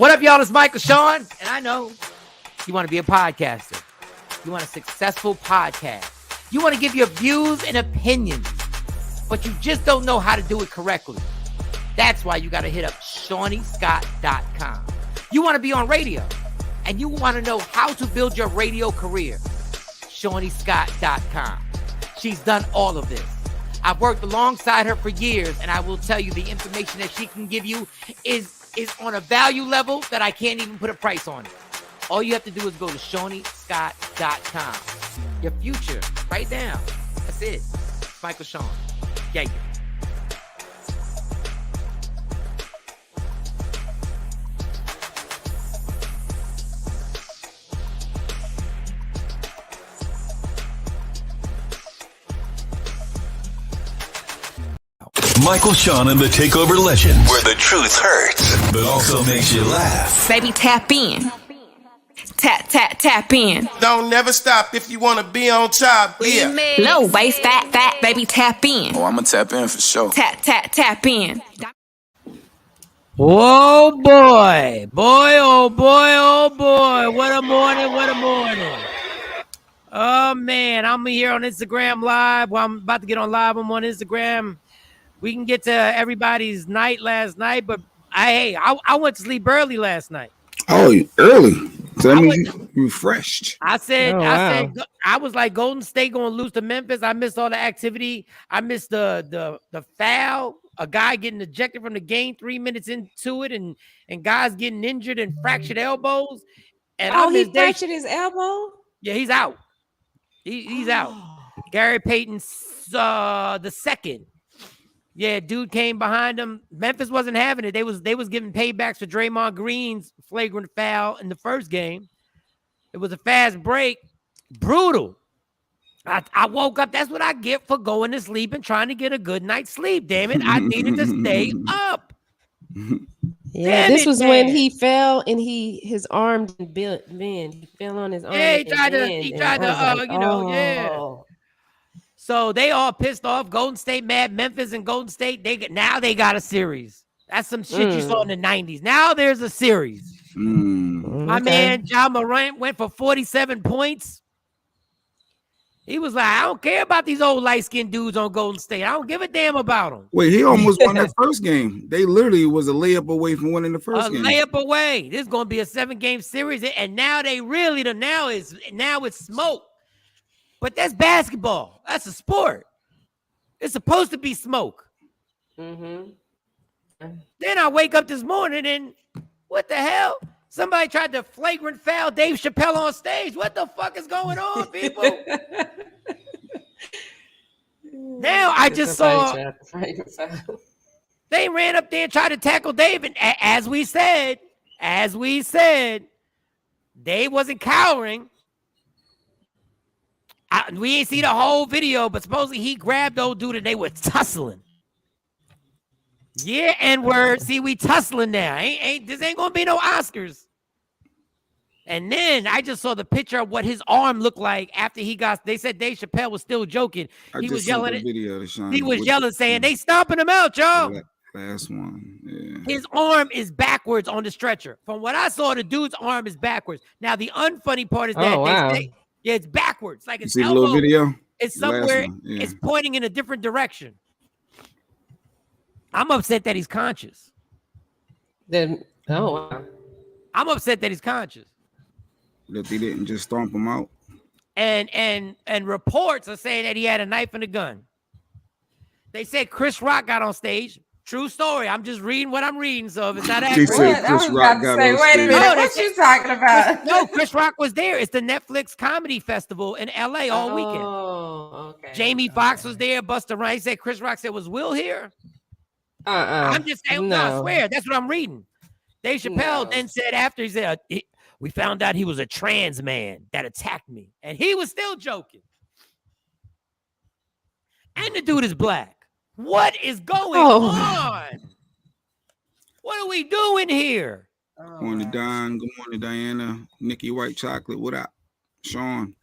What up, y'all? It's Michael Shawn, and I know you want to be a podcaster. You want a successful podcast. You want to give your views and opinions, but you just don't know how to do it correctly. That's why you got to hit up ShawnnyScott.com. You want to be on radio, and you want to know how to build your radio career. ShawnnyScott.com. She's done all of this. I've worked alongside her for years, and I will tell you the information that she can give you is on a value level that I can't even put a price on it. All you have to do is go to ShawnnyScott.com. Your future, right now. That's it. Michael Shawn. Yeah. Michael Shawn and the TakeOver Legends, where the truth hurts, but also makes you laugh. Baby, tap in. Tap in. Don't never stop if you want to be on top. Yeah. Low waist, fat, baby, tap in. Oh, I'm going to tap in for sure. Tap in. Oh, boy. Oh, boy. What a morning. Oh, man. I'm here on Instagram Live. Well, I'm about to get on live. I'm on Instagram. We can get to everybody's night last night, but I went to sleep early last night. Oh, early. So that means you refreshed. I said, I was like, Golden State going to lose to Memphis. I missed all the activity. I missed the foul. A guy getting ejected from the game 3 minutes into it, and guys getting injured and fractured elbows. And he fractured his elbow? Yeah, he's out. He's out. Gary Payton's the second. Yeah, dude came behind him. Memphis wasn't having it. They was giving paybacks for Draymond Green's flagrant foul in the first game. It was a fast break. Brutal. I woke up. That's what I get for going to sleep and trying to get a good night's sleep. Damn it. I needed to stay up. Yeah, this was when he fell and his arm didn't bend. He fell on his arm. Yeah, he tried to, yeah. So they all pissed off. Golden State mad. Memphis and Golden State, they got a series. That's some shit you saw in the 90s. Now there's a series. My man Ja Morant went for 47 points. He was like, I don't care about these old light-skinned dudes on Golden State. I don't give a damn about them. Wait, he almost won that first game. They literally was a layup away from winning the first game. A layup away. This is going to be a 7-game series, and now they really now it's smoke. But that's basketball. That's a sport. It's supposed to be smoke. Then I wake up this morning and what the hell? Somebody tried to flagrant foul Dave Chappelle on stage. What the fuck is going on, people? Now I just saw they ran up there and tried to tackle Dave. And as we said, Dave wasn't cowering. We ain't see the whole video, but supposedly he grabbed old dude and they were tussling. Yeah, N-word. See, we tussling now. This ain't gonna be no Oscars. And then I just saw the picture of what his arm looked like after he got. They said Dave Chappelle was still joking. He was yelling. He was yelling, saying they stomping him out, y'all. Last one. Yeah. His arm is backwards on the stretcher. From what I saw, the dude's arm is backwards. Now the unfunny part is that yeah, it's backwards. Like it's see the little video. It's somewhere. Yeah. It's pointing in a different direction. I'm upset that he's conscious. I'm upset that he's conscious. That they didn't just stomp him out. And reports are saying that he had a knife and a gun. They said Chris Rock got on stage. True story. I'm just reading what I'm reading, so if it's not accurate. Wait a minute. What you talking about? No, Chris Rock was there. It's the Netflix Comedy Festival in LA all weekend. Oh, okay. Jamie Foxx was there. Busta Rhymes said Chris Rock said, was Will here? I'm just saying, no. I swear, that's what I'm reading. Dave Chappelle then said after, he said, we found out he was a trans man that attacked me. And he was still joking. And the dude is black. What is going on? What are we doing here? Good morning, Don. Good morning, Diana. Nikki White Chocolate. What up? Sean.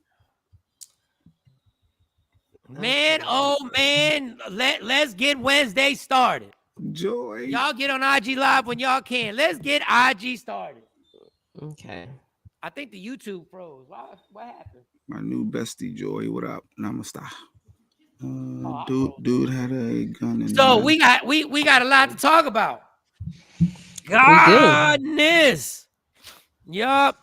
Man, oh man, let's get Wednesday started. Joy. Y'all get on IG Live when y'all can. Let's get IG started. Okay. I think the YouTube froze. What happened? My new bestie, Joy. What up? Namaste. I Dude had a gun in So the we got a lot to talk about. We do. Godness. Yup.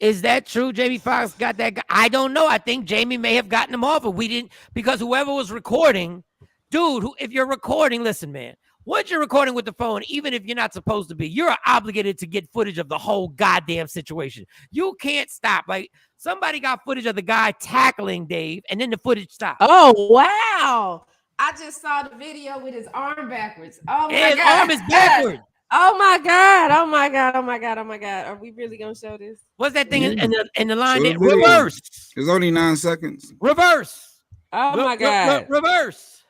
Is that true? Jamie Foxx got that guy? I don't know. I think Jamie may have gotten him off, but we didn't, because whoever was recording, dude, if you're recording, listen, man, once you're recording with the phone, even if you're not supposed to be, you're obligated to get footage of the whole goddamn situation. You can't stop. Like, somebody got footage of the guy tackling Dave, and then the footage stopped. Oh, wow. I just saw the video with his arm backwards. Oh, my His God. arm is backward. Oh, my God. Oh, my God. Oh, my God. Oh, my God. Are we really going to show this? What's that thing in the line Show there? the video. Reverse. It's only 9 seconds. Reverse. Oh, my God. Reverse.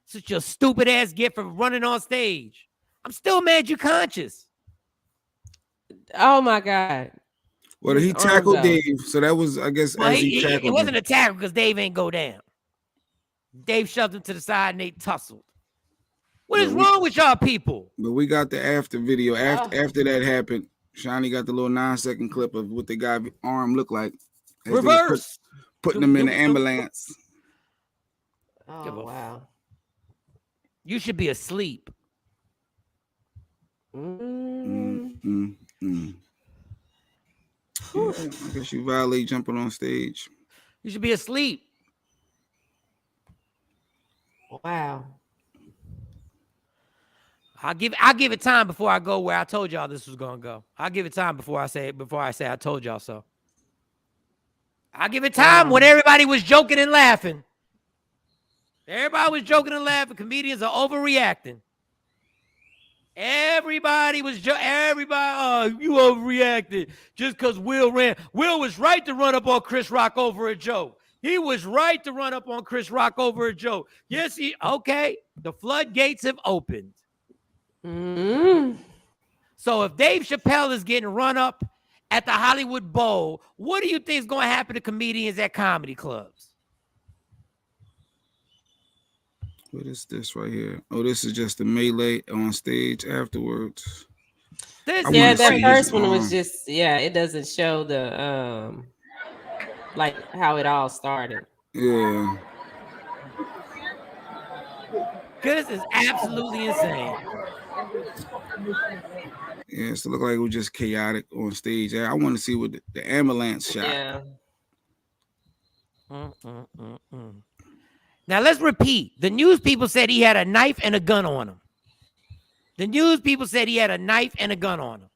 Such a stupid ass gift for running on stage. I'm still mad you conscious. Oh, my God. Well, he tackled Dave, so that was, I guess, Well, as he tackled it wasn't him. a tackle because Dave ain't go down. Dave shoved him to the side and they tussled. What is wrong with y'all people? But we got the after video. After that happened, Shawnee got the little 9-second clip of what the guy's arm looked like. Reverse. Putting him in the ambulance. Oh, wow. You should be asleep. Yeah, I guess you violate jumping on stage. You should be asleep. Wow. I'll give it time before I go where I told y'all this was gonna go. I'll give it time before I say I told y'all so. I'll give it time when everybody was joking and laughing. Everybody was joking and laughing. Comedians are overreacting. Everybody was you overreacted just because Will ran. Will was right to run up on Chris Rock over a joke. He was right to run up on Chris Rock over a joke. Yes, okay. The floodgates have opened. So if Dave Chappelle is getting run up at the Hollywood Bowl, what do you think is going to happen to comedians at comedy clubs? What is this right here? Oh, this is just a melee on stage afterwards. That first one was just, it doesn't show the, like how it all started. Yeah. This is absolutely insane. Yeah, so it looked like it was just chaotic on stage. I want to see what the ambulance shot. Yeah. Now let's repeat. The news people said he had a knife and a gun on him. The news people said he had a knife and a gun on him.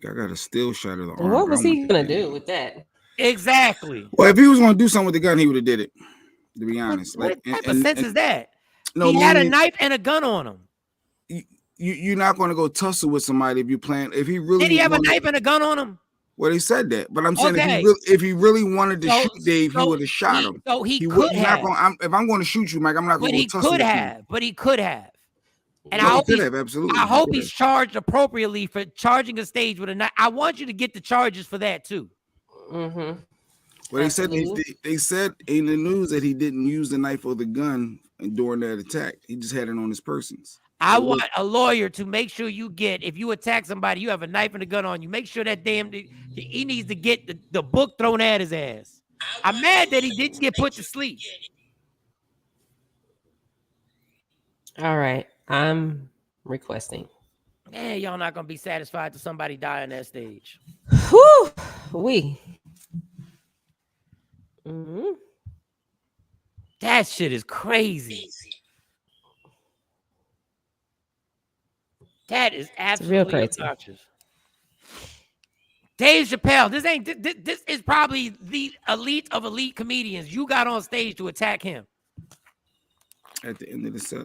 I got a still shot of the arm. What was he gonna do with that? Exactly. Well, if he was gonna do something with the gun, he would have did it. To be honest, what type of sense is that? No, he had a knife and a gun on him. You're not going to go tussle with somebody if you plan. If he really did he have a knife and a gun on him? Well, they said that, but I'm saying if he really wanted to shoot Dave, he would have shot him. So he could have. If I'm going to shoot you, Mike, I'm not going to tussle with you. But he could have. And I hope absolutely. I hope he's charged appropriately for charging a stage with a knife. I want you to get the charges for that too. Well, they said in the news that he didn't use the knife or the gun during that attack. He just had it on his persons. I want a lawyer to make sure if you attack somebody, you have a knife and a gun on you. Make sure that he needs to get the book thrown at his ass. I'm mad that he didn't get put to sleep. All right, I'm requesting. Man, y'all not gonna be satisfied till somebody die on that stage. Whew, That shit is crazy. That is absolutely obnoxious. Dave Chappelle, this is probably the elite of elite comedians. You got on stage to attack him. At the end of the set.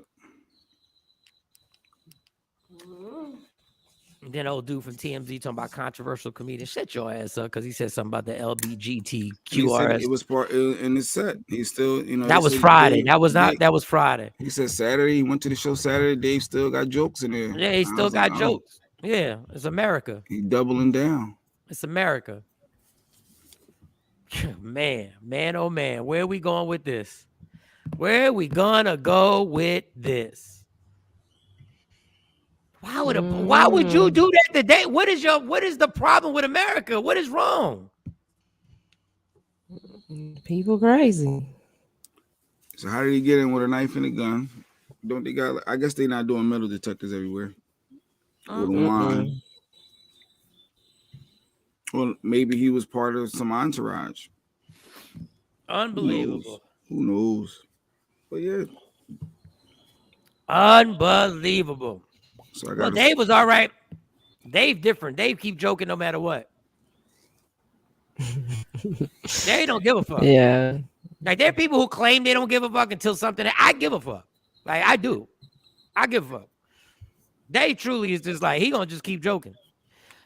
And then old dude from TMZ talking about controversial comedian. Shut your ass up because he said something about the LBGTQRS. It was part in his set. He's still, that was Friday. That was Friday. He said Saturday. He went to the show Saturday. Dave still got jokes in there. Yeah, he still got jokes. Yeah, it's America. He doubling down. It's America. Man, oh man, where are we going with this? Where are we gonna go with this? Why would you do that today? What is the problem with America? What is wrong? People crazy. So how did he get in with a knife and a gun? Don't they got? I guess they not doing metal detectors everywhere. With a wand. Well, maybe he was part of some entourage. Unbelievable. Who knows? But yeah. Unbelievable. So well, Dave was all right. Dave different. Dave keep joking no matter what. They don't give a fuck. Yeah. Like there are people who claim they don't give a fuck until something. I give a fuck. Like I do. I give a fuck. Dave truly is just like he gonna just keep joking.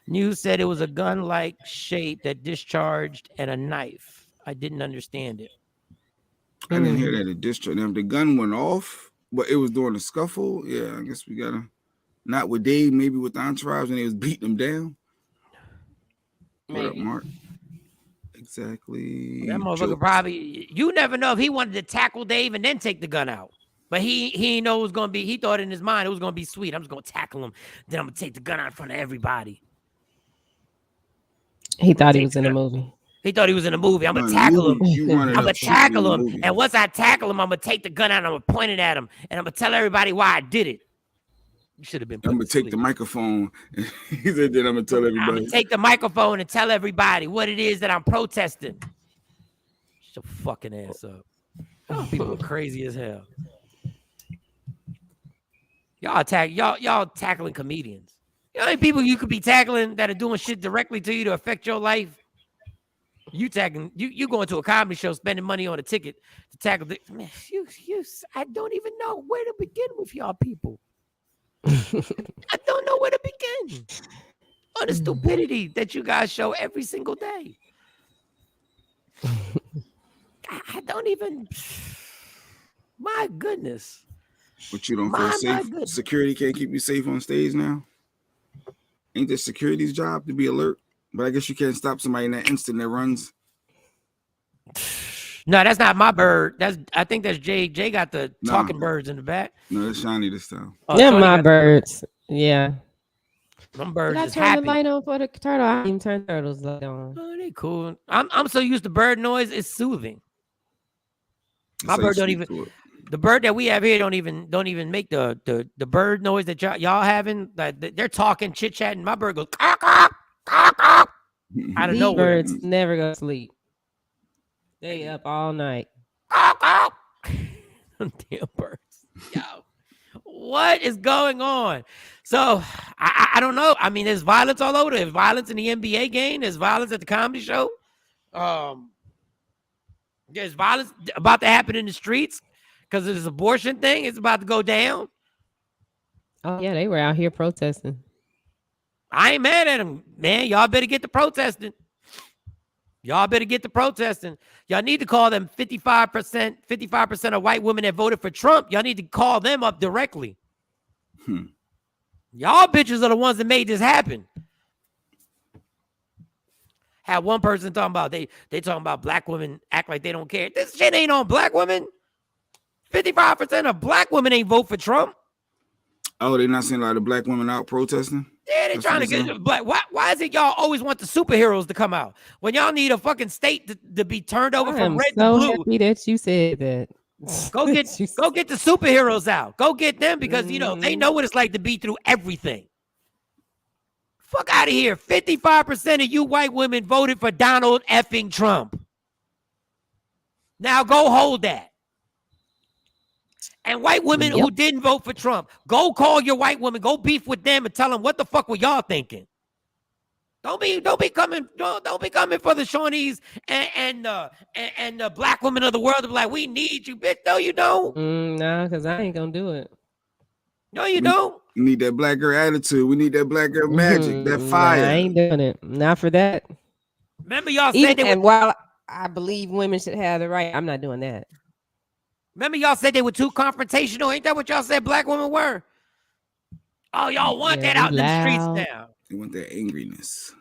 News said it was a gun-like shape that discharged and a knife. I didn't understand it. I didn't hear that it discharged. Now, if the gun went off, but it was during the scuffle, yeah, I guess we gotta not with Dave, maybe with the entourage when they was beating him down. What up, Mark? Exactly. That motherfucker probably. You never know if he wanted to tackle Dave and then take the gun out. But he know it was gonna be. He thought in his mind it was gonna be sweet. I'm just gonna tackle him. Then I'm gonna take the gun out in front of everybody. He thought he was in a movie. He thought he was in a movie. I'm gonna tackle him. I'm gonna tackle him. And once I tackle him, I'm gonna take the gun out and I'm gonna point it at him. And I'm gonna tell everybody why I did it. You should have been. I'm gonna take the microphone. He said, "Then I'm gonna tell everybody." I'm gonna take the microphone and tell everybody what it is that I'm protesting. Shut your fucking ass up. Y'all people are crazy as hell. Y'all tackling comedians. You know how many people you could be tackling that are doing shit directly to you to affect your life? You tackling you going to a comedy show, spending money on a ticket to tackle the man. I don't even know where to begin with y'all people. I don't know where to begin on the stupidity that you guys show every single day. I don't even. My goodness. But you don't feel safe. Security can't keep you safe on stage now. Ain't the security's job to be alert? But I guess you can't stop somebody in that instant that runs. No, that's not my bird. I think that's Jay. Jay got the talking birds in the back. No, that's Shawnee this time. They're my birds. Yeah. Them birds is happy. I turn the light on for the turtle. I didn't even turn turtles light on. Oh, they cool. I'm so used to bird noise. It's soothing. My bird don't even. The bird that we have here don't even make the bird noise that y'all having. Like they're talking, chit chatting. My bird goes caw, caw, caw, caw. I don't know. Birds never go to sleep. They up all night. Caw, caw. Damn birds. Yo, what is going on? So I don't know. I mean, there's violence all over. There's violence in the NBA game. There's violence at the comedy show. There's violence about to happen in the streets. Because of this abortion thing, it's about to go down. Oh, yeah, they were out here protesting. I ain't mad at them, man. Y'all better get to protesting. Y'all better get to protesting. Y'all need to call them 55% of white women that voted for Trump. Y'all need to call them up directly. Y'all bitches are the ones that made this happen. Had one person talking about, they talking about black women act like they don't care. This shit ain't on black women. 55% of black women ain't vote for Trump. Oh, they're not seeing a lot of black women out protesting? Yeah, they're trying to get black. Why is it y'all always want the superheroes to come out when y'all need a fucking state to be turned over from red to blue? I'm happy that you said that. Go get the superheroes out. Go get them because you know they know what it's like to be through everything. Fuck out of here. 55% of you white women voted for Donald effing Trump. Now go hold that. And white women who didn't vote for Trump, go call your white women, go beef with them and tell them what the fuck were y'all thinking. Don't be coming for the Shawnees and the black women of the world to be like, we need you, bitch. No, you don't. No, because I ain't gonna do it. No, you don't. We need that black girl attitude. We need that black girl magic, that fire. I ain't doing it. Not for that. Remember y'all said and while I believe women should have the right, I'm not doing that. Remember y'all said they were too confrontational? Ain't that what y'all said black women were? Oh, y'all want that out in the streets now. They want that angriness.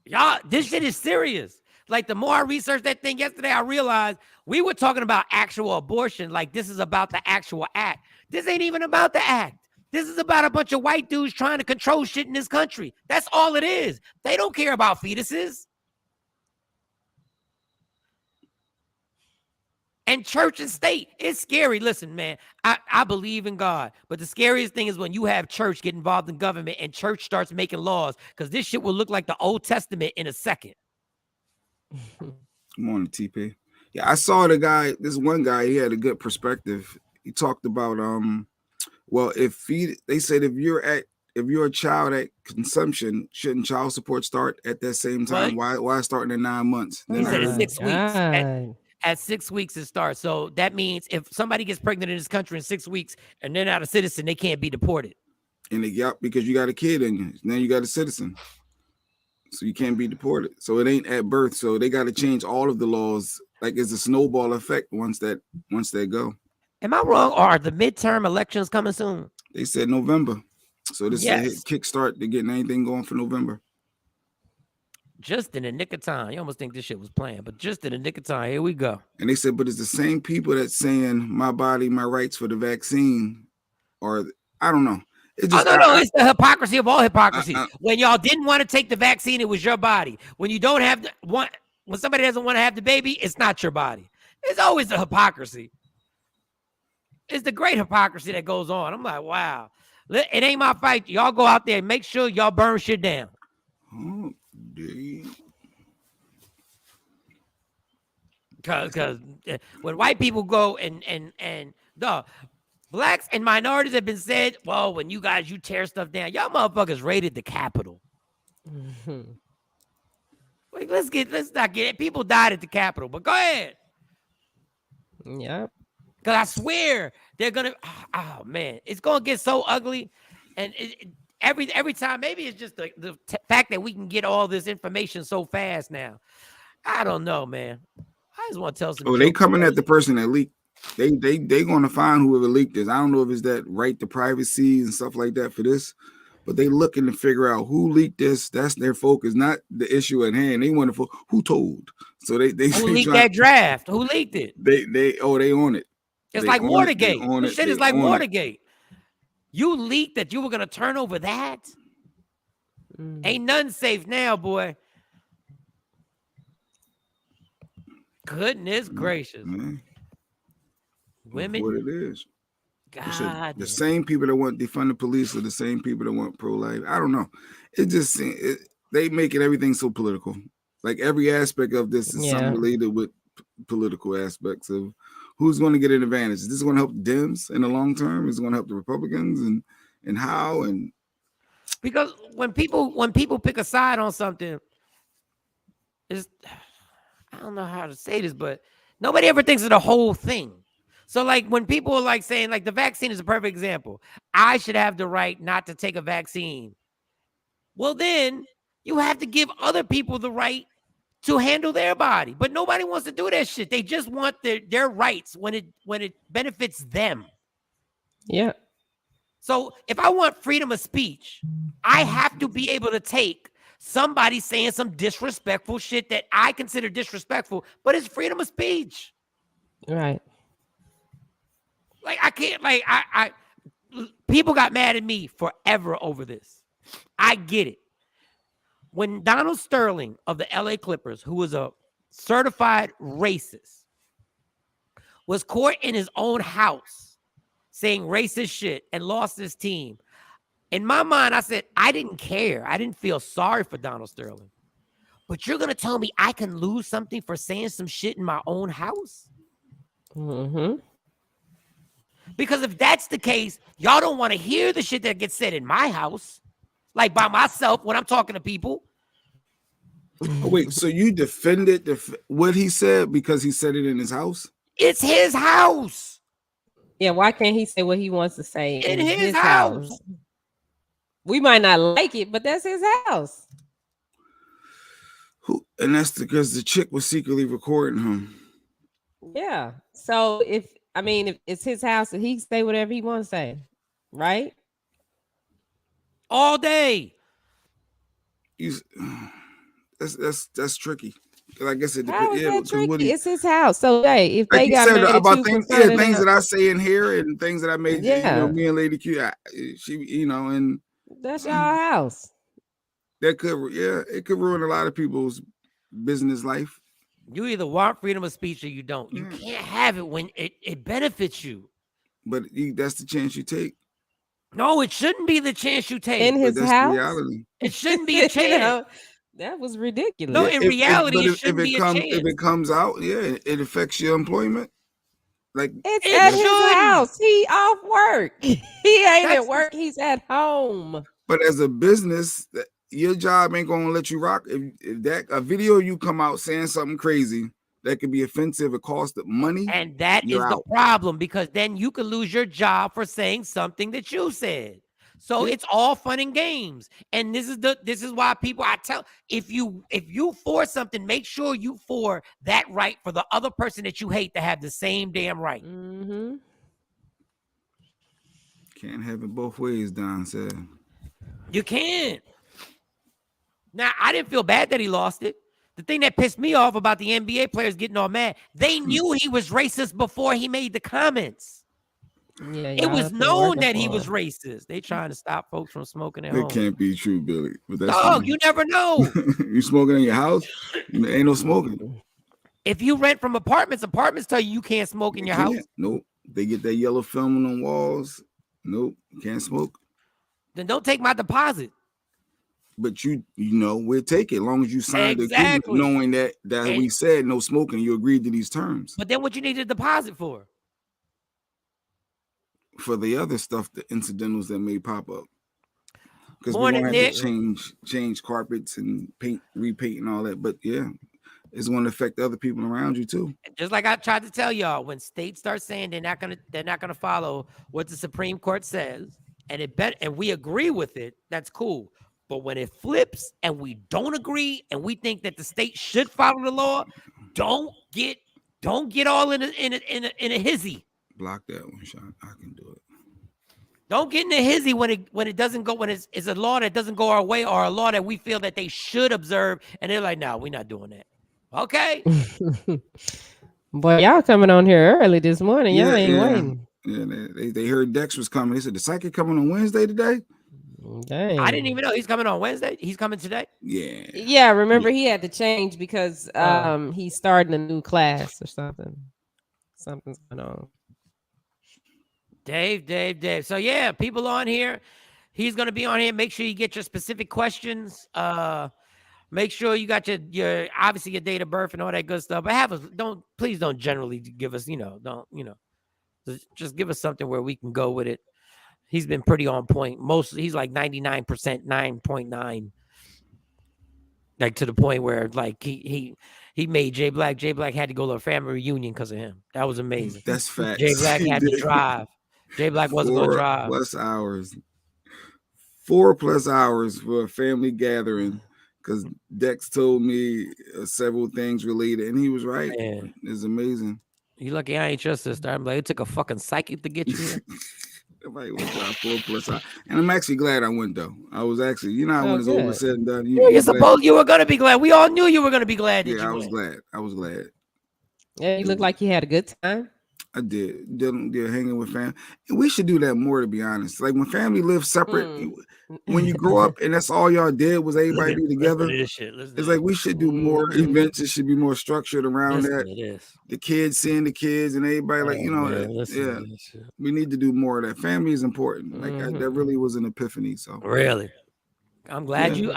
Y'all, this shit is serious. Like the more I researched that thing yesterday, I realized we were talking about actual abortion. Like this is about the actual act. This ain't even about the act. This is about a bunch of white dudes trying to control shit in this country. That's all it is. They don't care about fetuses. And church and state, it's scary. Listen, man, I believe in God. But the scariest thing is when you have church get involved in government and church starts making laws, because this shit will look like the Old Testament in a second. Come on, TP. Yeah, I saw the guy, this one guy, he had a good perspective. He talked about, well, they said if you're a child at consumption, shouldn't child support start at that same time? What? Why starting in 9 months? He said it's 6 weeks. God. At 6 weeks it starts. So that means if somebody gets pregnant in this country in 6 weeks and they're not a citizen, they can't be deported. And because you got a kid in you, now you got a citizen, so you can't be deported. So it ain't at birth. So they got to change all of the laws. Like it's a snowball effect once they go. Am I wrong? Or are the midterm elections coming soon? They said November. So this Yes. is a kickstart to getting anything going for November. Just in the nick of time. You almost think this shit was planned, but just in the nick of time. Here we go. And they said, but it's the same people that's saying my body, my rights for the vaccine, or I don't know. It just, no, it's the hypocrisy of all hypocrisy. When y'all didn't want to take the vaccine, it was your body. When you don't have when somebody doesn't want to have the baby, it's not your body. It's always the hypocrisy. It's the great hypocrisy that goes on. I'm like, wow. It ain't my fight. Y'all go out there and make sure y'all burn shit down. Oh, dude. Because when white people go and the blacks and minorities have been said, well, when you tear stuff down, y'all motherfuckers raided the Capitol. Wait, let's not get it. People died at the Capitol, but go ahead. Yep. Because I swear they're gonna. Oh man, it's gonna get so ugly, and every time. Maybe it's just the fact that we can get all this information so fast now. I don't know, man. I just want to tell some. Oh, they coming at the person that leaked. They gonna find whoever leaked this. I don't know if it's that right to privacy and stuff like that for this, but they looking to figure out who leaked this. That's their focus, not the issue at hand. They want to who told. So they who leaked that draft? Who leaked it? They on it. It's they like on Watergate. It, This shit is like Watergate. You leaked that you were gonna turn over that. Ain't nothing safe now, boy. Goodness gracious. Man. Women. What it is. God. The same people that want to defund the police are the same people that want pro-life. I don't know. It just they making everything so political. Like every aspect of this is something related with political aspects of who's going to get an advantage. Is this going to help Dems in the long term? Is it going to help the Republicans and how? And because when people pick a side on something, I don't know how to say this, but nobody ever thinks of the whole thing. So like when people are like saying like the vaccine is a perfect example. I should have the right not to take a vaccine. Well, then you have to give other people the right to handle their body. But nobody wants to do that shit. They just want their rights when it benefits them. Yeah. So if I want freedom of speech, I have to be able to take somebody saying some disrespectful shit that I consider disrespectful, but it's freedom of speech. Right. Like I can't, like I people got mad at me forever over this. I get it. When Donald Sterling of the LA Clippers, who was a certified racist, was caught in his own house saying racist shit and lost his team, in my mind, I said, I didn't care. I didn't feel sorry for Donald Sterling. But you're going to tell me I can lose something for saying some shit in my own house? Mm-hmm. Because if that's the case, y'all don't want to hear the shit that gets said in my house, like by myself when I'm talking to people. Oh, wait, so you defended what he said because he said it in his house? It's his house. Yeah, why can't he say what he wants to say in his house? We might not like it, but that's his house. And that's because the chick was secretly recording him. Yeah. So if it's his house and he can say whatever he wants to say, right? All day. That's tricky. I guess it How depends. is Yeah, that because tricky? It's his house. So hey, if like they you got said mad at about you things, for signing things up, that I say in here and things that I made, yeah, me and Lady Q, she, and that's y'all house. that could, it could ruin a lot of people's business life. You either want freedom of speech or you don't. You Yeah. can't have it when it benefits you. But that's the chance you take. No, it shouldn't be the chance you take. In But his that's the house, reality. It shouldn't be a chance. that was No, ridiculous. in reality, it If shouldn't be a if chance. it comes out, it affects your employment. Like It's It at his shouldn't. house. He off work. He ain't That's at work. He's at home. But as a business, your job ain't gonna let you rock. If that a video you come out saying something crazy that could be offensive, it costs money, and that you're is the out. problem, because then you could lose your job for saying something that you said. So Yeah. it's all fun and games. And this is why people, I tell, if you for something, make sure you for that right for the other person that you hate to have the same damn right. Mm-hmm. Can't have it both ways, Don said. You can't. Now, I didn't feel bad that he lost it. The thing that pissed me off about the NBA players getting all mad, they knew he was racist before he made the comments. Yeah, It was y'all been known working that he for was him. racist. They trying to stop folks from smoking at It home. can't be true, Billy. But that's Dog, fine. you never know. You smoking in your house? Ain't no smoking. If you rent from apartments tell you can't smoke in your house. Nope. They get that yellow film on the walls. Nope. You can't smoke. Then don't take my deposit. But we'll take it as long as you signed the agreement, Exactly. knowing that And- we said no smoking. You agreed to these terms. But then what you need a deposit for? For the other stuff, the incidentals that may pop up, because we're Morning, gonna have Nick. to change carpets and repaint and all that. But yeah, it's going to affect other people around you too. Just like I tried to tell y'all, when states start saying they're not gonna follow what the Supreme Court says, and we agree with it, that's cool. But when it flips and we don't agree and we think that the state should follow the law, don't get all in a hizzy. Block that one, Sean. I can do it. Don't get in a hizzy when it doesn't go, when it's a law that doesn't go our way, or a law that we feel that they should observe, and they're like, no, we're not doing that. Okay. Boy, y'all coming on here early this morning. Y'all ain't waiting. Yeah, they heard Dex was coming. They said the psychic coming on Wednesday today. Dang. I didn't even know he's coming on Wednesday. He's coming today. Yeah. Remember, he had to change because he's starting a new class or something. Something's going on. Dave. So yeah, people on here. He's gonna be on here. Make sure you get your specific questions. Make sure you got your obviously your date of birth and all that good stuff. But please don't generally give us, just give us something where we can go with it. He's been pretty on point. He's like 99%, 9.9. Like to the point where like he made Jay Black. Jay Black had to go to a family reunion because of him. That was amazing. That's facts. Jay Black had to drive. Jay Black wasn't going to drive. 4+ hours for a family gathering, because Dex told me several things related, and he was right. Man. It's amazing. You lucky I ain't your sister. I'm like, it took a fucking psychic to get you here. Like, 4+ hours. And I'm actually glad I went, though. I was actually, when it's over said and done. You were going to be glad. We all knew you were going to be glad that you I was went. glad. I was glad. Yeah, you look like you had a good time. I did hanging with family. We should do that more, to be honest. Like when family lives separate, when you grow up and that's all y'all did was everybody be together. It's like we should do more events. It should be more structured around that. The kids seeing the kids and everybody, we need to do more of that. Family is important. Like that really was an epiphany. So really. I'm glad you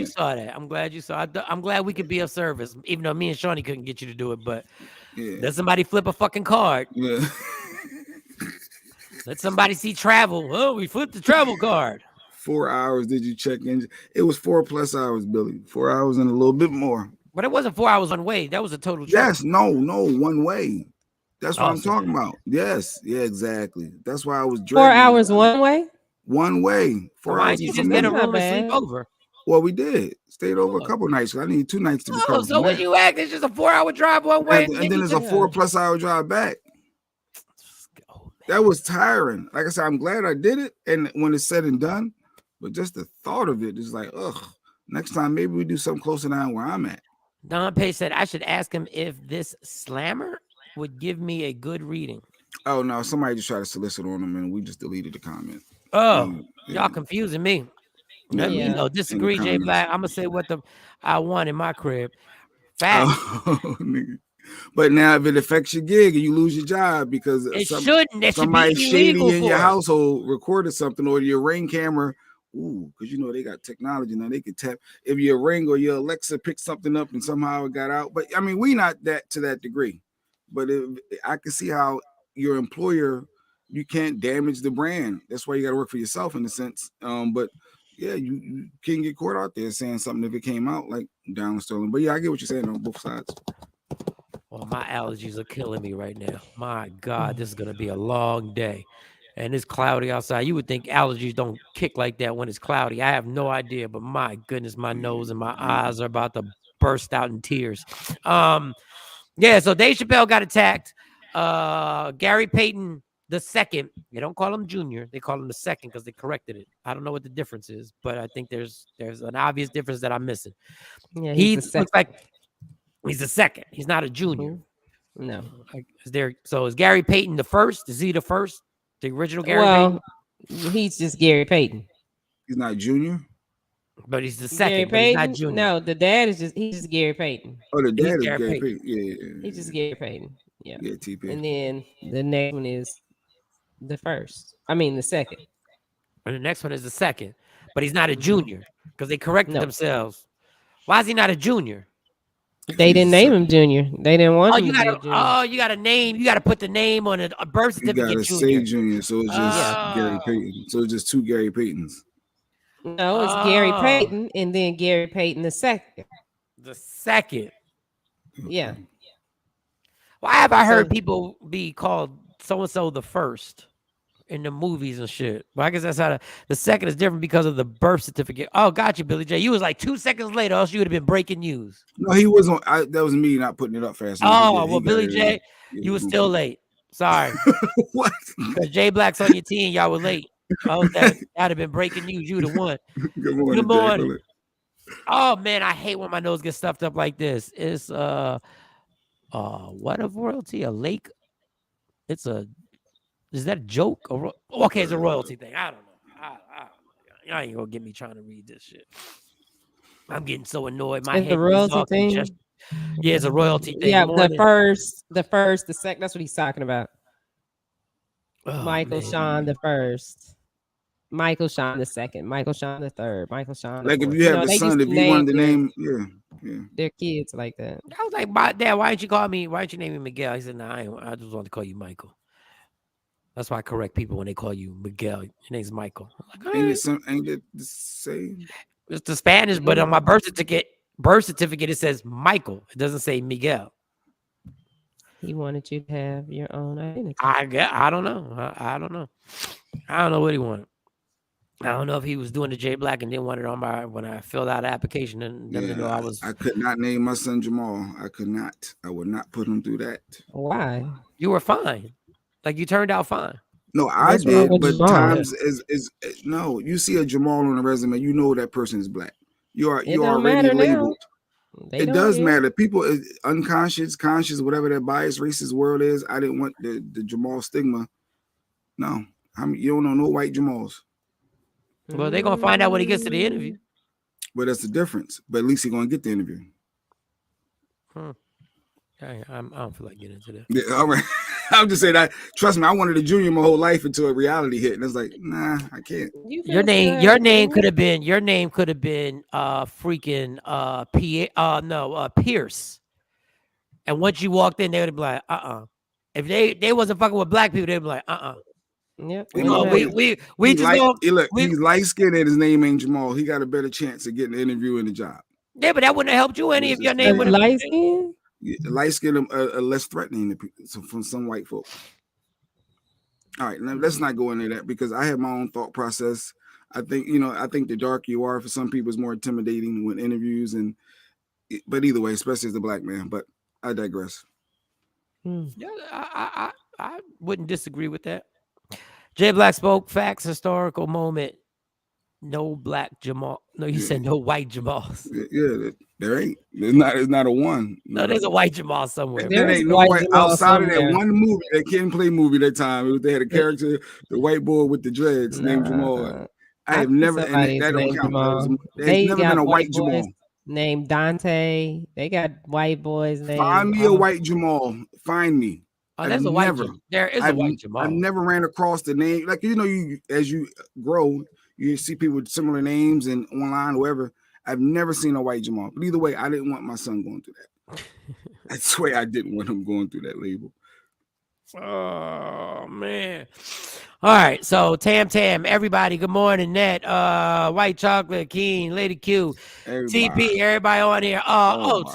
saw that. I'm glad you saw it. I'm glad we could be of service, even though me and Shawnee couldn't get you to do it. But let somebody flip a fucking card. Yeah. Let somebody see travel. Oh, we flipped the travel card. 4 hours did you check in? It was 4+ hours, Billy. 4 hours and a little bit more. But it wasn't 4 hours one way. That was a total trip. Yes, no, one way. That's what I'm talking about. Yes, yeah, exactly. That's why I was dreading 4 hours one way? One way. 4 why hours. didn't you just get a room and sleep over? Well, we did. Stayed over a couple nights. I need 2 nights to recover. So when you act, it's just a 4 hour drive one way. And then there's a 4+ hour drive back. That was tiring. Like I said, I'm glad I did it. And when it's said and done, but just the thought of it is like, ugh. Next time, maybe we do something closer down where I'm at. Don Page said I should ask him if this slammer would give me a good reading. Oh no, somebody just tried to solicit on him, and we just deleted the comment. Oh, Yeah. y'all confusing me. Let me Yeah. know. Disagree, Jay comments. Black. I'm gonna say what I want in my crib. Fact. Nigga. But now, if it affects your gig and you lose your job because It shouldn't. It should somebody be shady illegal in your for it. household recorded something, or your Ring camera, because you know they got technology now. They can tap if your Ring or your Alexa picked something up and somehow it got out. But I mean, we not that to that degree. But I can see how your employer, you can't damage the brand. That's why you got to work for yourself in a sense. But yeah, you can get caught out there saying something if it came out like down Sterling. But yeah, I get what you're saying on both sides. Well, my allergies are killing me right now. My God, this is gonna be a long day. And it's cloudy outside. You would think allergies don't kick like that when it's cloudy. I have no idea, but my goodness, my nose and my eyes are about to burst out in tears. Yeah, so Dave Chappelle got attacked. Gary Payton the second. They don't call him Junior. They call him the second because they corrected it. I don't know what the difference is, but I think there's an obvious difference that I'm missing. Yeah, He he's the looks like he's the second. He's not a junior. No. Is Gary Payton the first? Is he the first? The original Gary Payton? He's just Gary Payton. He's not Junior? But he's the second, Gary but he's not Payton? junior. No, the dad is he's Gary Payton. Oh, the dad is Gary Gary Payton. Payton. Yeah. He's just Gary Payton. Yeah. Yeah, T-Payton. And then the next one is the second. And the next one is the second, but he's not a junior because they corrected themselves. Why is he not a junior? They didn't name him Junior. They didn't want him to be a junior. Oh, you got a name. You got to put the name on a birth certificate. You gotta Junior. say Junior, so it's just Gary Payton. So it's just two Gary Paytons. No, it's Gary Payton and then Gary Payton the second. The second. Yeah. Why have I heard people be called so and so the first in the movies and shit? Well, I guess that's how the second is different because of the birth certificate. Oh, got you, Billy J. You was like 2 seconds later, else you would have been breaking news. No, he wasn't. That was me not putting it up fast enough. Well, Billy J, you were still late. Sorry. What? Because J Black's on your team, y'all were late. Oh, that'd have been breaking news. You'd have won. Good morning. Good morning. Oh man, I hate when my nose gets stuffed up like this. It's what of royalty? A lake? Is that a joke? Okay, it's a royalty thing. I don't know. I ain't gonna get me trying to read this shit. I'm getting so annoyed. My head the royalty thing. Yeah, it's a royalty thing. Yeah, the first, the second. That's what he's talking about. Oh, Michael Shawn the first. Michael Shawn the second, Michael Shawn the third, Michael Shawn the like fourth. if you have a son, if you wanted to name, yeah, their kids like that. I was like, Dad, why didn't you call me? Why didn't you name me Miguel? He said, nah, I just want to call you Michael. That's why I correct people when they call you Miguel. Your name's Michael. I'm like, ain't it the same? It's the Spanish, but on my birth certificate, it says Michael. It doesn't say Miguel. He wanted you to have your own identity. I don't know. I don't know. I don't know what he wanted. I don't know if he was doing the J Black and didn't want it on when I filled out the application and them to know I was. I could not name my son Jamal. I could not. I would not put him through that. Why? You were fine. Like you turned out fine. No, I did, but times is no. You see a Jamal on a resume, you know that person is black. You are already labeled. It does matter. People is unconscious, conscious, whatever that biased racist world is. I didn't want the Jamal stigma. No, you don't know no white Jamals. Well, they're gonna find out when he gets to the interview. But that's the difference. But at least he's gonna get the interview. I don't feel like getting into that. Yeah, all right. I'm just saying that. Trust me, I wanted a junior my whole life until a reality hit, and it's like, nah, I can't. Your name could have been Pierce. And once you walked in, they would be like, If they wasn't fucking with black people, they'd be like, Yep. He's light skinned and his name ain't Jamal. He got a better chance of getting an interview and the job. Yeah, but that wouldn't have helped you any if your name would have light skin. Light skin less threatening from some white folk. All right, now let's not go into that because I have my own thought process. I think the darker you are, for some people, it's more intimidating with interviews but either way, especially as a black man. But I digress. Yeah, I wouldn't disagree with that. J Black spoke facts, historical moment. No black Jamal. No, he said no white Jamals. Yeah, There ain't. There's not a one. No, there's a white Jamal somewhere. There There's ain't no white white Jamal outside of that somewhere. one movie, that Kid and Play movie that time. They had a character, the white boy with the dreads named Jamal. I have think never, and somebody's that don't named count. Jamal. There's They never been got a white white boys Jamal. named Dante. They got white boys named. Find me a white Jamal. Find me. Oh, there's a white Jamal. There is a white Jamal. I've never ran across the name. Like, you as you grow, you see people with similar names and online, whoever. I've never seen a white Jamal. But either way, I didn't want my son going through that. I swear I didn't want him going through that label. Oh man. All right. So Tam, everybody, good morning. Net, White Chocolate, Keen, Lady Q, TP, everybody on here.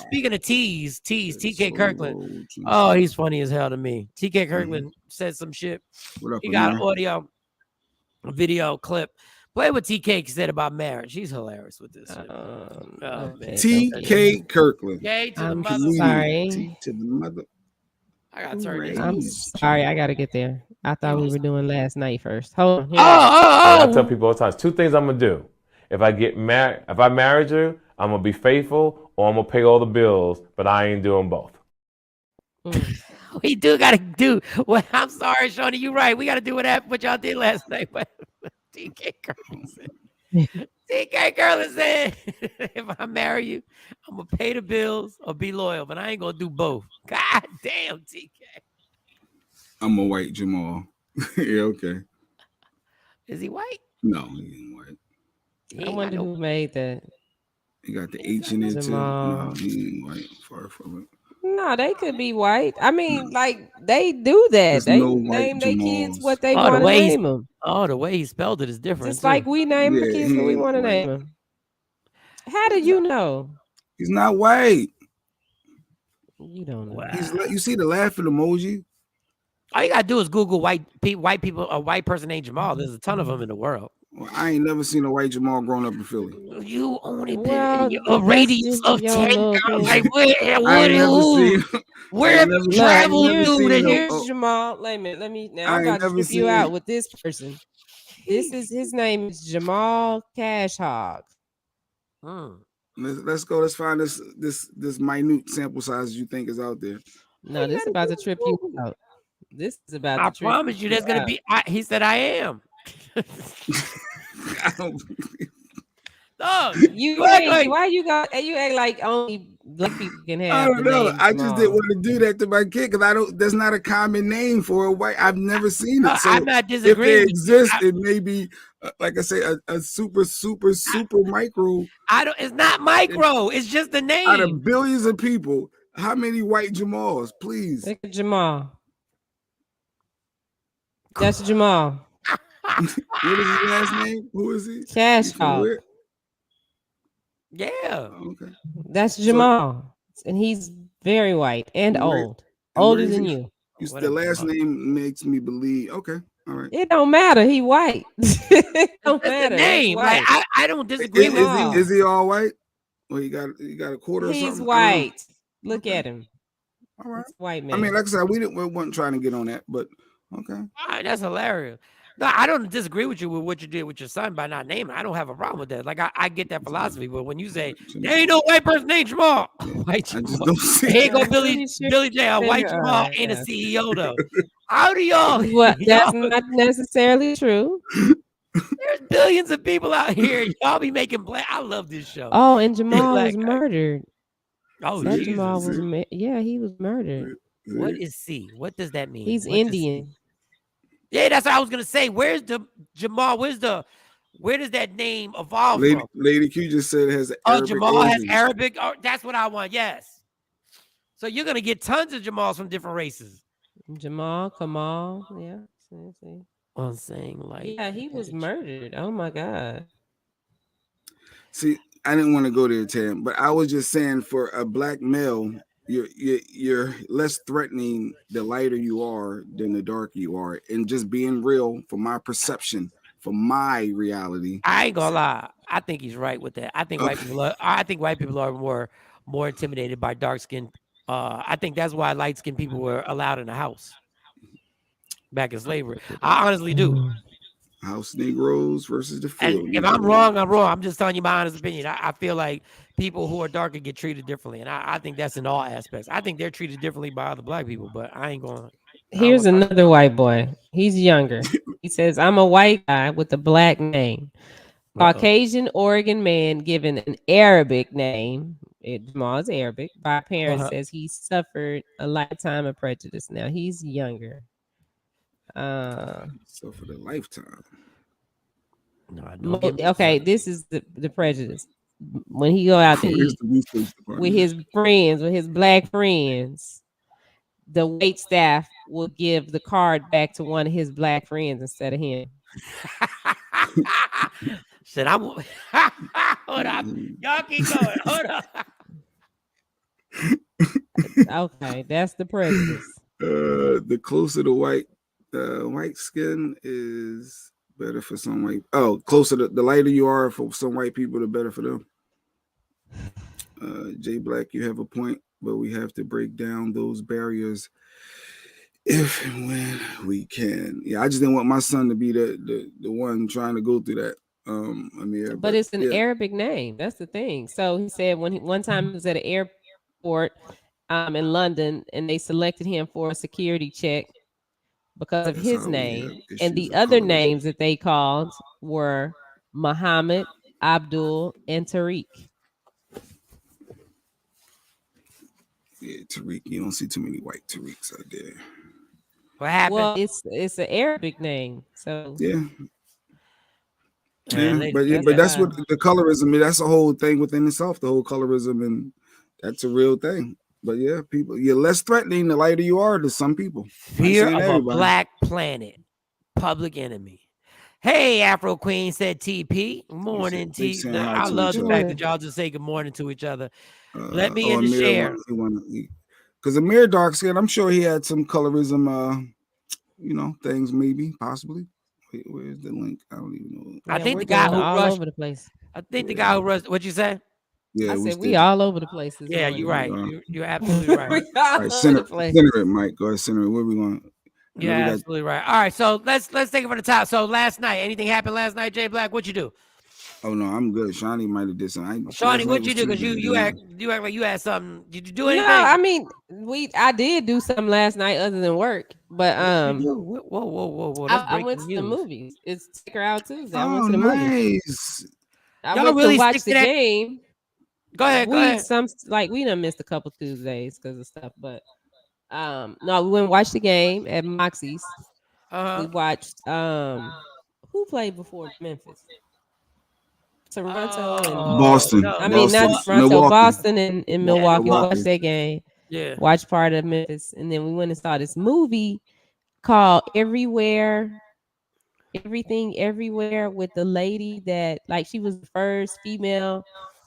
Speaking of T's, TK Kirkland. Oh, he's funny as hell to me. TK Kirkland said some shit. What up, he got audio, a video clip. Play what TK said about marriage. He's hilarious with this. TK Kirkland. K to the mother. Sorry. T to the mother. I got turned. I'm sorry, I gotta get there. I thought we were doing last night first. Hold on. I tell people all the time, 2 things I'm gonna do. If I married you, I'm gonna be faithful or I'm gonna pay all the bills, but I ain't doing both. We do gotta do what. I'm sorry, Shawnee, you're right. We gotta do what y'all did last night. But TK Kirkland said, if I marry you, I'm gonna pay the bills or be loyal, but I ain't gonna do both. God damn, TK. I'm a white Jamal. Yeah, okay. Is he white? No, he ain't white. I wonder who made that. He got the H in it too. No, he ain't white. Far from it. No, they could be white. I mean, like, they do that. There's They no name their kids what they the want to way name them. Oh, the way he spelled it is different. Just like we name the kids what we want to name them. How do you know? He's not white. You don't know. You see the laughing emoji? All you gotta do is Google white people, a white person named Jamal. There's a ton of them in the world. Well, I ain't never seen a white Jamal growing up in Philly. You only been in a radius of 10 miles. Like, where have you traveled to? Here's Jamal. Let me now. I'm about to strip you out with this person. His name is Jamal Cash Hog. Let's go. Let's find this minute sample size you think is out there. No, this is about to trip you out. This is about. I promise you, there's gonna be. He said, "I am." I don't believe. No, why you act like only black people can have? I don't know. I just didn't want to do that to my kid because I don't. That's not a common name for a white. I've never seen it. So I'm not disagreeing. If it exists, it may be like I say, a super micro. It's not micro. It's just the name. Out of billions of people, how many white Jamals? Please. Look at Jamal. That's Jamal. What is his last name? Who is he? Cash Hog. Yeah. Okay. That's Jamal. And he's very white and old. Older than you. The last name makes me believe. Okay. All right. It don't matter. He white. It don't matter. Name. Like, I don't disagree with you. Is he all white? Well, he got a quarter or something? He's white. Look at him. All right. White man. I mean, like I said, we weren't trying to get on that, but okay. All right, that's hilarious. No, I don't disagree with you with what you did with your son by not naming. I don't have a problem with that. Like I get that philosophy, but when you say there ain't no white person named Jamal, white Jamal, here go Billy J, a white Jamal ain't a CEO though. How do y'all? Well, that's not necessarily true. There's billions of people out here. Y'all be making black. I love this show. Oh, and Jamal was murdered. Oh, Jesus. Jamal was he was murdered. What is C? What does that mean? He's Indian. Yeah, that's what I was gonna say. Where's the Jamal? Where does that name evolve from? Lady Q just said it has Arabic. Jamal has Arabic. Oh, that's what I want. Yes. So you're gonna get tons of Jamals from different races. Jamal, Kamal, yeah. I'm saying like, yeah, he was murdered. Oh my God. See, I didn't want to go there, Tam, but I was just saying for a black male. You're less threatening the lighter you are than the darker you are, and just being real from my perception, from my reality. I ain't gonna lie. I think he's right with that. I think white people are more intimidated by dark skin. I think that's why light skinned people were allowed in the house back in slavery. I honestly do. House Negroes versus the And field. if I'm wrong, I'm wrong. I'm just telling you my honest opinion. I feel like people who are darker get treated differently, and I think that's in all aspects. I think they're treated differently by other black people, but I ain't going. Here's another white boy. He's younger. He says, "I'm a white guy with a black name. Caucasian Oregon man given an Arabic name. Jamal is Arabic. By parents says he suffered a lifetime of prejudice. Now he's younger. Suffered a lifetime. Okay, this is the prejudice. When he go out to eat with his friends, with his black friends, the wait staff will give the card back to one of his black friends instead of him. Shit, I'm. Hold up, y'all keep going. Hold up. Okay, that's the prejudice. The closer the white skin is better for some white. Oh, closer the lighter you are for some white people, the better for them. Jay Black, you have a point, but we have to break down those barriers if and when we can. Yeah, I just didn't want my son to be the one trying to go through that. Amir, but it's an Arabic name. That's the thing. So he said one time he was at an airport in London, and they selected him for a security check because of his name, and the other names that they called were Muhammad, Abdul, and Tariq. Yeah, Tariq. You don't see too many white Tariqs out there. What happened? Well, it's an Arabic name, so yeah. Yeah, but that's what the colorism. That's a whole thing within itself. The whole colorism, and that's a real thing. But yeah, people, you're less threatening the lighter you are to some people. Fear of a black planet, public enemy. Hey, Afro Queen said TP. Morning, T. I love the fact that y'all just say good morning to each other. Let me in the share. Because Amir dark skin, I'm sure he had some colorism, things maybe, possibly. Wait, where's the link? I don't even know. I think the guy who all rushed over the place. I think the guy who rushed. What'd you say? Yeah, I said we all over the place. Yeah, you're right. You're absolutely right. We all over center the place. it, Mike. Go ahead, center it. Where we going? Yeah, absolutely right. All right, so let's take it from the top. So last night, anything happened last night, Jay Black? What'd you do? Oh no, I'm good. Shawnee might have did something. Shawnee, what'd you do? Because you act like you had something. Did you do anything? No, I mean I did do something last night other than work, but whoa. I went to the movies. It's Take Her Out Tuesday. I went to the movies. I went to watch the game. Go ahead. We done missed a couple Tuesdays because of stuff, but no, we went and watched the game at Moxie's. We watched who played before Memphis? Toronto and Boston. I mean, not Toronto, Milwaukee. Boston and Milwaukee. Watched that game. Yeah. Watched part of Memphis, and then we went and saw this movie called Everywhere, Everything Everywhere, with the lady that she was the first female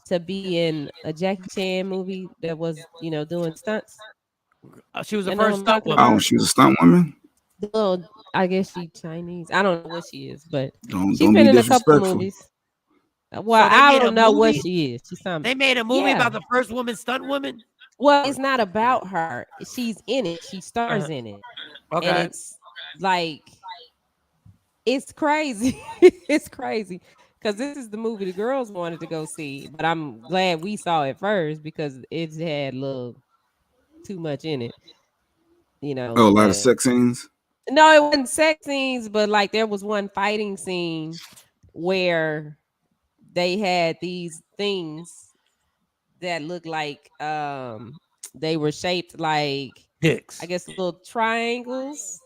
to be in a Jackie Chan movie that was doing stunts. She was the first stunt woman. Oh, she was a stunt woman. Well, I guess she Chinese. I don't know what she is, but she's don't been be in a couple disrespectful. movies. Well, So I don't know what she is. She's something. They made a movie about the first woman stunt woman. Well, it's not about her. She's in it. She stars in it. Okay. And it's it's crazy. It's crazy because this is the movie the girls wanted to go see, but I'm glad we saw it first because it had a little too much in it. Oh, a lot of sex scenes. No, it wasn't sex scenes, but there was one fighting scene where they had these things that looked like they were shaped like dicks. I guess little triangles.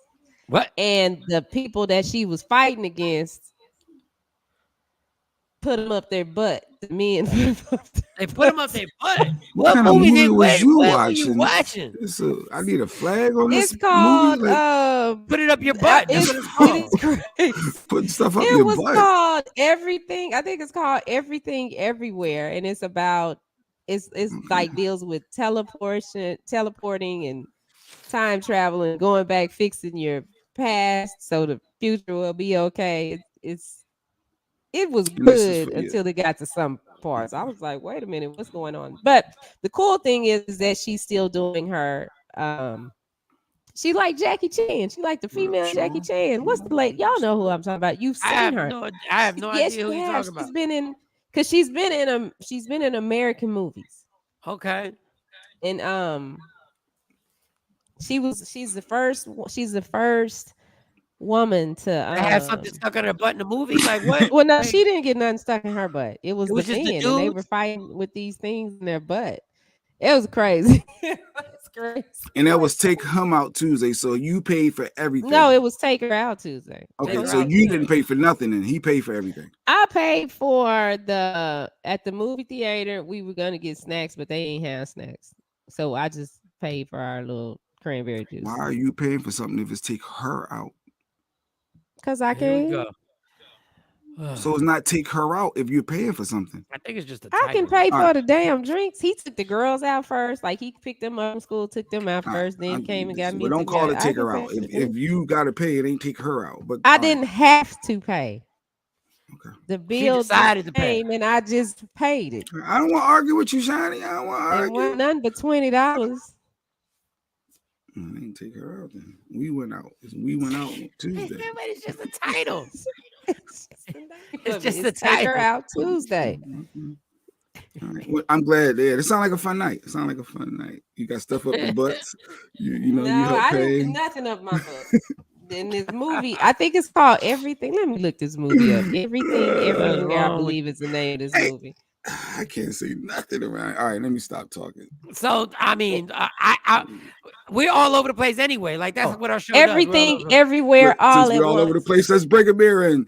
What? And the people that she was fighting against put them up their butt. The men they put them up their butt. What kind of movie was you watching? I need a flag on this. It's called movie? Put it up your butt. That's what it's called. Put stuff up your butt. It was called Everything. I think it's called Everything Everywhere, and it's about it's deals with teleporting and time travel and going back, fixing your past so the future will be okay. It was good until it got to some parts. I was like, wait a minute, what's going on? But the cool thing is that she's still doing her She like Jackie Chan. She like the female Jackie Chan. What's the late? Y'all know who I'm talking about. You've seen her. I have no Yes, idea who you you're have. talking about. She's been in American movies. Okay. And she's the first woman to I have something stuck on her butt in the movie. Like what? well, no, Like, she didn't get nothing stuck in her butt. It was the just the fan, and they dudes. were fighting with these things in their butt. It was crazy. It's crazy. And that was Take Him Out Tuesday. So you paid for everything. No, it was Take Her Out Tuesday. Okay, so you didn't pay for nothing, and he paid for everything. I paid for at the movie theater. We were gonna get snacks, but they ain't have snacks, so I just paid for our little cranberry juice. Why are you paying for something if it's Take Her Out? Because I Here we can. go. So it's not Take Her Out if you're paying for something. I think it's just a I can pay for the damn drinks. He took the girls out first. Like he picked them up from school, took them out first, then came and got me. But don't call it Take Her Out. If you gotta pay, it ain't Take Her Out. But I didn't have to pay. Okay. The bill decided to pay, and I just paid it. I don't want to argue with you, Shiny. I don't want to argue. It wasn't nothing but $20. I didn't Take Her Out then. We went out. We went out on Tuesday. It's just a title. It's just a Take Her Out Tuesday. Right. Well, I'm glad there. It sounds like a fun night. You got stuff up your butts. You know, you help I pay. didn't do nothing up my butt. In this movie, I think it's called Everything. Let me look this movie up. Everything, Everywhere, I believe is the name of this movie. I can't say nothing around. All right, let me stop talking. So I mean, we're all over the place anyway. Like that's what our show Everything, does. Everywhere, all at all once. over the place. Let's break a mirror in.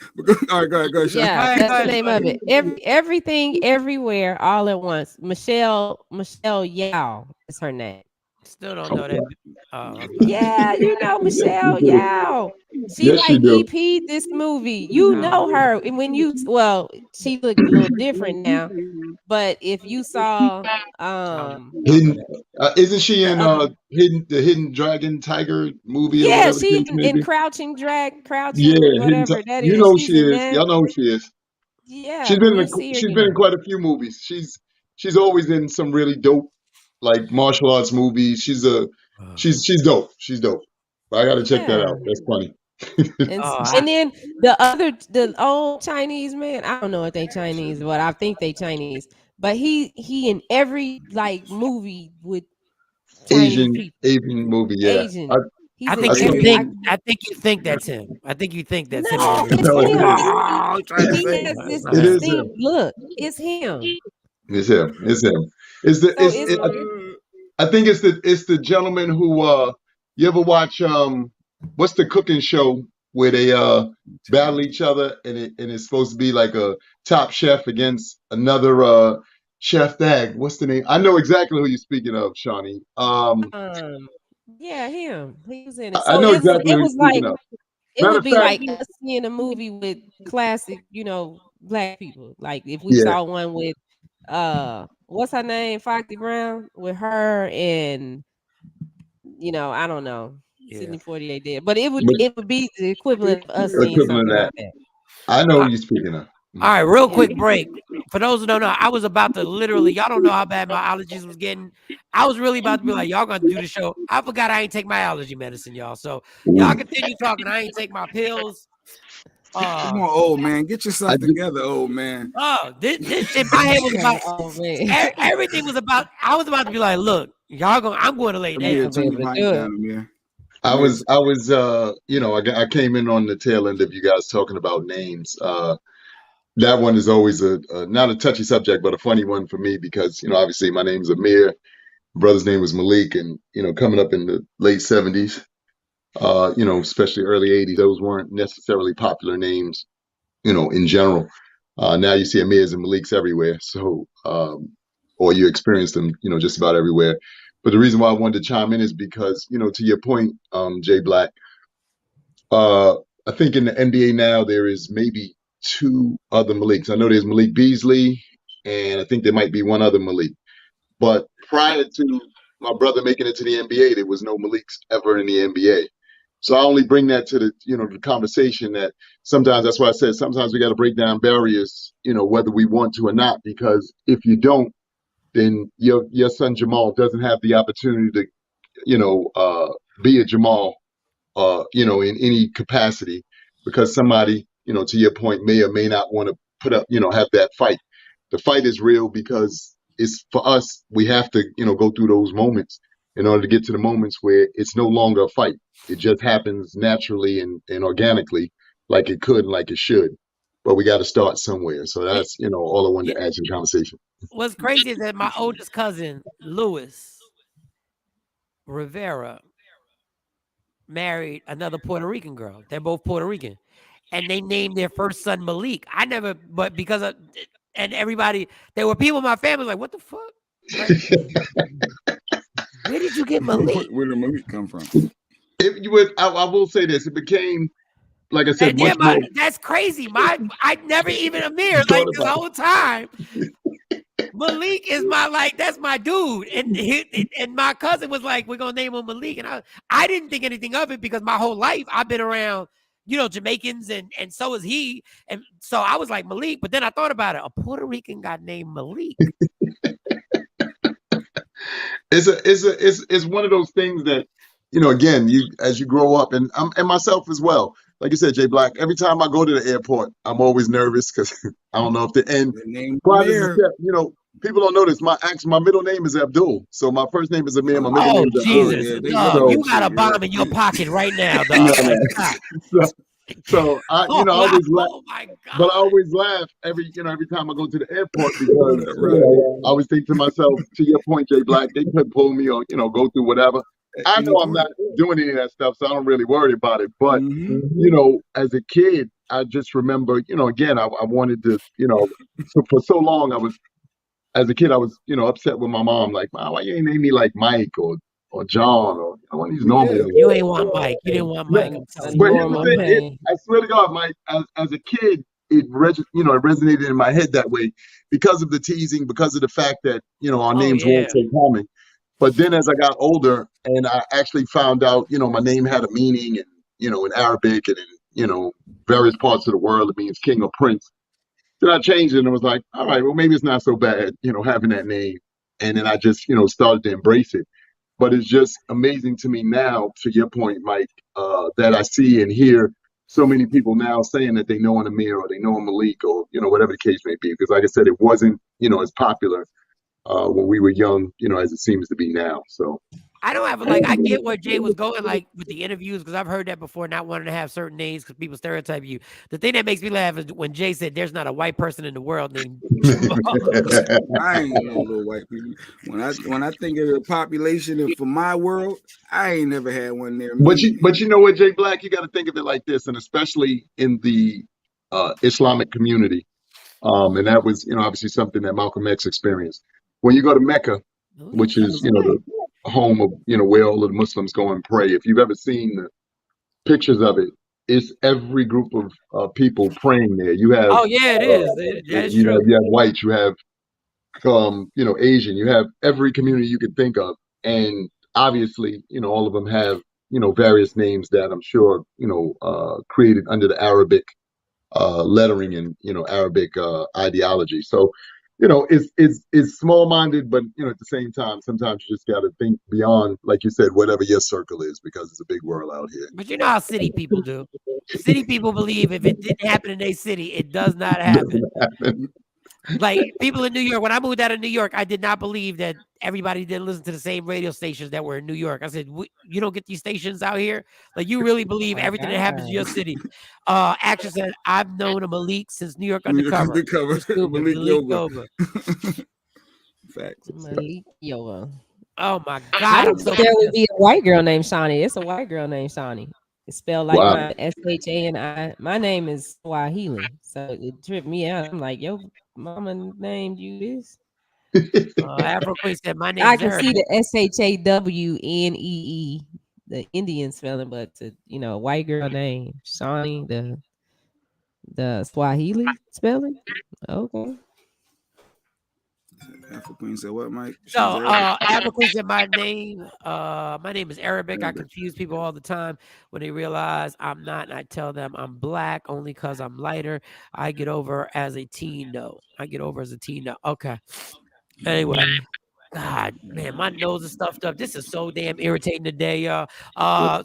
All right, go ahead. Yeah, that's the name of it. Everything, Everywhere, all at once. Michelle Yao is her name. Still don't know that. Yeah, you know Michelle Yao. She EP'd this movie. You know her. And when she looked a little different now. But if you saw isn't she in the Hidden Dragon Tiger movie? Yeah, she in Crouching whatever that you is. know she is. Y'all know who she is. Yeah, she's been in quite a few movies. She's always in some really dope like martial arts movies. She's dope. She's dope. I gotta check that out. That's funny. And then the old Chinese man, I don't know if they Chinese, but I think they Chinese. But he in every like movie with Asian movie, yeah. Asian. I think you think that's him. I think you think that's him. He has this distinct look. It's him. It's him. I think it's the gentleman who you ever watch what's the cooking show where they battle each other and it's supposed to be like a top chef against another chef tag. What's the name? I know exactly who you're speaking of, Shawnee. Yeah, him. He was in it. So I know exactly who you're speaking of. It would be like us seeing a movie with classic, black people. Like if we saw one with what's her name, Foxy Brown, with her and I don't know, Sydney 48 dead, but it would be the equivalent of us seeing something like that. I know who you're speaking of. All right, real quick break. For those who don't know, I was about to literally, y'all don't know how bad my allergies was getting. I was really about to be like, y'all gonna do the show. I forgot I ain't take my allergy medicine, y'all. So y'all continue talking. I ain't take my pills. Come on, old man, get yourself together, old man. This shit, my head was about everything was about. I was about to be like, look, I'm going to lay down. I was I came in on the tail end of you guys talking about names. That one is always a not a touchy subject, but a funny one for me because obviously my name's Amir, my brother's name was Malik, and coming up in the late 70s, especially early 80s, those weren't necessarily popular names, in general. Now you see Amirs and Maliks everywhere, so or you experience them, just about everywhere. But the reason why I wanted to chime in is because, to your point, Jay Black, I think in the NBA now there is maybe 2 other Maliks. I know there's Malik Beasley, and I think there might be one other Malik. But prior to my brother making it to the NBA, there was no Maliks ever in the NBA. So I only bring that to the, the conversation that sometimes, that's why I said sometimes we got to break down barriers, whether we want to or not, because if you don't, then your son Jamal doesn't have the opportunity to, be a Jamal, in any capacity, because somebody, to your point, may or may not want to put up, have that fight. The fight is real because it's for us. We have to, go through those moments in order to get to the moments where it's no longer a fight. It just happens naturally and organically, like it could and like it should. But we got to start somewhere. So that's, all I wanted to add to the conversation. What's crazy is that my oldest cousin, Louis Rivera, married another Puerto Rican girl. They're both Puerto Rican. And they named their first son Malik. I never, but because of, and everybody, there were people in my family like, what the fuck? Like, where did you get Malik? Where did Malik come from? If you would, I will say this: it became, like I said, much more. That's crazy. I never even Amir like this whole time. Malik is that's my dude, and my cousin was like, we're gonna name him Malik, and I didn't think anything of it because my whole life I've been around, Jamaicans, and so is he, and so I was like Malik, but then I thought about it. A Puerto Rican got named Malik. It's one of those things that, again, as you grow up, and myself as well. Like you said, Jay Black, every time I go to the airport, I'm always nervous because I don't know if the end. People don't know this. My middle name is Abdul, so my first name is Amir. My middle name is Jesus, you got a bomb in your pocket right now, dog. So I always laugh. Oh my God. But I always laugh every time I go to the airport because I always think to myself, to your point, Jay Black, they could pull me or go through whatever. I know I'm not doing any of that stuff, so I don't really worry about it. But as a kid, I just remember, again, I wanted to, so for so long as a kid, I was, upset with my mom, like, Mom, why you ain't name me like Mike or John or one of these normal names? You ain't want Mike. You didn't want Mike. But here's the thing, I swear to God, Mike, as a kid, it resonated in my head that way because of the teasing, because of the fact that, our names weren't so common. But then as I got older and I actually found out, my name had a meaning and, in Arabic and in, various parts of the world, it means king or prince. Then I changed it and was like, all right, well, maybe it's not so bad, having that name. And then I just, started to embrace it. But it's just amazing to me now, to your point, Mike, that I see and hear so many people now saying that they know an Amir or they know a Malik or, whatever the case may be. Because like I said, it wasn't, as popular when we were young, as it seems to be now. So I don't have I get where Jay was going with the interviews because I've heard that before, not wanting to have certain names because people stereotype you. The thing that makes me laugh is when Jay said there's not a white person in the world named I ain't no little white people. When I think of the population and for my world, I ain't never had one there. But you know what, Jay Black, you got to think of it like this, and especially in the Islamic community, and that was obviously something that Malcolm X experienced. When you go to Mecca, which is the home of where all of the Muslims go and pray. If you've ever seen the pictures of it, it's every group of people praying there. You have it is. That's you true. have white, you have Asian, you have every community you can think of, and obviously all of them have various names that I'm sure created under the Arabic lettering and Arabic ideology. So it's small-minded, but at the same time, sometimes you just got to think beyond, like you said, whatever your circle is, because it's a big world out here. But you know how city people do. City people believe if it didn't happen in their city, it does not happen. Like people in New York, when I moved out of New York, I did not believe that everybody didn't listen to the same radio stations that were in New York. I said, you don't get these stations out here? Like you really believe everything that happens in your city? Action said, I've known a Malik since New York Undercover. Malik Yoba. Facts. Malik Yoba. Oh my God. There would be a white girl named Shawnee. It's a white girl named Shawnee. It's spelled like my Shani. My name is Swahili, so it tripped me out. I'm like, yo, mama named you this? Afro Queen said, my name. I can see the SHAWNEE, the Indian spelling, but a white girl name Shawnee, the Swahili spelling. Okay. Afro Queen said what, Mike? So Afro Queen said my name is Arabic. I confuse people all the time when they realize I'm not, and I tell them I'm black only because I'm lighter. I get over as a teen though. Okay. Anyway, God, man, my nose is stuffed up. This is so damn irritating today, y'all.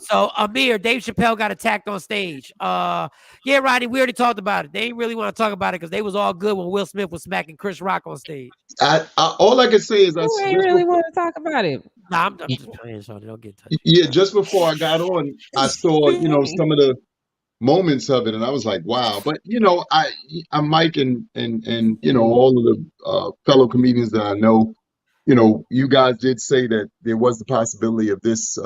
So Amir, Dave Chappelle got attacked on stage. Yeah, Rodney, we already talked about it. They didn't really want to talk about it because they was all good when Will Smith was smacking Chris Rock on stage. All I can say is Who ain't really want to talk about it? Nah, I'm just playing, so they don't get touchy. yeah, just before I got on, I saw some of the moments of it, and I was like, wow. But I'm Mike and all of the fellow comedians that I know. You guys did say that there was the possibility of this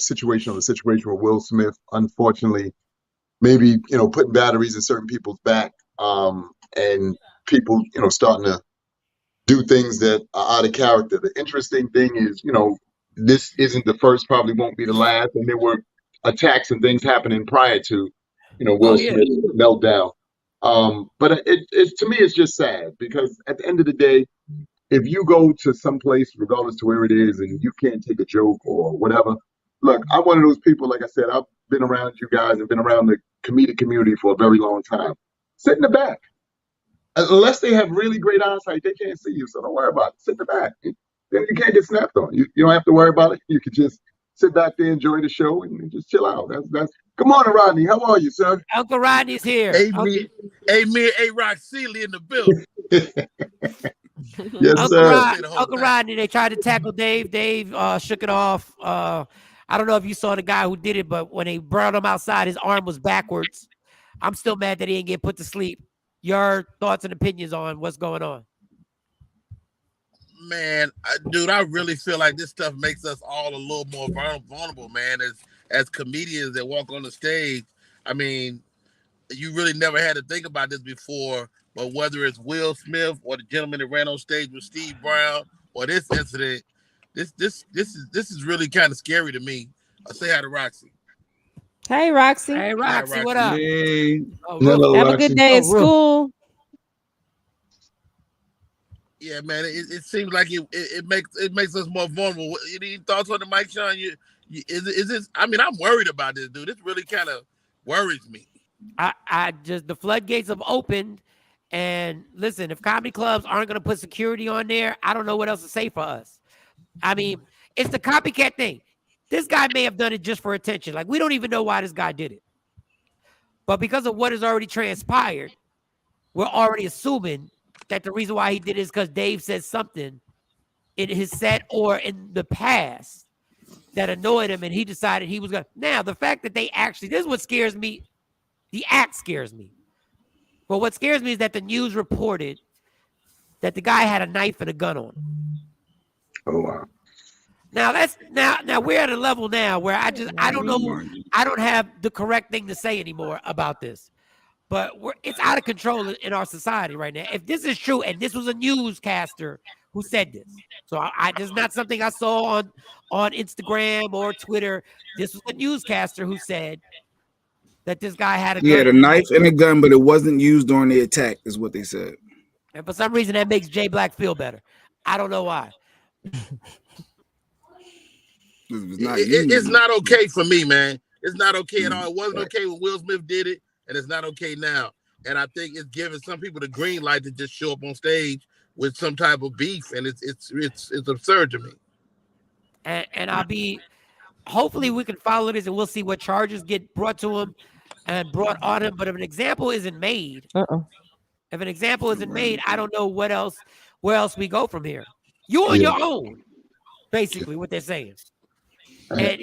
situation where Will Smith, unfortunately, maybe putting batteries in certain people's back, and people starting to do things that are out of character. The interesting thing is, this isn't the first, probably won't be the last, and there were attacks and things happening prior to, Will Smith's meltdown. But it to me, it's just sad because at the end of the day, if you go to some place, regardless to where it is, and you can't take a joke or whatever, look, I'm one of those people. Like I said, I've been around you guys and been around the comedic community for a very long time. Sit in the back. Unless they have really great eyesight, they can't see you. So don't worry about it. Sit in the back. Then you can't get snapped on. You don't have to worry about it. You can just sit back there, enjoy the show, and just chill out. That's. Come on, Rodney. How are you, sir? Uncle Rodney's here. Amen. A-Rock Sealy in the building. Yes, sir. Uncle Rodney, they tried to tackle Dave. Dave shook it off. I don't know if you saw the guy who did it, but when they brought him outside, his arm was backwards. I'm still mad that he didn't get put to sleep. Your thoughts and opinions on what's going on? Man, dude, I really feel like this stuff makes us all a little more vulnerable, man. As comedians that walk on the stage, I mean, you really never had to think about this before. But whether it's Will Smith or the gentleman that ran on stage with Steve Brown or this incident, this is really kind of scary to me. Say hi to Roxy. Hey, Roxy. Hey, Roxy, what up? Hey. Hello, Have a Roxy. good day at school. Yeah, man, it seems like it makes us more vulnerable. Any thoughts on the mic, Shawn? Is this? I mean, I'm worried about this, dude. This really kind of worries me. I just the floodgates have opened, and listen, if comedy clubs aren't going to put security on there, I don't know what else to say for us. I mean, it's the copycat thing. This guy may have done it just for attention. Like, we don't even know why this guy did it. But because of what has already transpired, we're already assuming that the reason why he did it is because Dave said something in his set or in the past that annoyed him, and he decided he was going to. Now, the fact that they actually, this is what scares me. The act scares me. But what scares me is that the news reported that the guy had a knife and a gun on him. Oh, wow. Now now we're at a level now where I don't know, I don't have the correct thing to say anymore about this. But it's out of control in our society right now. If this is true, and this was a newscaster who said this, so this is not something I saw on Instagram or Twitter. This was a newscaster who said that this guy had a gun. He had a knife and a gun, but it wasn't used during the attack, is what they said. And for some reason, that makes Jay Black feel better. I don't know why. It's not okay for me, man. It's not okay at all. It wasn't okay when Will Smith did it, and it's not okay now. And I think it's giving some people the green light to just show up on stage with some type of beef, and it's absurd to me. And hopefully we can follow this, and we'll see what charges get brought to him and brought on him. But if an example isn't made, if an example isn't made, I don't know where else we go from here. You on your own, basically, what they're saying. And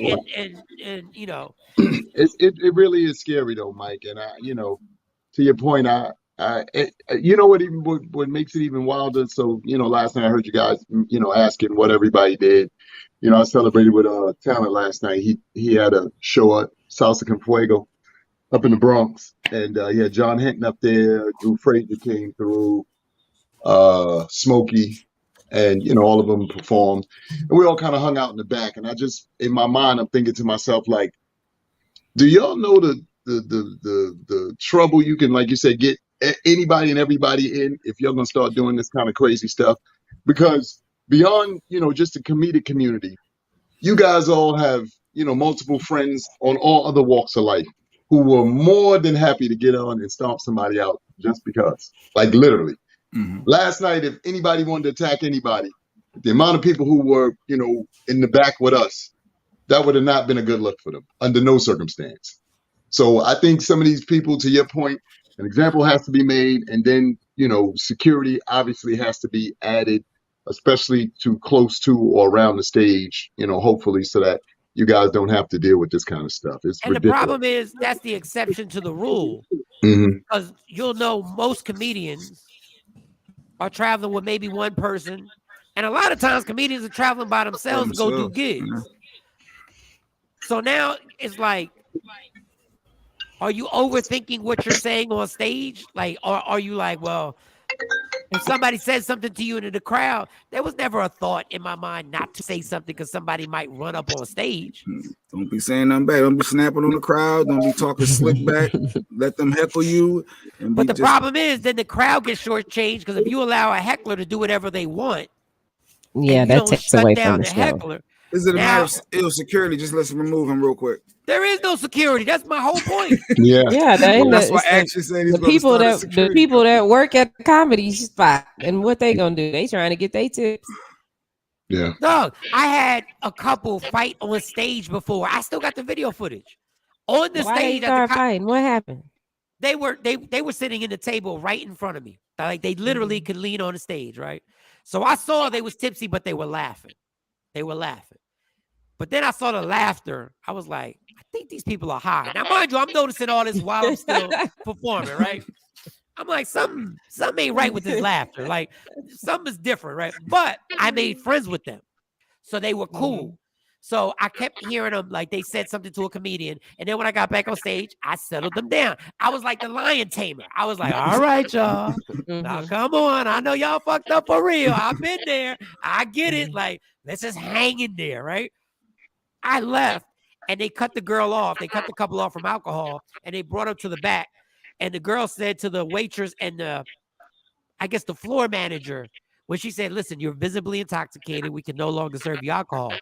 you know, it really is scary though, Mike. And to your point, you know what makes it even wilder. So last night I heard you guys asking what everybody did. I celebrated with Talent last night. He had a show at Salsa Con Fuego up in the Bronx, and he had John Hinton up there. Drew Frazier came through, Smokey. And all of them performed, and we all kind of hung out in the back. And I just, in my mind, I'm thinking to myself, like, do y'all know the trouble you can, like you said, get anybody and everybody in if you're gonna start doing this kind of crazy stuff? Because beyond just the comedic community, you guys all have multiple friends on all other walks of life who were more than happy to get on and stomp somebody out just because, like literally. Mm-hmm. Last night, if anybody wanted to attack anybody, the amount of people who were, in the back with us, that would have not been a good look for them under no circumstance. So I think some of these people, to your point, an example has to be made, and then, security obviously has to be added, especially to close to or around the stage, hopefully so that you guys don't have to deal with this kind of stuff. It's And ridiculous. the problem is that's the exception to the rule. Mhm. Because you'll know most comedians are traveling with maybe one person. And a lot of times comedians are traveling by themselves to go do gigs. Yeah. So now it's like, are you overthinking what you're saying on stage? Like, or are you like, well, if somebody says something to you in the crowd, there was never a thought in my mind not to say something because somebody might run up on stage. Don't be saying nothing bad. Don't be snapping on the crowd. Don't be talking slick back. Let them heckle you. But the problem is, then the crowd gets shortchanged because if you allow a heckler to do whatever they want, yeah, that takes away from the show. heckler. Is it a matter of ill security? Just let's remove him real quick. There is no security. That's my whole point. Yeah, that's why I actually saying the people that work at the comedy spot, and what they gonna do? They trying to get their tips. Yeah. Dog, I had a couple fight on stage before. I still got the video footage on the Why stage. they start fighting? What happened? They were sitting in the table right in front of me. Like they literally could lean on the stage, right? So I saw they was tipsy, but they were laughing. But then I saw the laughter. I was like, I think these people are high. Now, mind you, I'm noticing all this while I'm still performing, right? I'm like, something ain't right with this laughter. Like, something is different, right? But I made friends with them. So they were cool. So I kept hearing them, like they said something to a comedian. And then when I got back on stage, I settled them down. I was like the lion tamer. I was like, all right, y'all. Now, come on. I know y'all fucked up for real. I've been there. I get it. Like, let's just hang in there, right? I left and they cut the girl off. They cut the couple off from alcohol and they brought her to the back. And the girl said to the waitress and I guess the floor manager, when she said, listen, you're visibly intoxicated. We can no longer serve you alcohol.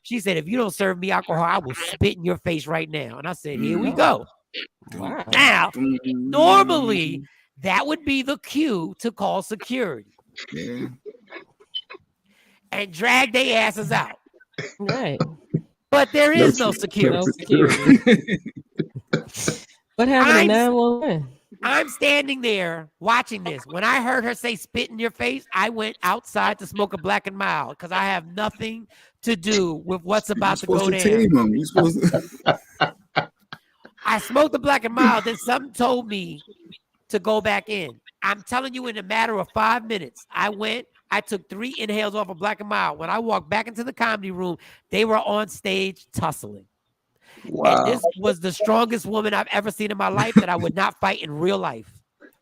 She said, if you don't serve me alcohol, I will spit in your face right now. And I said, here we go. Wow. Now, normally that would be the cue to call security. Yeah. And drag their asses out. Right. But there is no security. What happened to 911? I'm standing there watching this. When I heard her say spit in your face, I went outside to smoke a Black and Mild because I have nothing to do with what's about to go down. I smoked the Black and Mild, then something told me to go back in. I'm telling you, in a matter of 5 minutes, I took 3 inhales off of Black and Mild. When I walked back into the comedy room, they were on stage tussling. Wow. And this was the strongest woman I've ever seen in my life that I would not fight in real life.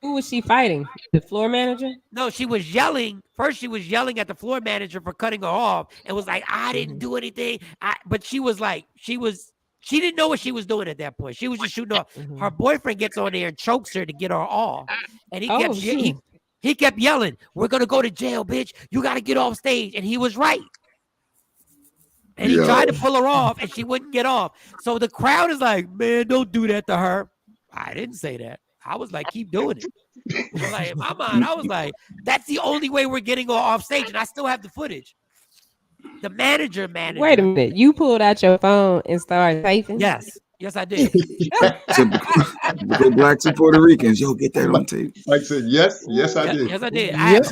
Who was she fighting? The floor manager? No, she was yelling. First, she was yelling at the floor manager for cutting her off and was like, I didn't do anything. But she was like, she didn't know what she was doing at that point. She was just shooting off. Her boyfriend gets on there and chokes her to get her off. And he kept yelling, we're going to go to jail, bitch. You got to get off stage. And he was right. And he tried to pull her off and she wouldn't get off. So the crowd is like, man, don't do that to her. I didn't say that. I was like, keep doing it. Like, in my mind, I was like, that's the only way we're getting her off stage. And I still have the footage. The manager. Wait a minute. You pulled out your phone and started taping? Yes, I did. Go Blacks and Puerto Ricans. Yo, get that on tape. Like I said, yes, I did. Yes,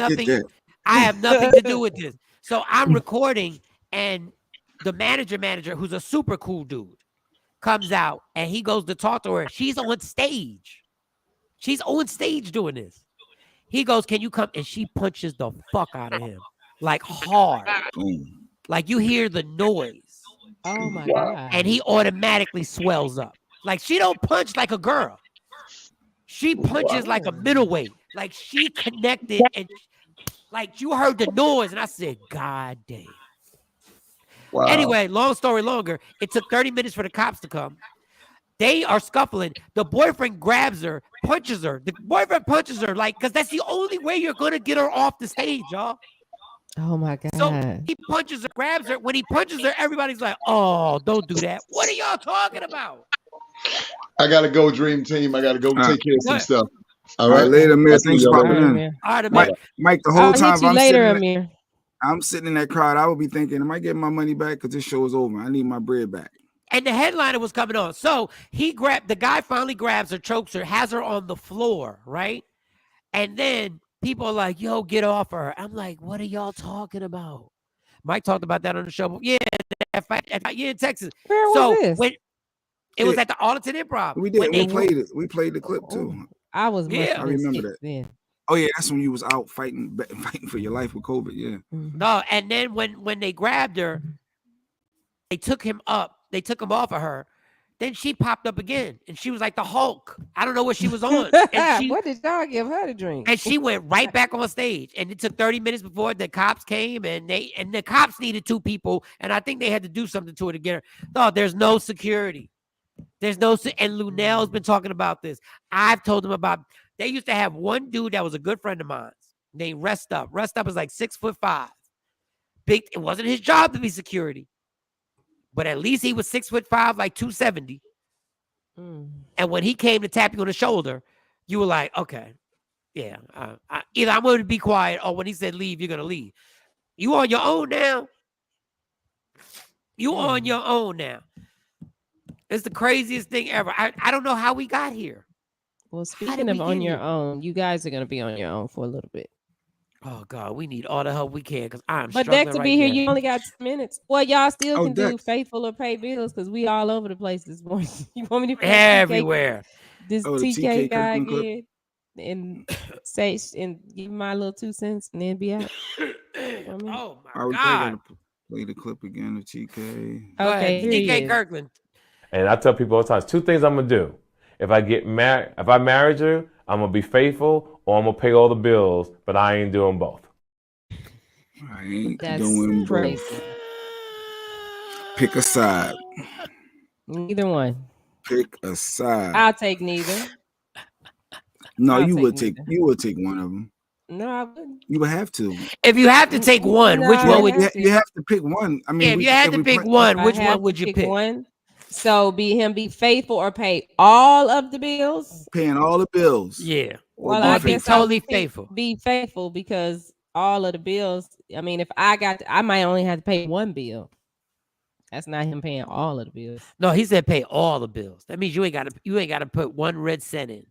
I did. I have nothing to do with this. So I'm recording and the manager, who's a super cool dude, comes out and he goes to talk to her. She's on stage. She's on stage doing this. He goes, can you come? And she punches the fuck out of him. Like hard. Like you hear the noise. Oh my God. And he automatically swells up. Like she don't punch like a girl. She punches like a middleweight. Like she connected and like you heard the noise. And I said, God damn. Wow. Anyway, long story longer, it took 30 minutes for the cops to come. They are scuffling. The boyfriend grabs her, punches her. The boyfriend punches her, like, because that's the only way you're going to get her off the stage, y'all. Oh, my God. So he punches her, grabs her. When he punches her, everybody's like, oh, don't do that. What are y'all talking about? I got to go, Dream Team. I got to go take care of some stuff. All right, later, Amir. Thanks for popping in. All right, Mike, the whole time I'm later, Amir. I'm sitting in that crowd. I would be thinking, am I getting my money back? Because this show is over. I need my bread back. And the headliner was coming on. So the guy finally grabs her, chokes her, has her on the floor, right? And then people are like, yo, get off her. I'm like, what are y'all talking about? Mike talked about that on the show. Yeah, in Texas. Where was this? When it was at the Arlington Improv. We did. We played it. We played the clip too. I was. Yeah, I remember that. Then. Oh yeah, that's when you was out fighting for your life with COVID. Yeah. No, and then when they grabbed her, they took him up. They took him off of her. Then she popped up again, and she was like the Hulk. I don't know what she was on. And what did y'all give her to drink? And she went right back on stage. And it took 30 minutes before the cops came, and the cops needed 2 people, and I think they had to do something to her to get her. No, there's no security. There's no, and Lunell's been talking about this. I've told him about. They used to have one dude that was a good friend of mine named Rest Up. Rest Up is like 6'5". Big. It wasn't his job to be security, but at least he was 6'5", like 270. And when he came to tap you on the shoulder, you were like, okay, yeah. Either I'm going to be quiet, or when he said leave, you're going to leave. You on your own now. You on your own now. It's the craziest thing ever. I don't know how we got here. Well, speaking of on your own, you guys are going to be on your own for a little bit. Oh, God, we need all the help we can because I'm But struggling Dexter right be here, now. you only got 2 minutes. Well, y'all still can do faithful or pay bills because we all over the place this morning. You want me to everywhere? This TK guy again and say and give my little 2 cents and then be out. Oh, my God. God. Play the clip again of TK. Okay, TK Kirkland. And I tell people all the time, 2 things I'm gonna do. If I get married, if I married you, I'm gonna be faithful, or I'm gonna pay all the bills. But I ain't doing both. I ain't doing both. Pick a side. Neither one. Pick a side. I'll take neither. No, you would take one of them. No, I wouldn't. You would have to. If you have to take one, which one would you have to pick one? I mean, if you had to pick one, which one would you pick? One. So be faithful or pay all of the bills. Paying all the bills. Yeah. Well, I guess totally faithful. Be faithful because all of the bills. I mean, if I might only have to pay one bill. That's not him paying all of the bills. No, he said pay all the bills. That means you ain't got to put 1 red cent in.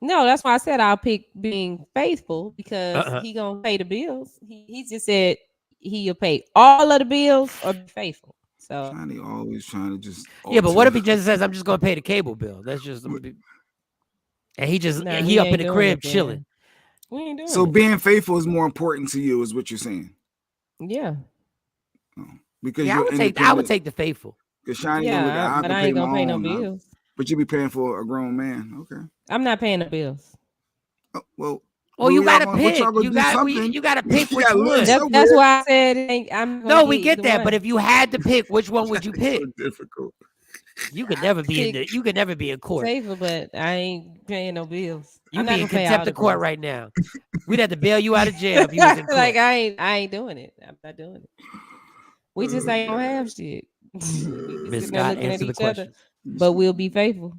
No, that's why I said I'll pick being faithful because he gonna pay the bills. He just said he'll pay all of the bills or be faithful. So Johnny always trying to just but what if he just says I'm just gonna pay the cable bill? That's just and he up in the crib chilling. We ain't doing so it. Being faithful is more important to you, is what you're saying. Yeah. Because I would take the faithful. Because Shiny but I ain't gonna pay no bills. But you be paying for a grown man. Okay. I'm not paying the bills. Well, you gotta pick. You gotta pick which one. That's why I said I'm. No, we get that. But if you had to pick, which one would you pick? So difficult. You could never be in court. Safer, but I ain't paying no bills. You be in contempt of court right now. We'd have to bail you out of jail if you was in court. Like I ain't doing it. I'm not doing it. We just ain't gonna have shit. Miss Scott, answer the question. But we'll be faithful.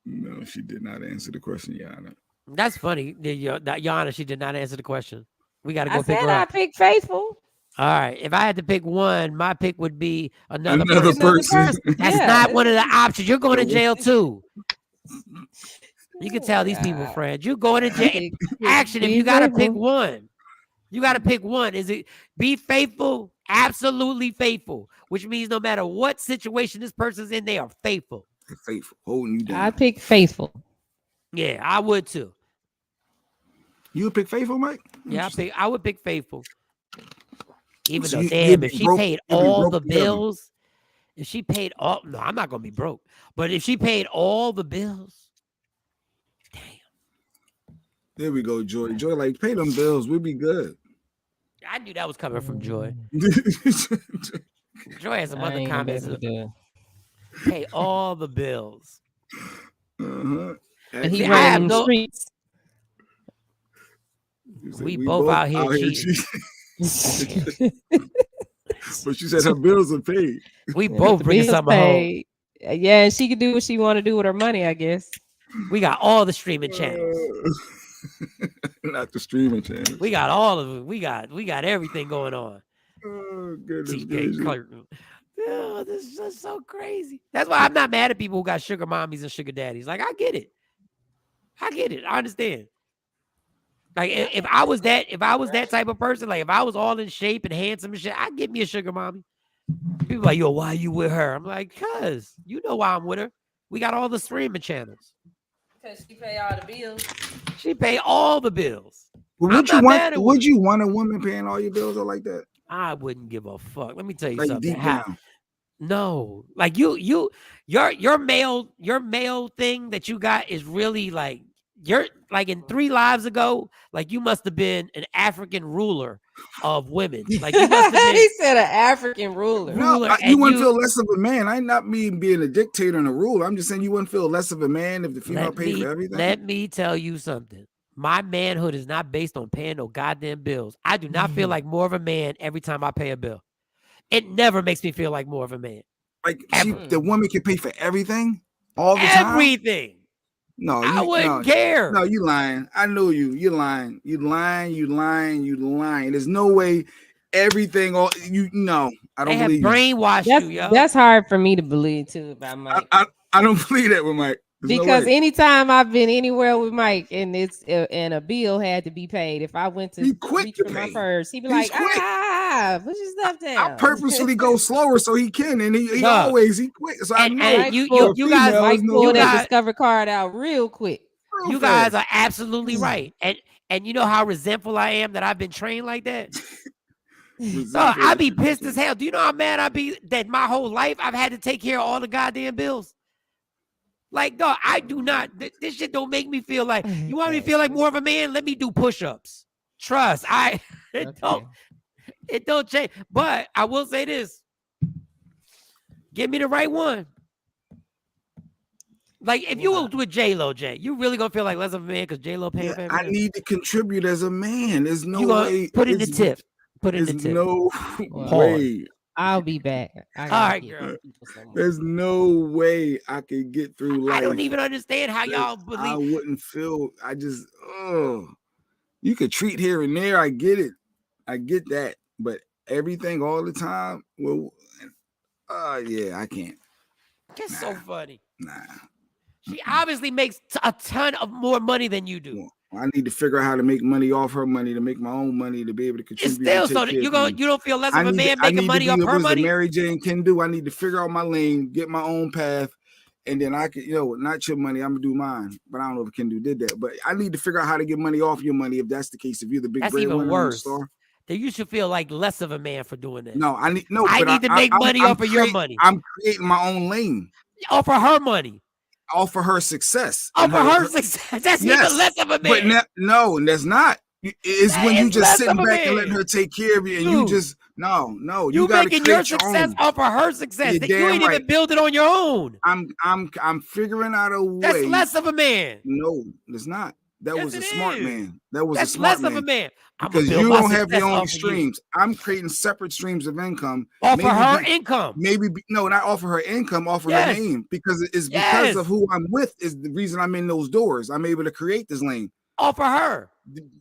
No, she did not answer the question, Yana. That's funny, Yana. She did not answer the question. We got to go pick her up. I picked faithful. All right. If I had to pick one, my pick would be another person. That's not one of the options. You're going to jail too. You can tell these people, friends. You're going to jail. Action. If you got to pick one, you got to pick one. Is it be faithful? Absolutely faithful, which means no matter what situation this person's in, they are faithful. They're faithful, holding you down. I pick faithful. Yeah, I would too. You would pick faithful, Mike? Yeah, I would pick faithful. Even though, if she paid all the bills, if she paid all, no, I'm not gonna be broke. But if she paid all the bills, damn. There we go, Joy. Joy, like, pay them bills, we'll be good. I knew that was coming from Joy. Joy has some other comments. Pay all the bills. And he ran the streets. We both out here cheating. But she said her bills are paid. We both bring something home. Yeah, and she can do what she want to do with her money, I guess. We got all the streaming channels. Not the streaming channels. We got all of it. We got everything going on. Oh, goodness TK gracious. Clayton. Oh, this is just so crazy. That's why I'm not mad at people who got sugar mommies and sugar daddies. Like, I get it. I understand. Like, if I was that type of person, like if I was all in shape and handsome and shit, I'd get me a sugar mommy. People like, yo, why you with her? I'm like, cuz you know why I'm with her. We got all the streaming channels. Because she pay all the bills. She pay all the bills. But would you want a woman paying all your bills or like that? I wouldn't give a fuck. Let me tell you Like something. deep down. No, like your male thing that you got is really like you're like in 3 lives ago, like you must have been an African ruler of women. Like you must have been. He said an African ruler. No, you wouldn't feel less of a man. I not mean being a dictator and a ruler. I'm just saying you wouldn't feel less of a man if the female paid for everything. Let me tell you something. My manhood is not based on paying no goddamn bills. I do not feel like more of a man every time I pay a bill. It never makes me feel like more of a man. Like the woman can pay for everything all the time. Everything. No, I wouldn't care. No, you lying. I know you. You lying. You lying. There's no way everything. I don't believe you. Brainwashed you, yo. That's hard for me to believe too about Mike. I don't believe that with Mike. Because anytime I've been anywhere with Mike and a bill had to be paid, if I went to reach for my purse, he'd be like, put your stuff down. I purposely go slower so he can, and he quit. So I know you guys Mike pulled that Discover card out real quick. You guys are absolutely right, and you know how resentful I am that I've been trained like that. So I be pissed as hell. Do you know how mad I be that my whole life I've had to take care of all the goddamn bills? Like, dog, I do not. This shit don't make me feel like. You want me to feel like more of a man? Let me do push-ups. Trust. It don't change. But I will say this: give me the right one. Like, if you were with J-Lo, Jay, you really gonna feel like less of a man because J-Lo paying for everything? I need to contribute as a man. There's no way. Put in the tip. Put in the tip. No way. I'll be back. All right, girl. There's no way I could get through life. I don't even understand how y'all believe. I wouldn't feel. You could treat here and there. I get it. I get that. But everything all the time, well, yeah, I can't. That's so funny. Nah. She obviously makes a ton of more money than you do. I need to figure out how to make money off her money, to make my own money, to be able to contribute. It's still so you don't feel less of a man making money off her money. Mary Jane can do. I need to figure out my lane, get my own path, and then I can, not your money. I'm gonna do mine. But I don't know if Kendu did that. But I need to figure out how to get money off your money. If that's the case, if you're the big that's even worse. Then you should feel like less of a man for doing that. No, I need to make money off of your money. I'm creating my own lane. Off of her money. Offer her success. Offer her success. That's even less of a man. But no, that's not. It's when you just sitting back and letting her take care of you, and you just no. You got to create your success off of her success. You ain't even build it on your own. I'm figuring out a way. That's less of a man. No, it's not. That was a smart man. That was That's a smart less of a man. Because you don't have your own streams. I'm creating separate streams of income. Offer her income. Not offer her income, offer her name. Because it's because of who I'm with is the reason I'm in those doors. I'm able to create this lane. Offer her.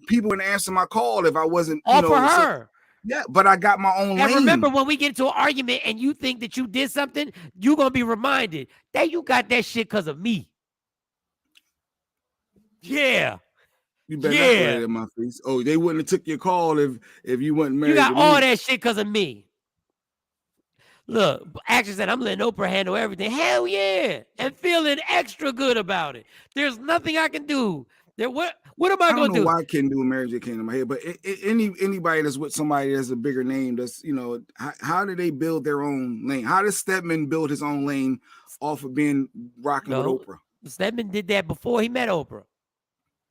People wouldn't answer my call if I wasn't. Offer her. Yeah, but I got my own lane. Remember when we get into an argument and you think that you did something, you're going to be reminded that you got that shit because of me. Yeah. You better not put it in my face. Oh, they wouldn't have took your call if you wasn't married. You got all that shit because of me. Look, Action said I'm letting Oprah handle everything. Hell yeah, and feeling extra good about it. There's nothing I can do. What am I going to do? Why I can't do a marriage that came to my head, but anybody that's with somebody that's a bigger name, that's how do they build their own lane? How does Stedman build his own lane off of being rocking with Oprah? Stedman did that before he met Oprah.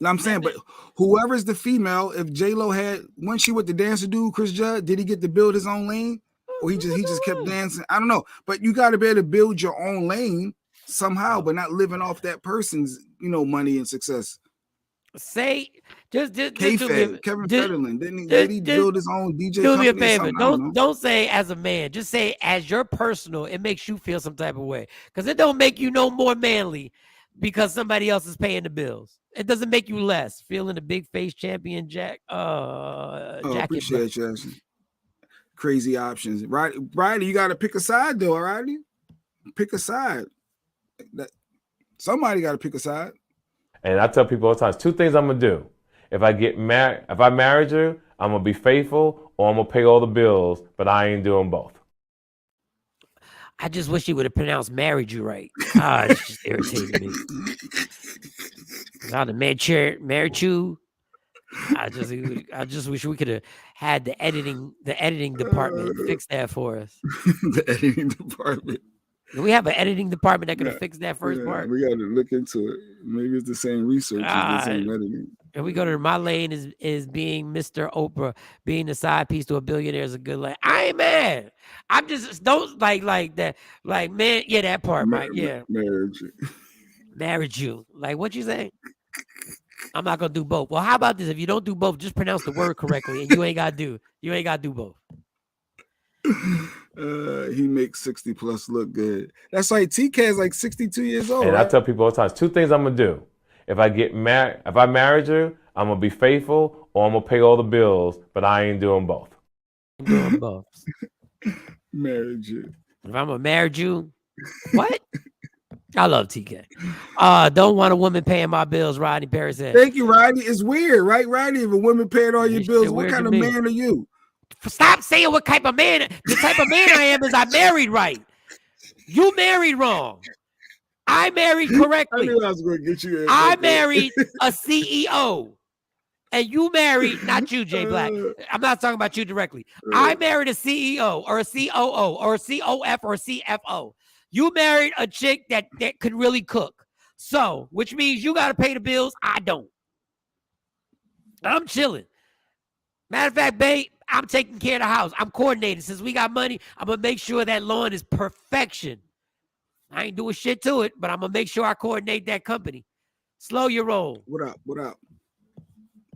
I'm saying, but whoever's the female, if J-Lo had, when she with the dancer dude, Chris Judd, did he get to build his own lane? Or he just kept dancing? I don't know. But you got to be able to build your own lane somehow, but not living off that person's, money and success. Say, just Kevin Federline, did he build his own DJ? Do me a favor. Don't say as a man. Just say as your personal. It makes you feel some type of way because it don't make you no more manly because somebody else is paying the bills. It doesn't make you less. Feeling the big face champion jacket. Appreciate you. Crazy options. Riley, you got to pick a side though, Riley. Pick a side. Somebody got to pick a side. And I tell people all the time, 2 things I'm gonna do. If I married you, I'm gonna be faithful, or I'm gonna pay all the bills. But I ain't doing both. I just wish he would have pronounced "married you" right. It's just irritating me. I'd have married you. I just wish we could have had the editing department fix that for us. The editing department. Do we have an editing department that could have fixed that first part? We got to look into it. Maybe it's the same research as the same editing. And we go to my lane is being Mr. Oprah, being the side piece to a billionaire is a good lane. I ain't mad. I'm just don't like that. Like, man, yeah, that part, Mike. Yeah. Marriage you. Like, what you say? I'm not gonna do both. Well, how about this? If you don't do both, just pronounce the word correctly, and you ain't gotta do both. He makes 60 plus look good. That's like TK is like 62 years old. And right? I tell people all the time, 2 things I'm gonna do. If I married you, I'm gonna be faithful, or I'm gonna pay all the bills. But I ain't doing both. I'm doing both. Married you. If I'm gonna marry you, what? I love TK. Don't want a woman paying my bills, Rodney Perry said. Thank you, Rodney. It's weird, right, Rodney? If a woman paying all your bills, what kind of man are you? Stop saying what type of man. The type of man I am is I married right. You married wrong. I married correctly. I knew I was going to get you. I married a CEO. And you married, not you, Jay Black. I'm not talking about you directly. I married a CEO or a COO or a COF or a CFO. You married a chick that could really cook. So, which means you got to pay the bills. I don't. I'm chilling. Matter of fact, babe, I'm taking care of the house. I'm coordinating. Since we got money, I'm going to make sure that lawn is perfection. I ain't doing shit to it, but I'm going to make sure I coordinate that company. Slow your roll. What up?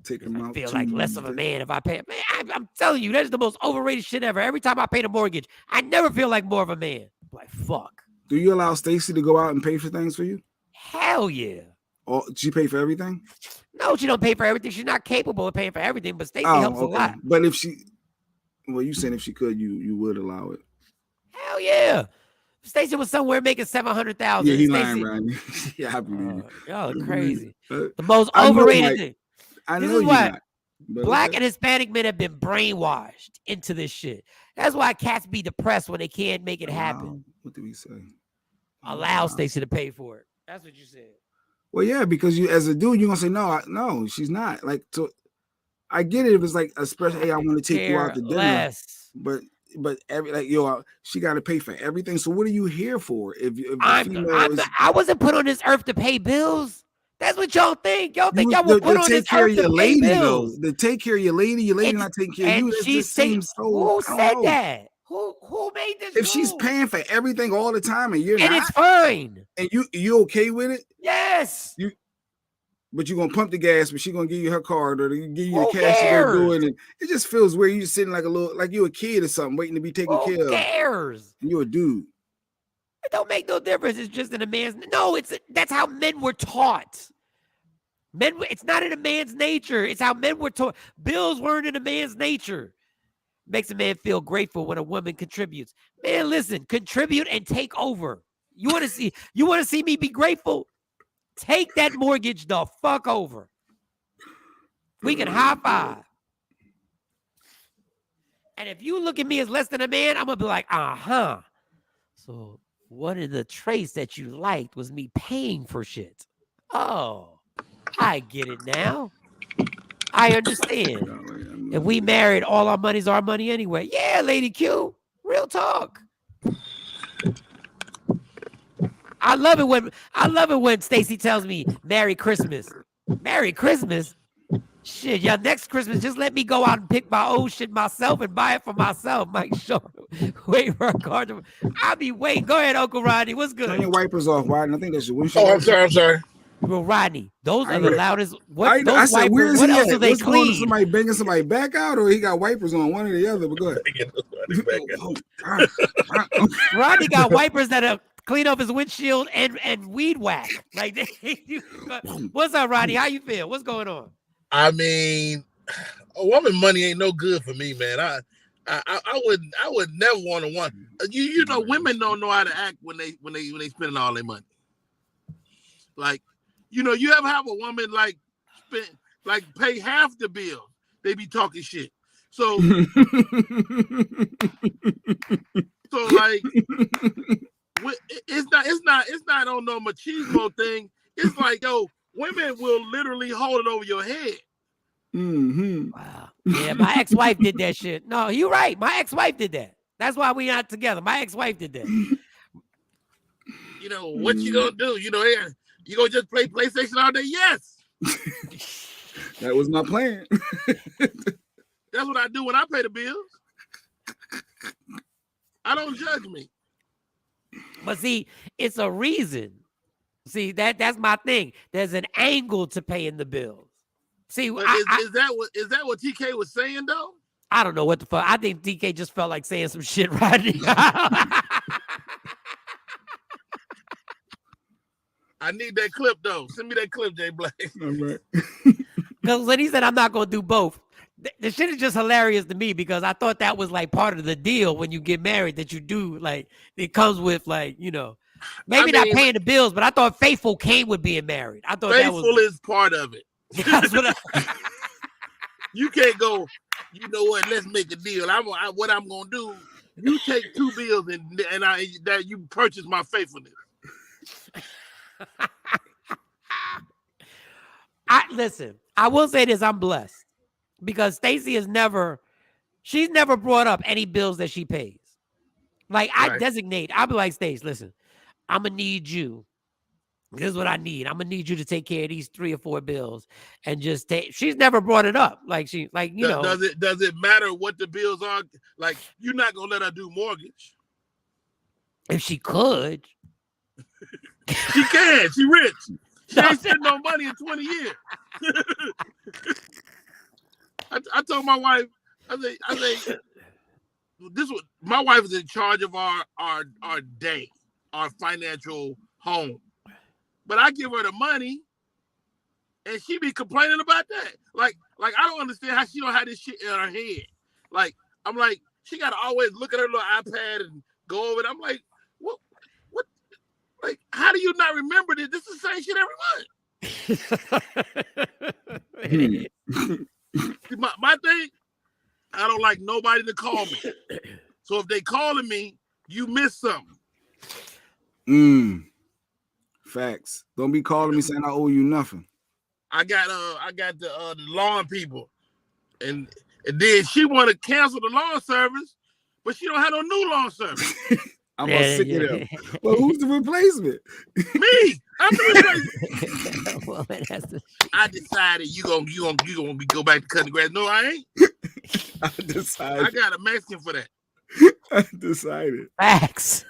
Take him out. I feel like less of a man if I pay. Man, I'm telling you, that's the most overrated shit ever. Every time I pay the mortgage, I never feel like more of a man. I'm like, fuck. Do you allow Stacy to go out and pay for things for you? Hell yeah. Oh, she pay for everything? No, she don't pay for everything. She's not capable of paying for everything, but Stacy helps a lot. But if she, well, you said if she could, you would allow it. Hell yeah. Stacy was somewhere making $700,000. Yeah, he Stacey, lying, Rodney. Yeah, I believe you. Y'all are crazy. The most overrated thing. I this know is why not, Black and Hispanic men have been brainwashed into this shit. That's why cats be depressed when they can't make it happen. What did we say? Allow Stacey to pay for it. That's what you said. Well, yeah, because you, as a dude, you're gonna say no, she's not. Like, so I get it if it's like a special. Hey, I want to take you out to dinner, but every she got to pay for everything. So what are you here for? If I wasn't put on this earth to pay bills. That's what y'all think. Y'all think y'all were put on this earth to pay bills. To take care of your lady. Your lady not taking care of you. She seems so. Who said that? Who made this? If she's paying for everything all the time and you're not, it's fine, and you okay with it? Yes. But you're gonna pump the gas, but she's gonna give you her card or give you the cash to go do it. And it just feels weird. You're just sitting like you're a kid or something, waiting to be taken care of. Who cares? And you're a dude. It don't make no difference. It's just in a man's. No, that's how men were taught. It's not in a man's nature. It's how men were taught. Bills weren't in a man's nature. Makes a man feel grateful when a woman contributes. Man, listen, contribute and take over. You want to see me be grateful? Take that mortgage the fuck over. We can high five. And if you look at me as less than a man, I'm going to be like, So one of the traits that you liked was me paying for shit. Oh, I get it now. I understand. If we married, all our money's our money anyway. Yeah, Lady Q. Real talk. I love it when Stacy tells me Merry Christmas. Merry Christmas. Shit, y'all, next Christmas, just let me go out and pick my old shit myself and buy it for myself. Mike Shawn. Wait for a card. I'll be waiting. Go ahead, Uncle Rodney. What's good? Turn your wipers off, Rodney. I think that's your windshield. Oh, I'm sorry. Well, Rodney, those are the loudest. I said, where's what he else at? are they clean? Somebody banging somebody back out, or he got wipers on, one or the other. But go ahead. Rodney got wipers that are clean up his windshield and weed whack. Like, what's up, Rodney? How you feel? What's going on? I mean, a woman money ain't no good for me, man. I would never want to want. You know, women don't know how to act when they spending all their money. Like, you know, you ever have a woman like pay half the bill? They be talking shit. So like, it's not on no machismo thing. It's like, yo, women will literally hold it over your head. Mm-hmm. Wow. Yeah, my ex-wife did that shit. No, you're right. My ex-wife did that. That's why we not together. My ex-wife did that. You know, what you gonna do? You know, you gonna just play PlayStation all day? Yes. That was my plan. That's what I do when I pay the bills. I don't judge me. But see, it's a reason. See, that's my thing. There's an angle to paying the bills. See, is that what TK was saying though? I don't know what the fuck. I think TK just felt like saying some shit right now. I need that clip though. Send me that clip, Jay Black. All right. Because when he said I'm not gonna do both, the shit is just hilarious to me because I thought that was like part of the deal when you get married that you do, like it comes with, like, you know, maybe not paying the bills, but I thought faithful came with being married. I thought faithful is part of it. That's what you can't go, you know what, let's make a deal. What I'm gonna do, you take 2 bills and that you purchase my faithfulness. Listen, I will say this, I'm blessed because Stacey she's never brought up any bills that she pays. Like, I designate, I'll be like, Stacey, listen, I'm gonna need you. This is what I need. I'm gonna need you to take care of these 3 or 4 bills and just take. She's never brought it up. Like, you know. Does it matter what the bills are? Like, you're not gonna let her do mortgage. If she could. She can. She rich. She ain't spent no money in 20 years. I told my wife, I say, my wife is in charge of our day, our financial home. But I give her the money, and she be complaining about that. Like I don't understand how she don't have this shit in her head. Like, I'm like, she gotta always look at her little iPad and go over it. I'm like, what? Like, how do you not remember this? This is the same shit every month. my thing, I don't like nobody to call me. So if they calling me, you miss something. Facts. Don't be calling me saying I owe you nothing. I got the lawn people, and then she want to cancel the lawn service, but she don't have no new lawn service. I'm sick of them. Well, who's the replacement? Me. I'm the replacement. I decided you gonna go back to cutting grass. No, I ain't. I decided. I got a Mexican for that. I decided. Facts.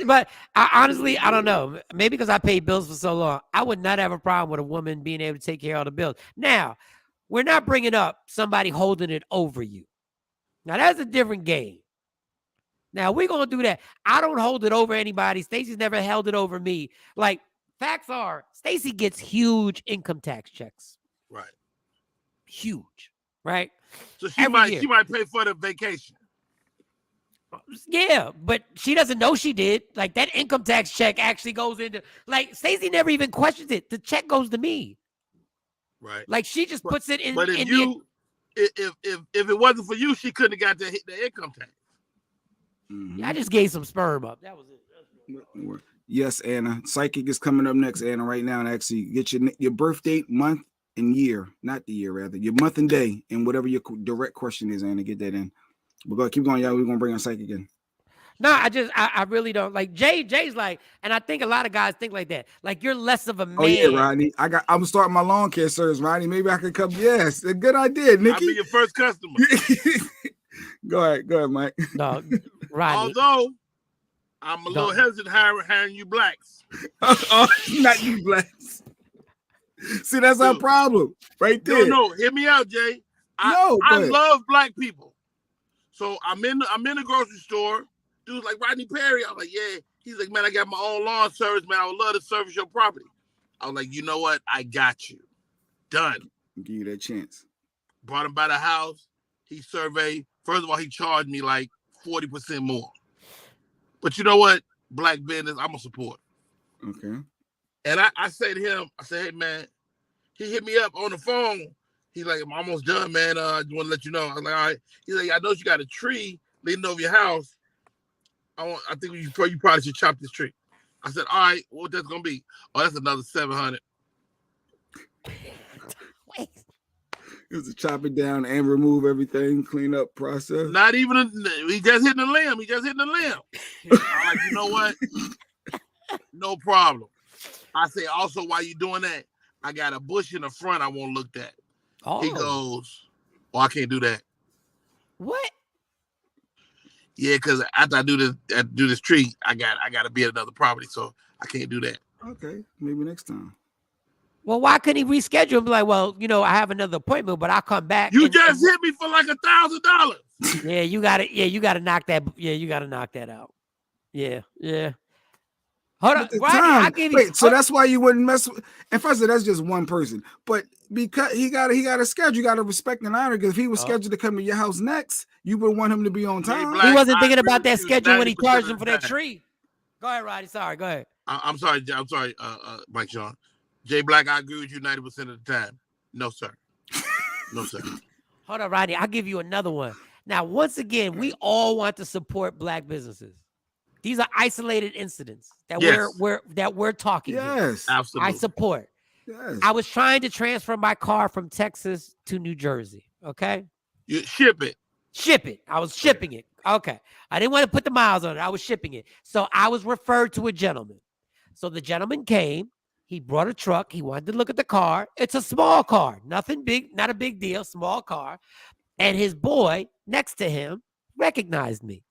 But honestly, I don't know. Maybe because I paid bills for so long, I would not have a problem with a woman being able to take care of all the bills. Now, we're not bringing up somebody holding it over you. Now, that's a different game. Now, we're going to do that. I don't hold it over anybody. Stacey's never held it over me. Like, facts are, Stacey gets huge income tax checks. Right. Huge. Right? So she might pay for the vacation. Yeah, but she doesn't know she did. Like, that income tax check actually goes into, like, Stacey never even questions it. The check goes to me. Right. Like, she just puts it in. But if it wasn't for you, she couldn't have got the income tax. Yeah, I just gave some sperm up. That was it. Yes, Anna. Psychic is coming up next, Anna, right now, and actually get your birth date, month, and year. Not the year, rather. Your month and day, and whatever your direct question is, Anna, get that in. But go keep going, y'all. We're gonna bring on Psychic again. No, I really don't. Like, Jay's like, and I think a lot of guys think like that. Like, you're less of a man. Oh yeah, Rodney. I'm starting my lawn care service, Rodney. Maybe I could come. Yes, a good idea, Nikki. I'll be your first customer. Go ahead, Mike. No, Rodney. Although I'm a little hesitant hiring you blacks. Not you blacks. See, that's our problem right there. No, hear me out, Jay. I love black people. So I'm in the grocery store. Dude's like, Rodney Perry. I was like, yeah. He's like, man, I got my own lawn service, man. I would love to service your property. I was like, you know what? I got you. Done. Give you that chance. Brought him by the house. He surveyed. First of all, he charged me like 40% more. But you know what? Black business, I'm going to support. Okay. And I say to him, I say, hey, man, he hit me up on the phone. He's like, I'm almost done, man. I just want to let you know. I'm like, all right. He's like, I know you got a tree leaning over your house. I think you probably should chop this tree. I said, all right, what that's going to be? Oh, that's another $700. Wait. It was to chop it down and remove everything, clean up process. Not even, he just hitting the limb. I'm like, you know what? No problem. I say, also, while you doing that, I got a bush in the front I won't look at. Oh. He goes, oh, I can't do that. What? Yeah, because after I do this tree, I got to be at another property, so I can't do that. Okay, maybe next time. Well, why couldn't he reschedule and be like, well, you know, I have another appointment, but I'll come back. You just hit me for like $1,000. Yeah, you got to. Yeah, you got to knock that. Yeah, you got to knock that out. Yeah. Hold on, Rodney, I give you. Wait, so that's why you wouldn't mess with. And first of all, that's just one person, but because he got a schedule, you got to respect and honor. Because if he was scheduled to come to your house next, you would want him to be on time. He wasn't thinking about that schedule when he charged him for that tree. Go ahead, Rodney. Sorry, go ahead. I'm sorry, Mike Sean. Jay Black, I agree with you 90% of the time. No, sir. No, sir. Hold on, Rodney. I'll give you another one. Now, once again, we all want to support Black businesses. These are isolated incidents that we're talking. Yes, here. Absolutely. I support. Yes. I was trying to transfer my car from Texas to New Jersey. Okay. You ship it. Ship it. I was shipping it. Okay. I didn't want to put the miles on it. I was shipping it. So I was referred to a gentleman. So the gentleman came. He brought a truck. He wanted to look at the car. It's a small car. Nothing big. Not a big deal. Small car. And his boy next to him recognized me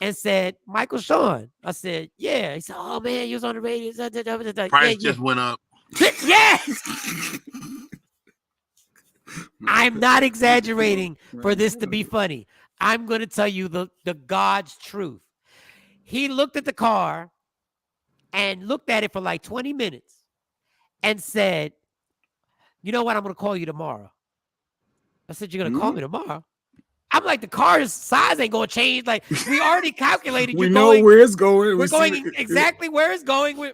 and said, Michael Sean. I said, yeah. He said, oh, man, you was on the radio. Price just went up. Yes. I'm not exaggerating for this to be funny. I'm going to tell you the God's truth. He looked at the car and looked at it for like 20 minutes and said, you know what? I'm going to call you tomorrow. I said, you're going to call me tomorrow? I'm like, the car's size ain't going to change. Like, we already calculated. We know where it's going. We're going exactly where it's going.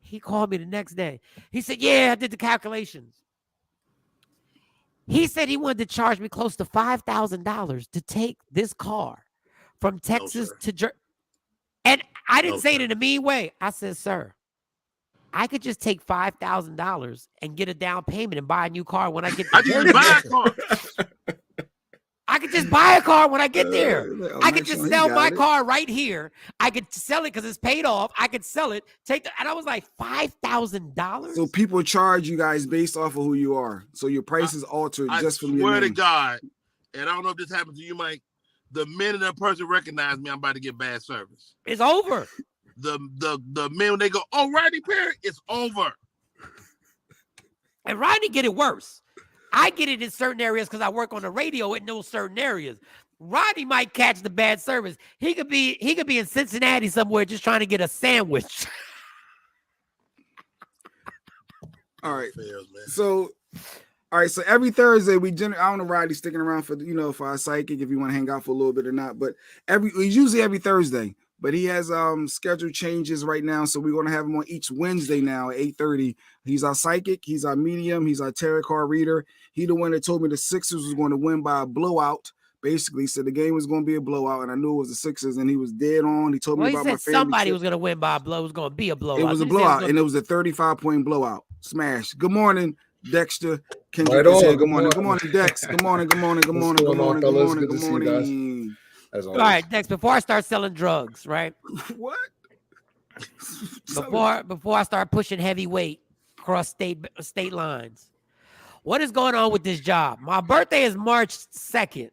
He called me the next day. He said, yeah, I did the calculations. He said he wanted to charge me close to $5,000 to take this car from Texas to Jersey. And I didn't say it in a mean way. I said, sir, I could just take $5,000 and get a down payment and buy a new car when I get there. I could just buy a car when I get there. I could just sell my car right here. I could sell it because it's paid off. I could sell it. And I was like, $5,000? So people charge you guys based off of who you are. So your price is altered just from your name. I swear to God, and I don't know if this happens to you, Mike. The minute that person recognizes me, I'm about to get bad service. It's over. The minute when they go, oh, Rodney Perry, it's over. And Rodney get it worse. I get it in certain areas because I work on the radio in those certain areas. Rodney might catch the bad service. He could be in Cincinnati somewhere just trying to get a sandwich. All right. So every Thursday I don't know Rodney's sticking around for for our psychic if you want to hang out for a little bit or not, but usually every Thursday. But he has schedule changes right now, so we're gonna have him on each Wednesday now at 8:30. He's our psychic, he's our medium, he's our tarot card reader. He the one that told me the Sixers was going to win by a blowout. Basically, said the game was going to be a blowout, and I knew it was the Sixers, and he was dead on. He told me about my family. Somebody was going to win by a blow. It was going to be a blowout. It was a blowout, and it was a 35-point blowout. Smash. Good morning, Dexter Kendrick. Good morning, Dex. Good morning. All right, Dex, before I start selling drugs, right? What? Before I start pushing heavyweight across state lines, what is going on with this job? My birthday is March 2nd.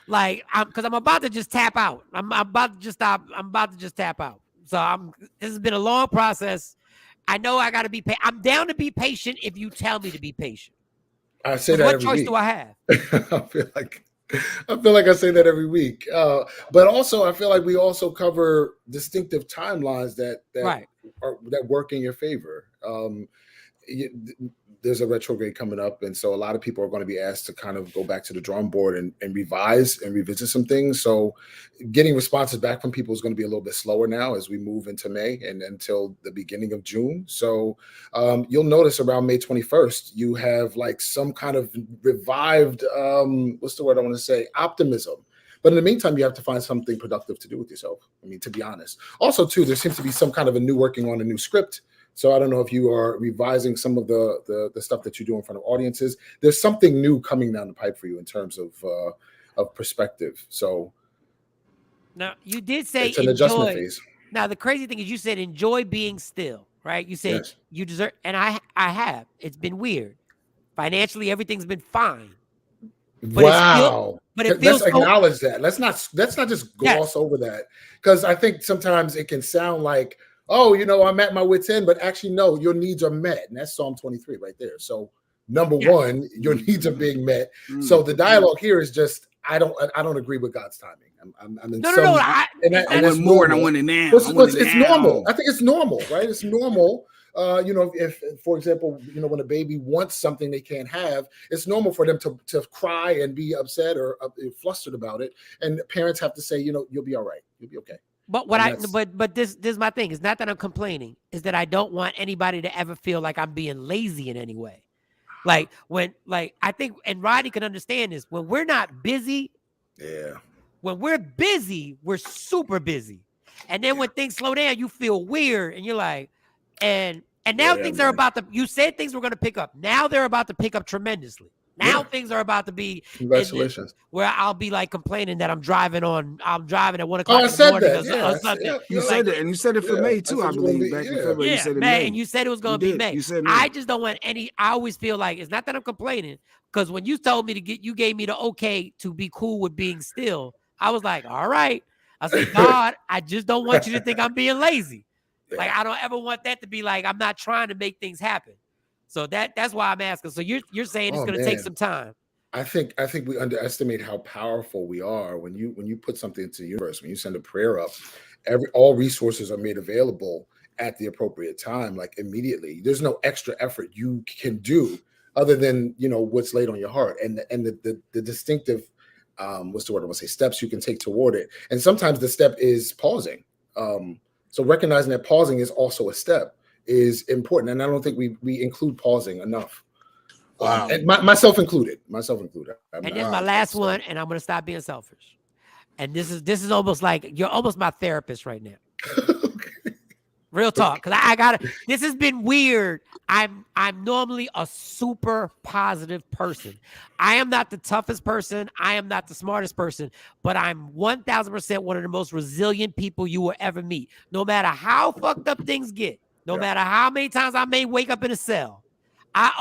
Like, because I'm about to just tap out. I'm about to just stop. I'm about to just tap out. So this has been a long process. I know I got to be I'm down to be patient if you tell me to be patient. I say that what every choice week. do I have? I feel like I feel like I say that every week. But also, I feel like we also cover distinctive timelines that work in your favor. There's a retrograde coming up, and so a lot of people are going to be asked to kind of go back to the drawing board and revise and revisit some things. So getting responses back from people is going to be a little bit slower now as we move into May and until the beginning of June. So you'll notice around May 21st, you have like some kind of revived, what's the word I want to say, optimism. But in the meantime, you have to find something productive to do with yourself. I mean, to be honest. Also, too, there seems to be some kind of working on a new script. So I don't know if you are revising some of the stuff that you do in front of audiences. There's something new coming down the pipe for you in terms of perspective. So now you did say it's an adjustment phase. Now the crazy thing is you said enjoy being still, right? You said you deserve, and I have. It's been weird. Financially, everything's been fine. Wow. Let's acknowledge that. Let's not just gloss over that, because I think sometimes it can sound like, oh, I'm at my wit's end, but actually, no, your needs are met. And that's Psalm 23 right there. So number one, your needs are being met. So the dialogue here is just, I don't agree with God's timing. I'm in no. I want more and I want it now. It's normal. I think it's normal, right? It's normal. If for example, when a baby wants something they can't have, it's normal for them to cry and be upset or flustered about it. And parents have to say, you'll be all right. You'll be okay. But this is my thing. It's not that I'm complaining. It's that I don't want anybody to ever feel like I'm being lazy in any way. I think, and Rodney can understand this, when we're not busy. Yeah. When we're busy, we're super busy. And then when things slow down, you feel weird and you're like, and now things are about to, you said things were going to pick up. Now they're about to pick up tremendously. Now things are about to be congratulations. Where I'll be like complaining that I'm driving at 1 o'clock in the morning. Or something. You said that, and you said it for May too, I believe. Back in February, you said it May. And you said it was going to be May. You said May. I just don't want any. I always feel like it's not that I'm complaining, because when you told me you gave me the okay to be cool with being still. I was like, all right. I said, God, I just don't want you to think I'm being lazy. Like I don't ever want that to be like I'm not trying to make things happen. So that's why I'm asking. So you're saying it's going to take some time. I think we underestimate how powerful we are when you put something into the universe. When you send a prayer up, all resources are made available at the appropriate time, like immediately. There's no extra effort you can do other than what's laid on your heart and the distinctive what's the word I want to say, steps you can take toward it. And sometimes the step is pausing. So recognizing that pausing is also a step is important, and I don't think we include pausing enough. Wow. And myself included. And then my last one, and I'm going to stop being selfish. And this is almost like you're almost my therapist right now. Real talk, because I gotta. This has been weird. I'm normally a super positive person. I am not the toughest person. I am not the smartest person, but I'm 1,000% one of the most resilient people you will ever meet. No matter how fucked up things get, no matter how many times I may wake up in a cell, I'm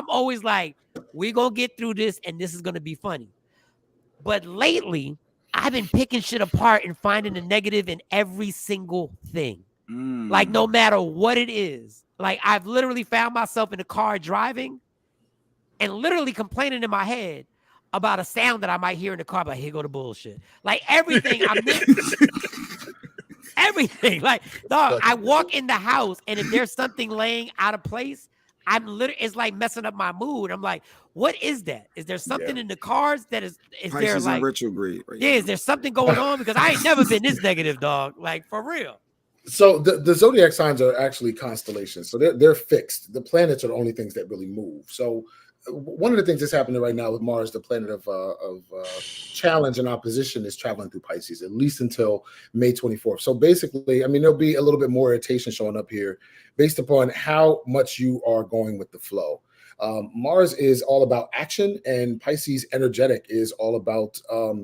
always like, we're gonna get through this, and this is gonna be funny. But lately, I've been picking shit apart and finding the negative in every single thing. Like no matter what it is, like I've literally found myself in the car driving and literally complaining in my head about a sound that I might hear in the car, but here go the bullshit. Like everything everything. Like dog, I walk in the house and if there's something laying out of place, it's like messing up my mood. I'm like, what is that? Is there something in the cars that is there like retrograde? Right is there something going on? Because I ain't never been this negative, dog. Like for real. So the zodiac signs are actually constellations. So they're fixed. The planets are the only things that really move. So one of the things that's happening right now with Mars, the planet of challenge and opposition, is traveling through Pisces, at least until May 24th. So basically, I mean, there'll be a little bit more irritation showing up here based upon how much you are going with the flow. Mars is all about action, and Pisces energetic is all about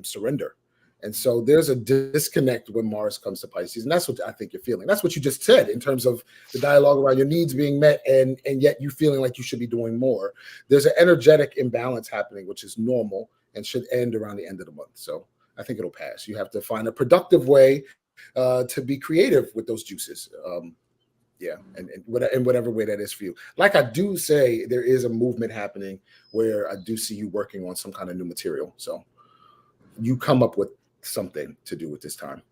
surrender. And so there's a disconnect when Mars comes to Pisces. And that's what I think you're feeling. That's what you just said in terms of the dialogue around your needs being met and yet you feeling like you should be doing more. There's an energetic imbalance happening, which is normal and should end around the end of the month. So I think it'll pass. You have to find a productive way to be creative with those juices. In whatever way that is for you. Like I do say, there is a movement happening where I do see you working on some kind of new material. So you come up with something to do with this time.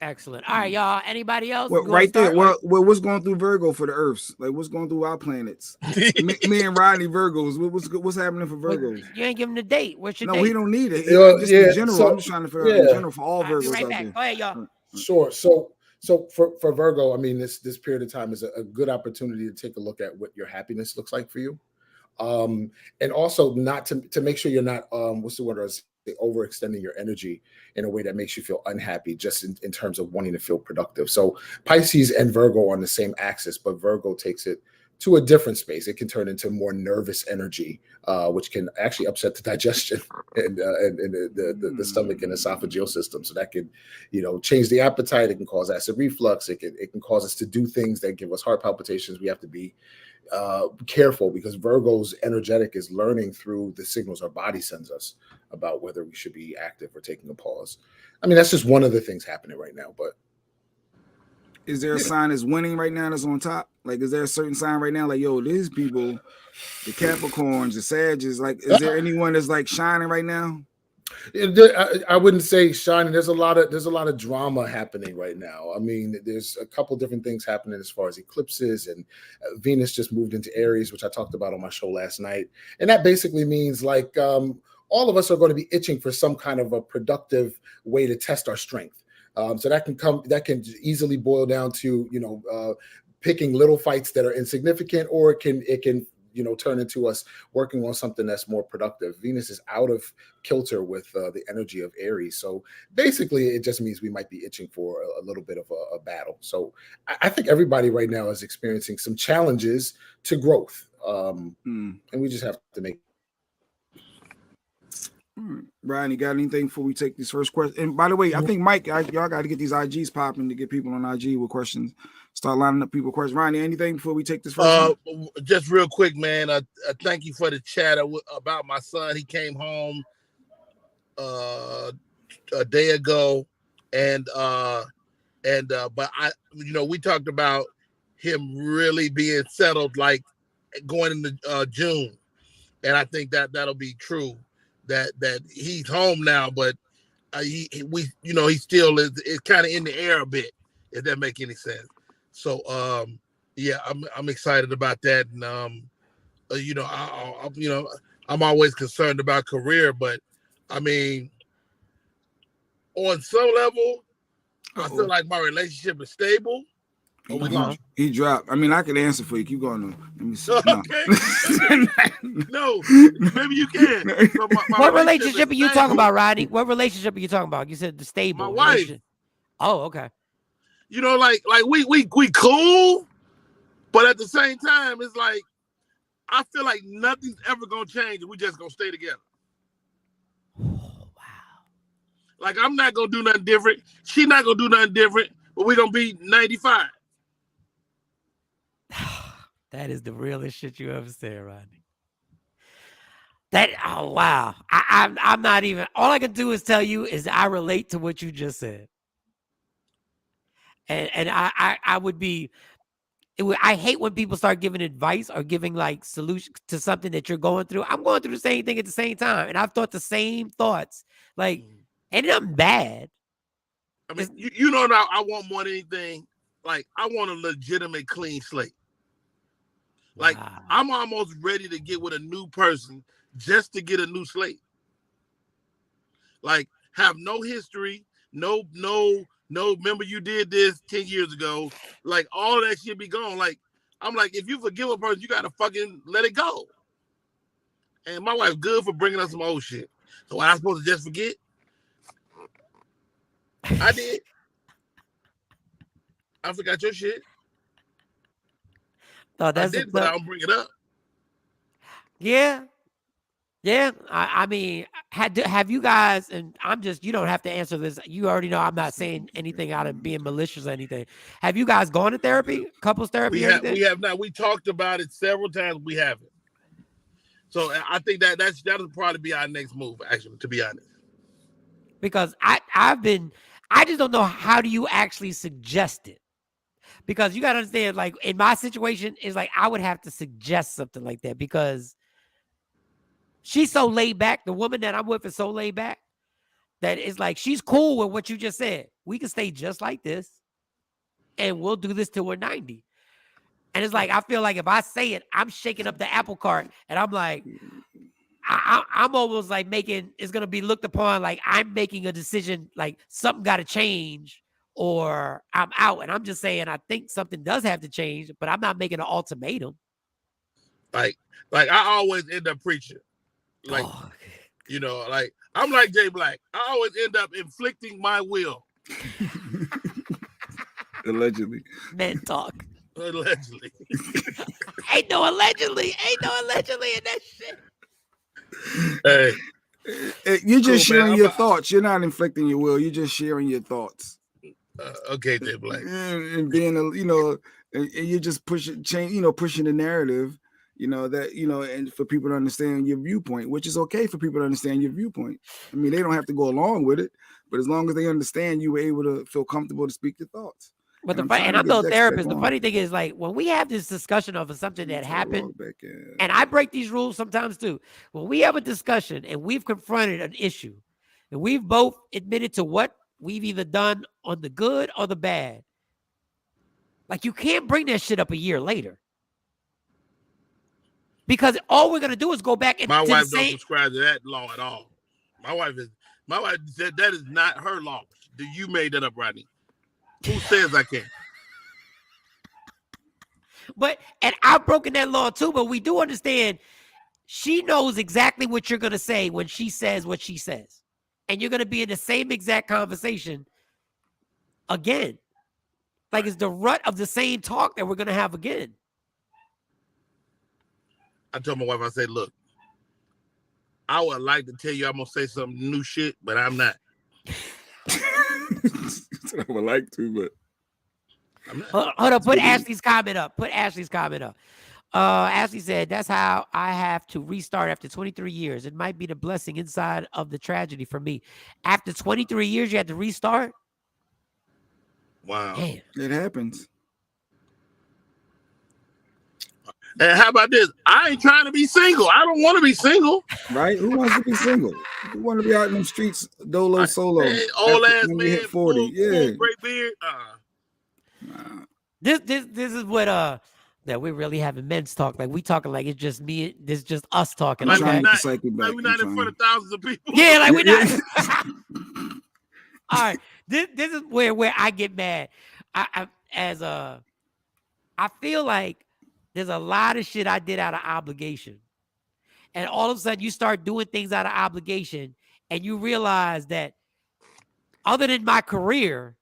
Excellent. All right, y'all. Anybody else? Well, right there. Well, what's going through Virgo for the Earths? Like, what's going through our planets? me and Rodney Virgos. What's happening for Virgos? You ain't giving the date. What's your date? No, he don't need it. Just in general. So, I'm just trying to figure out in general for all Virgos right out back. there. Go ahead, y'all. Sure. So for Virgo, I mean, this period of time is a good opportunity to take a look at what your happiness looks like for you, and also not to make sure you're not what's the word? Overextending your energy in a way that makes you feel unhappy, just in terms of wanting to feel productive. So Pisces and Virgo are on the same axis, but Virgo takes it to a different space. It can turn into more nervous energy, which can actually upset the digestion and the stomach and esophageal system. So that can, change the appetite. It can cause acid reflux. It can cause us to do things that give us heart palpitations. We have to be careful, because Virgo's energetic is learning through the signals our body sends us about whether we should be active or taking a pause. I mean, that's just one of the things happening right now. But is there a sign that's winning right now that's on top? Like, is there a certain sign right now? Like, yo, these people, the Capricorns, the Sagittarius, like, is there anyone that's like shining right now? I wouldn't say shining. There's a lot of drama happening right now. I mean, there's a couple different things happening as far as eclipses, and Venus just moved into Aries, which I talked about on my show last night. And that basically means like all of us are going to be itching for some kind of a productive way to test our strength. So that can easily boil down to picking little fights that are insignificant, or it can turn into us working on something that's more productive. Venus is out of kilter with the energy of Aries. So basically it just means we might be itching for a little bit of a battle. So I think everybody right now is experiencing some challenges to growth. And we just have to make. Brian, you got anything before we take this first question? And by the way, I think Mike, y'all got to get these IGs popping to get people on IG with questions. Start lining up people with questions. Ryan, anything before we take this first one? Just real quick, man. Thank you for the chat about my son. He came home a day ago, but we talked about him really being settled, like going into June, and I think that'll be true. That he's home now, but he still is kind of in the air a bit, if that make any sense. So I'm excited about that, and I'm always concerned about career, but I mean, on some level, I feel like my relationship is stable. He dropped. I mean, I could answer for you. Keep going. Let me see. Okay. No, maybe you can. So what relationship are you talking about, Rodney? What relationship are you talking about? You said the stable. My wife. Oh, okay. Like we cool, but at the same time, it's like I feel like nothing's ever gonna change, and we just gonna stay together. Oh, wow. Like I'm not gonna do nothing different. She's not gonna do nothing different, but we're gonna be 95. That is the realest shit you ever said, Rodney. Oh wow. I'm not even, all I can do is tell you is I relate to what you just said. And I would be, I hate when people start giving advice or giving like solutions to something that you're going through. I'm going through the same thing at the same time. And I've thought the same thoughts. Like, ain't nothing bad. I mean, you know now I want more than anything. Like, I want a legitimate clean slate. Like, wow. I'm almost ready to get with a new person just to get a new slate. Like, have no history, no, remember you did this 10 years ago. Like, all of that shit be gone. Like, I'm like, if you forgive a person, you got to fucking let it go. And my wife's good for bringing up some old shit. So am I supposed to just forget? I did. I forgot your shit. Oh, that's I did, but I don't bring it up. Yeah. Yeah. I mean, have you guys, and you don't have to answer this. You already know I'm not saying anything out of being malicious or anything. Have you guys gone to therapy? Couples therapy? We have not. We talked about it several times. We haven't. So I think that'll probably be our next move, actually, to be honest. Because I just don't know, how do you actually suggest it? Because you got to understand, like, in my situation, is like I would have to suggest something like that because she's so laid back. The woman that I'm with is so laid back that is like, she's cool with what you just said. We can stay just like this and we'll do this till we're 90. And it's like, I feel like if I say it, I'm shaking up the apple cart and I'm like, I'm almost like it's going to be looked upon like I'm making a decision, like something got to change or I'm out. And I'm just saying, I think something does have to change, but I'm not making an ultimatum. Like I always end up preaching. Like, you know, like I'm like Jay Black. I always end up inflicting my will. Allegedly. Men talk. Allegedly. Ain't no allegedly in that shit. Hey, you're just cool, sharing man. your thoughts. You're not inflicting your will. You're just sharing your thoughts. Okay, Jay Black. And being and you're just pushing the narrative, and for people to understand your viewpoint, which is okay for people to understand your viewpoint. I mean, they don't have to go along with it, but as long as they understand, you were able to feel comfortable to speak your thoughts. But I'm no therapist. The funny thing is, like, when we have this discussion of something that happened, and I break these rules sometimes too. When we have a discussion and we've confronted an issue, and we've both admitted to what we've either done on the good or the bad, like, you can't bring that shit up a year later. Because all we're gonna do is go back and my wife don't subscribe to that law at all. My wife said that is not her law. You made that up, Rodney. Who says I can't? And I've broken that law too, but we do understand she knows exactly what you're gonna say when she says what she says. And you're gonna be in the same exact conversation again. Like, it's the rut of the same talk that we're gonna have again. I told my wife, I said, look, I would like to tell you I'm gonna say some new shit, but I'm not. I would like to, but I'm not. Hold up, put Ashley's comment up. Ashley said, that's how I have to restart after 23 years. It might be the blessing inside of the tragedy for me. After 23 years, you had to restart? Wow. Damn. It happens. And how about this? I ain't trying to be single. I don't want to be single. Right? Who wants to be single? Who want to be out in them streets solo? Old ass man, hit 40. full great beard. This is what that we're really having men's talk. Like, we talking like it's just me. This is just us talking. Like, Okay? we're not in front of thousands of people. Yeah, like we're not. All right. This is where I get mad. I feel like there's a lot of shit I did out of obligation. And all of a sudden you start doing things out of obligation and you realize that other than my career,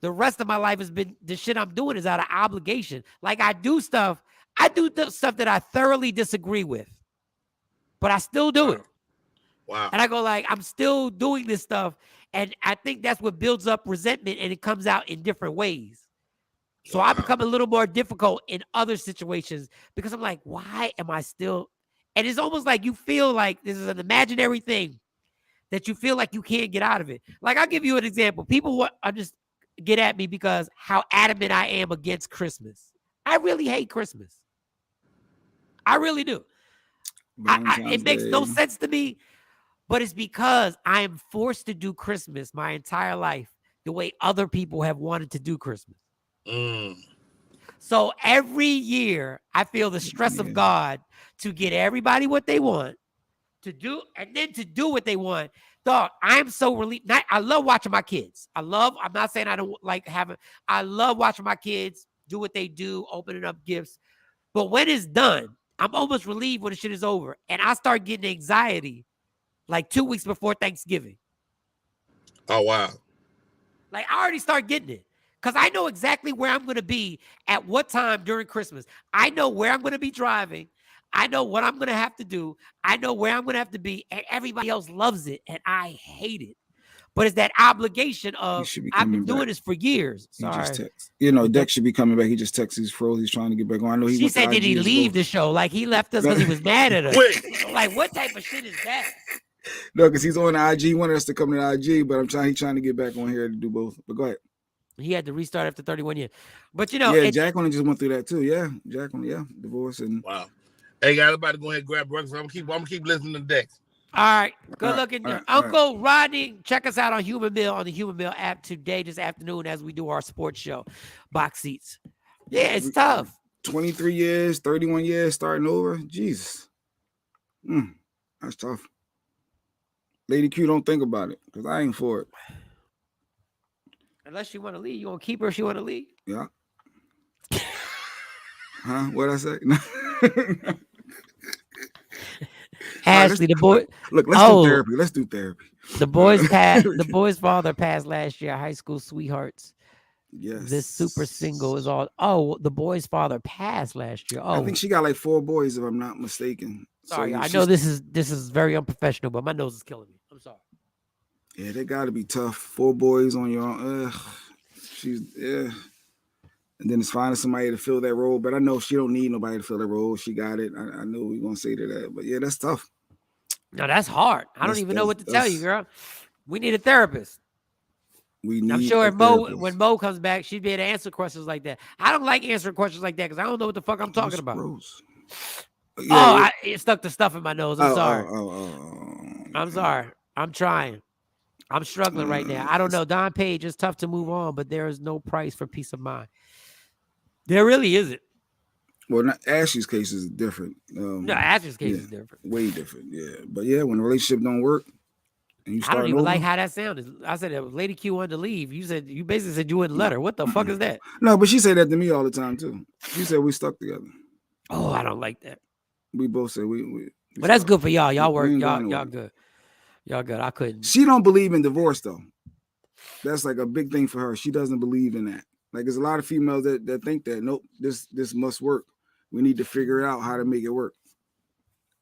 the rest of my life has been, the shit I'm doing is out of obligation. Like, I do stuff that I thoroughly disagree with, but I still do it. Wow. And I go like, I'm still doing this stuff. And I think that's what builds up resentment, and it comes out in different ways. So I become a little more difficult in other situations because I'm like, why am I still? And it's almost like you feel like this is an imaginary thing that you feel like you can't get out of it. Like, I'll give you an example. People are just get at me because how adamant I am against Christmas. I really hate Christmas. I really do. It makes no sense to me, but it's because I am forced to do Christmas my entire life the way other people have wanted to do Christmas. So every year I feel the stress of God to get everybody what they want to do, and then to do what they want. Dog, I'm so relieved. I love watching my kids. I'm not saying I don't like having, I love watching my kids do what they do, opening up gifts. But when it's done, I'm almost relieved when the shit is over. And I start getting anxiety like 2 weeks before Thanksgiving. Oh, wow. Like, I already start getting it. Because I know exactly where I'm going to be at what time during Christmas. I know where I'm going to be driving. I know what I'm going to have to do. I know where I'm going to have to be. And everybody else loves it. And I hate it. But it's that obligation of, I've been doing this for years. Sorry. Dex should be coming back. He just texted his froze. He's trying to get back on. I know he. She said, did he leave the show? Like, he left us because he was mad at us. Like, what type of shit is that? No, because he's on the IG. He wanted us to come to the IG, but he's trying to get back on here to do both. But go ahead. He had to restart after 31 years. But, Jacqueline just went through that too. Yeah, Jacqueline, divorce and wow. Hey, guys, I'm about to go ahead and grab breakfast. I'm gonna keep listening to Dex. All right. Good All right, looking. all right, all right. Uncle Rodney, check us out on Human Mill on the Human Mill app today, this afternoon, as we do our sports show. Box seats. Yeah, it's tough. 23 years, 31 years, starting over. Jesus. That's tough. Lady Q, don't think about it, because I ain't for it. Unless you want to leave. You want to keep her if you want to leave? Yeah. Huh? What'd I say? Ashley, the boy. Look, let's do therapy. Let's do therapy. The boy's father passed last year. High school sweethearts. Yes. This super single is all. Oh, the boy's father passed last year. Oh, I think she got like 4 boys, if I'm not mistaken. Sorry, So I know this is very unprofessional, but my nose is killing me. I'm sorry. Yeah, they got to be tough. 4 boys on your own. And then it's finding somebody to fill that role. But I know she don't need nobody to fill that role. She got it. I know we're gonna say to that. But yeah, that's tough. No, that's hard. I don't even know what to tell you, girl. We need a therapist. I'm sure when Mo comes back, she'd be able to answer questions like that. I don't like answering questions like that because I don't know what the fuck I'm talking about. Yeah, it stuck the stuff in my nose. I'm sorry. I'm sorry. I'm trying. I'm struggling right now. I don't know. Don Page, it's tough to move on, but there is no price for peace of mind. There really isn't. Well, Ashley's case is different. No, Ashley's case is different. Way different, yeah. But yeah, when a relationship don't work, and you start I don't even over, like how that sounded. I said if Lady Q wanted to leave. You basically said you wouldn't let her. What the fuck is that? No, but she said that to me all the time too. She said we stuck together. Oh, I don't like that. We both said we but that's good for y'all. Y'all work. Y'all good. Y'all good. I couldn't. She don't believe in divorce though. That's like a big thing for her. She doesn't believe in that. Like there's a lot of females that think that nope, this must work. We need to figure out how to make it work.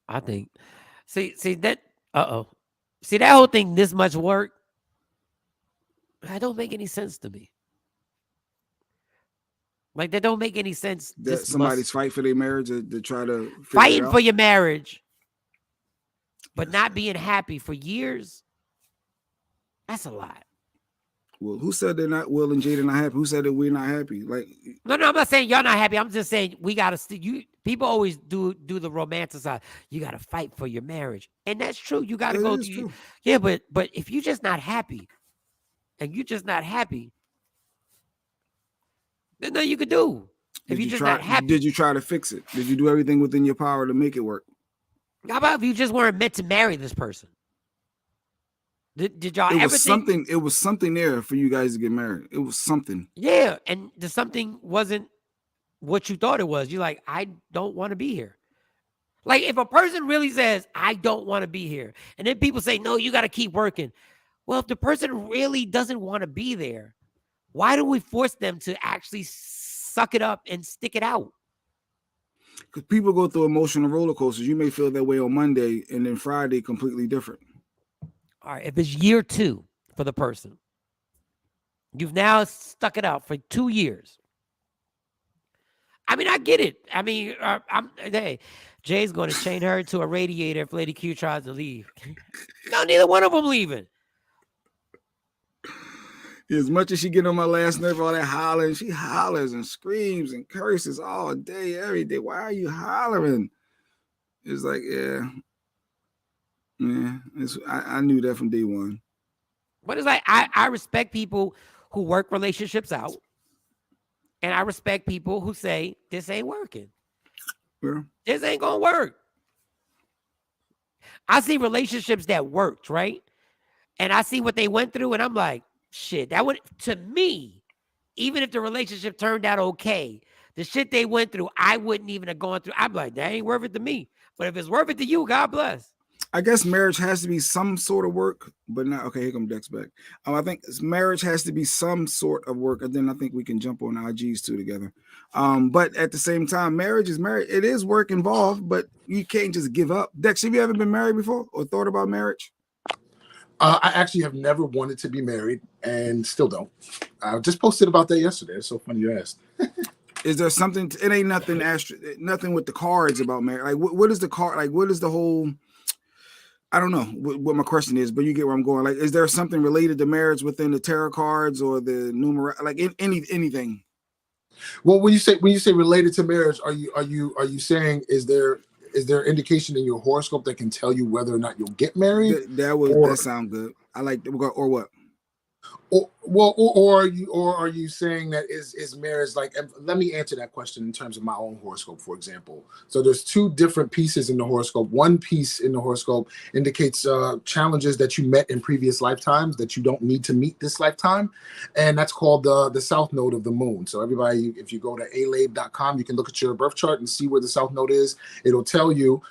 I think. See that. See that whole thing. This much work. That don't make any sense to me. Like that don't make any sense. That somebody's fight for their marriage to try to fighting for your marriage, but not being happy for years. That's a lot. Well, who said they're not? Will and Jada not happy? Who said that we're not happy? Like, no, I'm not saying y'all not happy. I'm just saying we gotta. People always do the romanticize. You gotta fight for your marriage, and that's true. You gotta go through. Yeah, but if you're just not happy, and you're just not happy, there's nothing you could do. If you're just not happy, did you try to fix it? Did you do everything within your power to make it work? How about if you just weren't meant to marry this person? Did y'all ever think it was something there for you guys to get married? It was something. Yeah, and the something wasn't what you thought it was. You're like, I don't want to be here. Like if a person really says, I don't want to be here, and then people say, no, you got to keep working. Well, if the person really doesn't want to be there, why do we force them to actually suck it up and stick it out? Because people go through emotional roller coasters. You may feel that way on Monday, and then Friday completely different. All right, if it's year 2 for the person, you've now stuck it out for 2 years. I mean, I get it. I mean, hey, Jay's going to chain her to a radiator if Lady Q tries to leave. No, neither one of them leaving. As much as she get on my last nerve, all that hollering, she hollers and screams and curses all day, every day. Why are you hollering? It's like, yeah. I knew that from day one. But it's like I respect people who work relationships out, and I respect people who say this ain't working. Yeah. This ain't gonna work. I see relationships that worked, right? And I see what they went through, and I'm like, shit, that would, to me, even if the relationship turned out okay, the shit they went through, I wouldn't even have gone through. I'm like, that ain't worth it to me. But if it's worth it to you, God bless. I guess marriage has to be some sort of work, but not okay. Here come Dex back. I think marriage has to be some sort of work, and then I think we can jump on IGs too together. But at the same time, marriage is marriage. It is work involved, but you can't just give up. Dex, have you ever been married before or thought about marriage? I actually have never wanted to be married, and still don't. I just posted about that yesterday. It's so funny you asked. Is there something? It ain't nothing. Nothing with the cards about marriage. Like, what is the card? Like, what is the whole? I don't know what my question is, but you get where I'm going. Like, is there something related to marriage within the tarot cards or the numerology, like anything? Well, when you say related to marriage, are you saying is there is there indication in your horoscope that can tell you whether or not you'll get married? That sound good. I like or what? Or are you saying that is marriage like? Let me answer that question in terms of my own horoscope, for example. So there's two different pieces in the horoscope. One piece in the horoscope indicates challenges that you met in previous lifetimes that you don't need to meet this lifetime, and that's called the south node of the moon. So everybody, if you go to alabe.com, you can look at your birth chart and see where the south node is. It'll tell you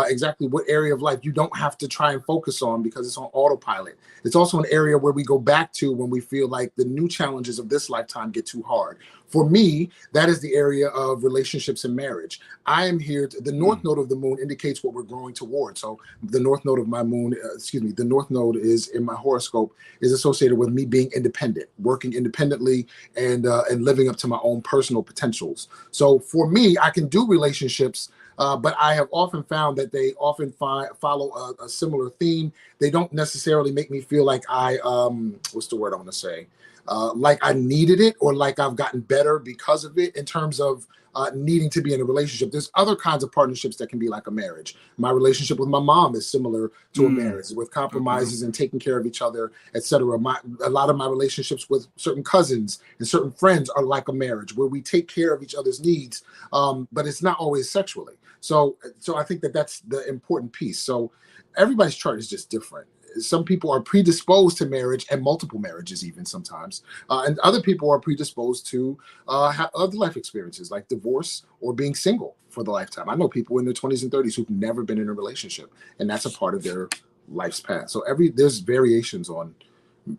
exactly what area of life you don't have to try and focus on because it's on autopilot. It's also an area where we go back to when we feel like the new challenges of this lifetime get too hard. For me, that is the area of relationships and marriage. I am here. The north node of the moon indicates what we're growing toward. So the north node of my moon, the north node is in my horoscope is associated with me being independent, working independently, and living up to my own personal potentials. So for me, I can do relationships. But I have often found that they often follow a similar theme. They don't necessarily make me feel like what's the word I want to say? Like I needed it or like I've gotten better because of it in terms of needing to be in a relationship. There's other kinds of partnerships that can be like a marriage. My relationship with my mom is similar to a marriage with compromises and taking care of each other, etc. A lot of my relationships with certain cousins and certain friends are like a marriage where we take care of each other's needs, but it's not always sexually. So I think that's the important piece. So everybody's chart is just different. Some people are predisposed to marriage and multiple marriages even sometimes. And other people are predisposed to have other life experiences like divorce or being single for the lifetime. I know people in their 20s and 30s who've never been in a relationship, and that's a part of their life's path. So there's variations on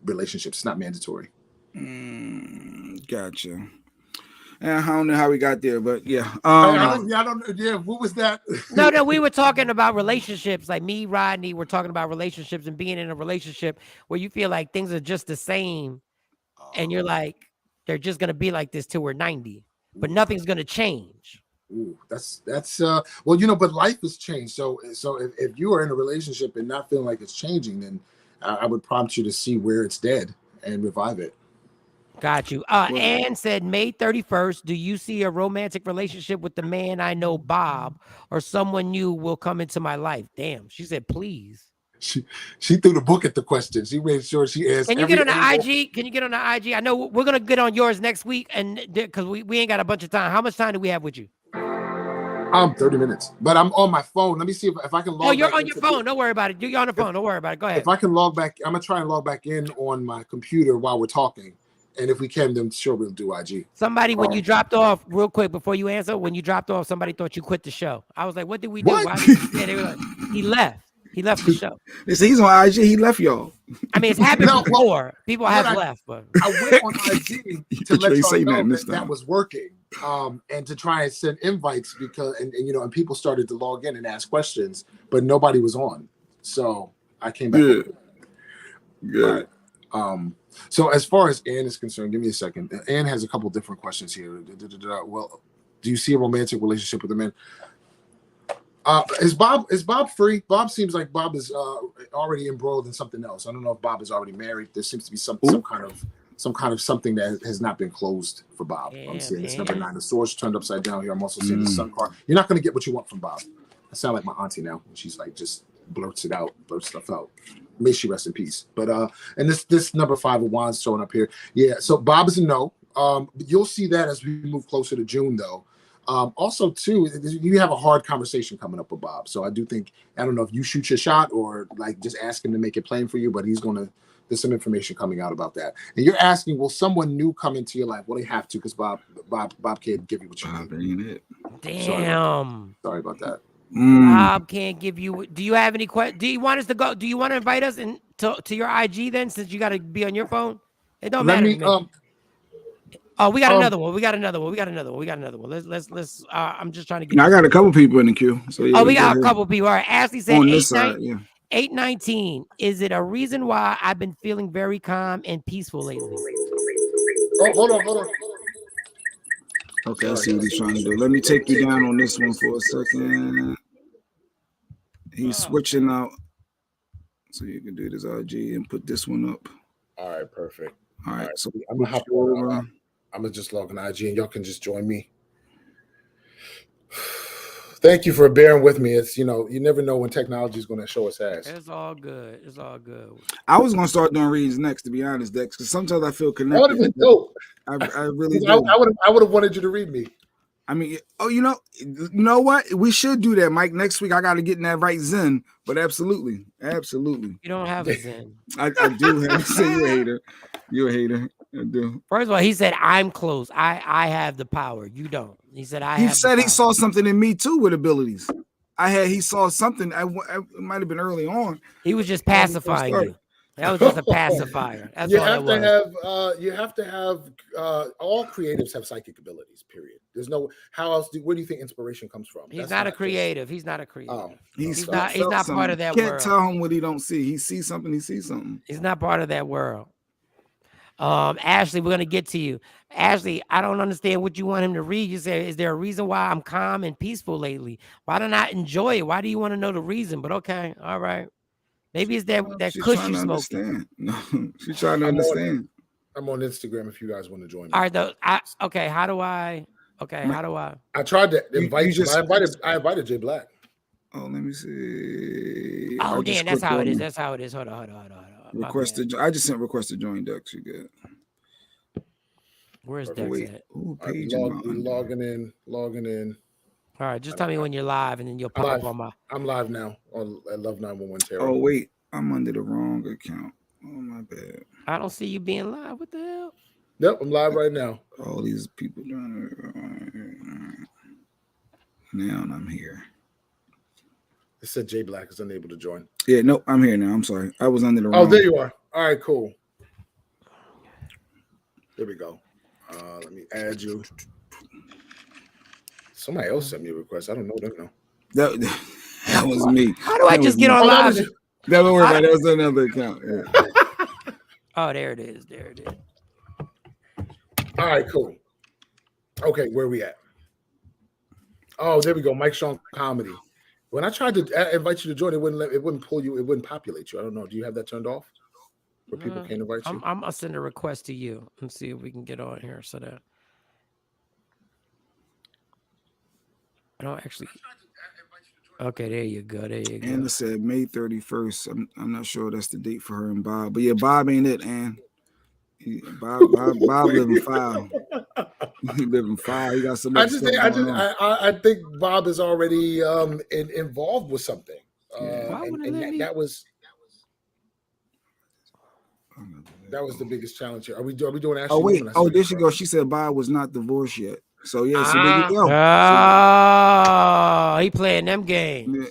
relationships. It's not mandatory. Gotcha. I don't know how we got there, but yeah. I don't know. Yeah, what was that? No, we were talking about relationships. Like me, Rodney, we're talking about relationships and being in a relationship where you feel like things are just the same, and you're like, they're just gonna be like this till we're 90, but nothing's gonna change. Ooh, that's well, but life has changed. So if you are in a relationship and not feeling like it's changing, then I would prompt you to see where it's dead and revive it. Got you. Ann said, May 31st, do you see a romantic relationship with the man I know, Bob, or someone new will come into my life? Damn. She said, please. She threw the book at the question. She made sure she asked. Can you get on the IG? Can you get on the IG? I know we're going to get on yours next week, and because we ain't got a bunch of time. How much time do we have with you? 30 minutes, but I'm on my phone. Let me see if I can log. Oh, you're on your phone. Don't worry about it. You're on the phone. Don't worry about it. Go ahead. If I can log back, I'm going to try and log back in on my computer while we're talking. And if we can, then sure, we'll do IG. Somebody, when you dropped off, real quick, before you answer, when you dropped off, somebody thought you quit the show. I was like, what did we do? Why they were like, he left. He left the show. He's on IG. He left y'all. I mean, it's happened before. People have left. But I went on IG to let y'all know that was working. And to try and send invites because, and people started to log in and ask questions, but nobody was on. So I came back. Good. So as far as Ann is concerned, give me a second. Ann has a couple different questions here. Well, do you see a romantic relationship with a man? Is Bob free? Bob seems like Bob is already embroiled in something else. I don't know if Bob is already married. There seems to be some kind of something that has not been closed for Bob. I'm seeing it's number 9. The swords turned upside down here. I'm also seeing the sun card. You're not going to get what you want from Bob. I sound like my auntie now. She's like just blurts stuff out. May she rest in peace. But and this number 5 of wands showing up here. Yeah, so Bob is a no. You'll see that as we move closer to June, though. Also, too, you have a hard conversation coming up with Bob. So I do think, I don't know if you shoot your shot or like just ask him to make it plain for you, but there's some information coming out about that. And you're asking, will someone new come into your life? Well, they have to because Bob can't give you what you need. Damn. Sorry about that. Bob can't give you. Do you have any questions? Do you want us to go? Do you want to invite us to your IG then, since you got to be on your phone? It don't matter to me. Oh, we got another one. We got another one. Let's. I'm just trying to get. I got a couple people in the queue. So yeah, we got a couple people. All right. Ashley said on this side, 819. Is it a reason why I've been feeling very calm and peaceful lately? Oh, hold on. Okay, I see what he's trying to do. Let me take you down on this one for a second. He's switching out. So you can do this IG and put this one up. All right, perfect. All right, so I'm gonna hop over. I'm gonna just log on IG and y'all can just join me. Thank you for bearing with me. It's you never know when technology is going to show its ass. It's all good. It's all good. I was gonna start doing readings next, to be honest, Dex, because sometimes I feel That would have connected. been dope. I really I do. would have wanted you to read me. I mean, you know what? We should do that, Mike. Next week, I got to get in that right zen. But absolutely. You don't have a zen. I do have to say you're a hater. You're a hater. I do. First of all, he said, I'm close. I have the power. You don't. He said, He said he saw something in me too with abilities. He saw something. It might have been early on. He was just pacifying you. That was just a pacifier. That's all it was. You have to have all creatives have psychic abilities, period. There's no where do you think inspiration comes from? He's not a creative. He's not a creative. Oh, he's not part of that world. world. Can't tell him what he don't see. He sees something, he sees something. He's not part of that world. Ashley, we're gonna get to you. Ashley, I don't understand what you want him to read. You say, is there a reason why I'm calm and peaceful lately? Why don't I enjoy it? Why do you want to know the reason? But okay, all right. Maybe it's that kush you smoking. No, she's trying to understand. I'm on Instagram if you guys want to join me. All right, though. How do I? I tried to invite you. I invited Jay Black. Oh, let me see. Oh, damn, that's how it is. That's how it is. Hold on. I just sent request to join Dex. You good? Where's Dex at? Ooh, page logging in. All right, just tell me when you're live, and then you'll pop up on my. I'm live now on Love 911 Terror. Oh wait, I'm under the wrong account. Oh my bad. I don't see you being live. What the hell? Yep, I'm live right now. All these people doing it. Now I'm here. It said Jay Black is unable to join. Yeah, no, I'm here now. I'm sorry. I was under the wrong. Oh, there you are. All right, cool. There we go. Let me add you. Somebody else sent me a request. I don't know them though. That was me. How do I just get on live? Don't worry about it. That was another account. Yeah. Oh, there it is. All right, cool. Okay, where are we at? Oh, there we go. Mike Shawn Comedy. When I tried to invite you to join, it wouldn't pull you. It wouldn't populate you. I don't know. Do you have that turned off where people can't invite you? I'm gonna send a request to you and see if we can get on here so that I don't actually. Okay, there you go. Anna said May 31st. I'm not sure that's the date for her and Bob, but yeah, Bob ain't it, Ann. Bob living foul. He living foul. He got some. I think Bob is already involved with something. That was the biggest challenge here. Are we doing Ashley? Oh wait. Oh, there she goes. She said Bob was not divorced yet. So yeah. So there you go. Oh, he playing them games.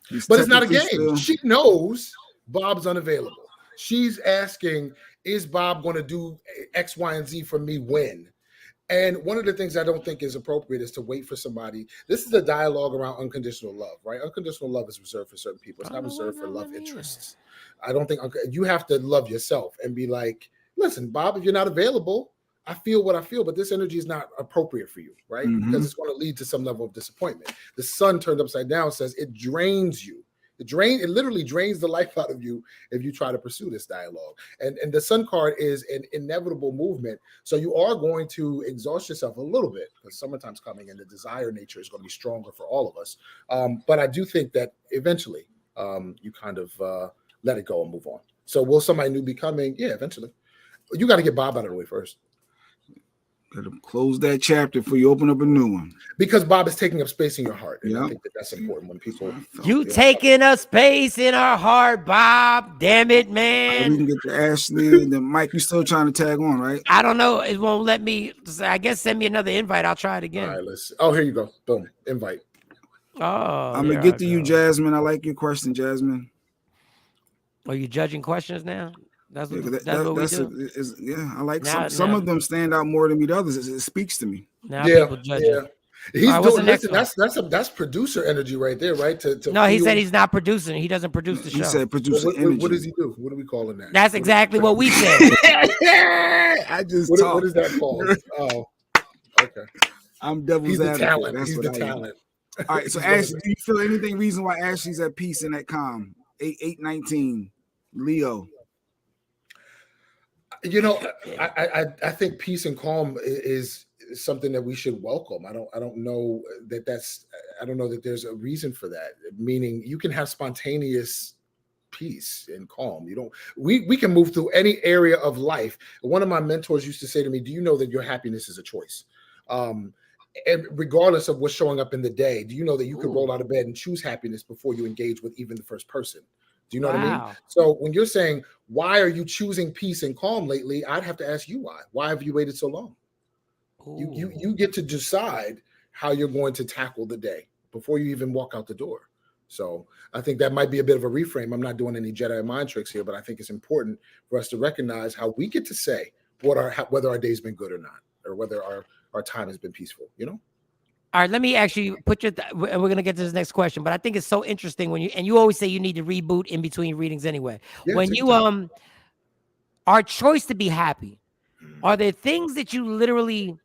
Yeah. But it's not a game. She knows Bob's unavailable. She's asking, is Bob going to do X, Y, and Z for me when? And one of the things I don't think is appropriate is to wait for somebody. This is a dialogue around unconditional love, right? Unconditional love is reserved for certain people. It's not reserved for love interests. I don't think you have to love yourself and be like, listen, Bob, if you're not available, I feel what I feel, but this energy is not appropriate for you, right? Mm-hmm. Because it's going to lead to some level of disappointment. The sun turned upside down says it drains you. It literally drains the life out of you if you try to pursue this dialogue. And the sun card is an inevitable movement. So you are going to exhaust yourself a little bit because summertime's coming and the desire nature is going to be stronger for all of us. But I do think that eventually you kind of let it go and move on. So will somebody new be coming? Yeah, eventually. You got to get Bob out of the way first. Gotta close that chapter before you open up a new one. Because Bob is taking up space in your heart. And I think that's important when people. You taking up space in our heart, Bob. Damn it, man. We can get to Ashley. Then Mike, you still trying to tag on, right? I don't know. It won't let me. I guess send me another invite. I'll try it again. All right, let's see. Oh, here you go. Boom. Invite. Oh, I'm gonna get to you, Jasmine. I like your question, Jasmine. Are you judging questions now? That's what we do. I like some of them stand out more than the others. It speaks to me. Now people judge it. He's doing that's producer energy right there, right? No, he said he's not producing. He doesn't produce the show. He said producer energy. What does he do? What are we calling that? That's exactly what we said. I just what is that called? Oh, okay. I'm devil's He's the advocate. talent. That's He's what the talent. All right. So Ashley, do you feel anything reason why Ashley's at peace in that calm? 819 Leo. You know, I think peace and calm is something that we should welcome. I don't know that's I don't know that there's a reason for that. Meaning, you can have spontaneous peace and calm. You don't. We can move through any area of life. One of my mentors used to say to me, "Do you know that your happiness is a choice?" And regardless of what's showing up in the day, do you know that you could roll out of bed and choose happiness before you engage with even the first person? Do you know what I mean? So when you're saying, why are you choosing peace and calm lately? I'd have to ask you why. Why have you waited so long? You get to decide how you're going to tackle the day before you even walk out the door. So I think that might be a bit of a reframe. I'm not doing any Jedi mind tricks here, but I think it's important for us to recognize how we get to say whether our day's been good or not, or whether our time has been peaceful, you know? All right, let me actually put you, we're going to get to this next question, but I think it's so interesting when you always say you need to reboot in between readings anyway. Yeah, when you, our choice to be happy, are there things that you literally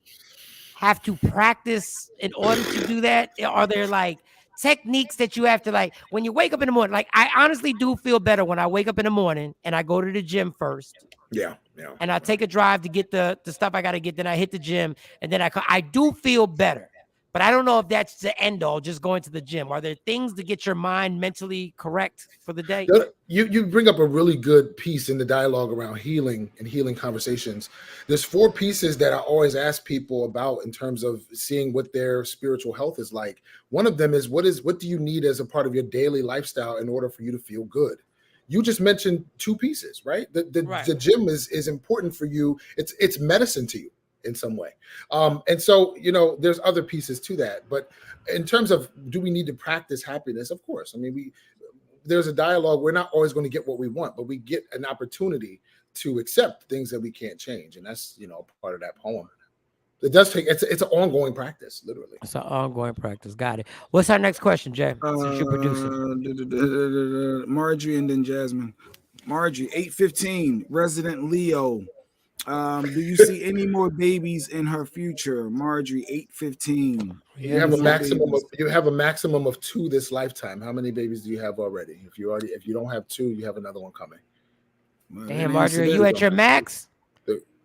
have to practice in order to do that? Are there like techniques that you have to, like, when you wake up in the morning? Like, I honestly do feel better when I wake up in the morning and I go to the gym first. Yeah. And I take a drive to get the stuff I got to get. Then I hit the gym, and then I do feel better. But I don't know if that's the end all, just going to the gym. Are there things to get your mind mentally correct for the day? You bring up a really good piece in the dialogue around healing and healing conversations. There's 4 pieces that I always ask people about in terms of seeing what their spiritual health is like. One of them is what do you need as a part of your daily lifestyle in order for you to feel good? You just mentioned 2 pieces, right? The gym is important for you. It's medicine to you in some way. And so, there's other pieces to that. But in terms of, do we need to practice happiness? Of course. I mean, there's a dialogue. We're not always going to get what we want, but we get an opportunity to accept things that we can't change. And that's, part of that poem. It does take, it's an ongoing practice, literally. It's an ongoing practice. Got it. What's our next question, Jay? Since you're producing. Marjorie and then Jasmine. Marjorie, 8:15, resident Leo. Do you see any more babies in her future? Marjorie, 8:15. You have a maximum of 2 this lifetime. How many babies do you have already? If you don't have 2, you have another one coming. Damn, Marjorie, are you at your max?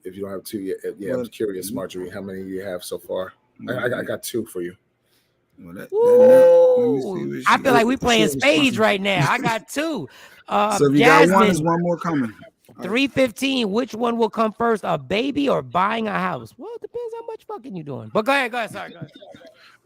If you don't have 2 yet, yeah, I'm curious, Marjorie, how many you have so far? I got 2 for you. Ooh, I feel like we playing spades right now. I got 2. So if you Jasmine, got 1, there's 1 more coming. 3:15. Which one will come first, a baby or buying a house? Well, it depends how much fucking you're doing. But go ahead. Sorry, go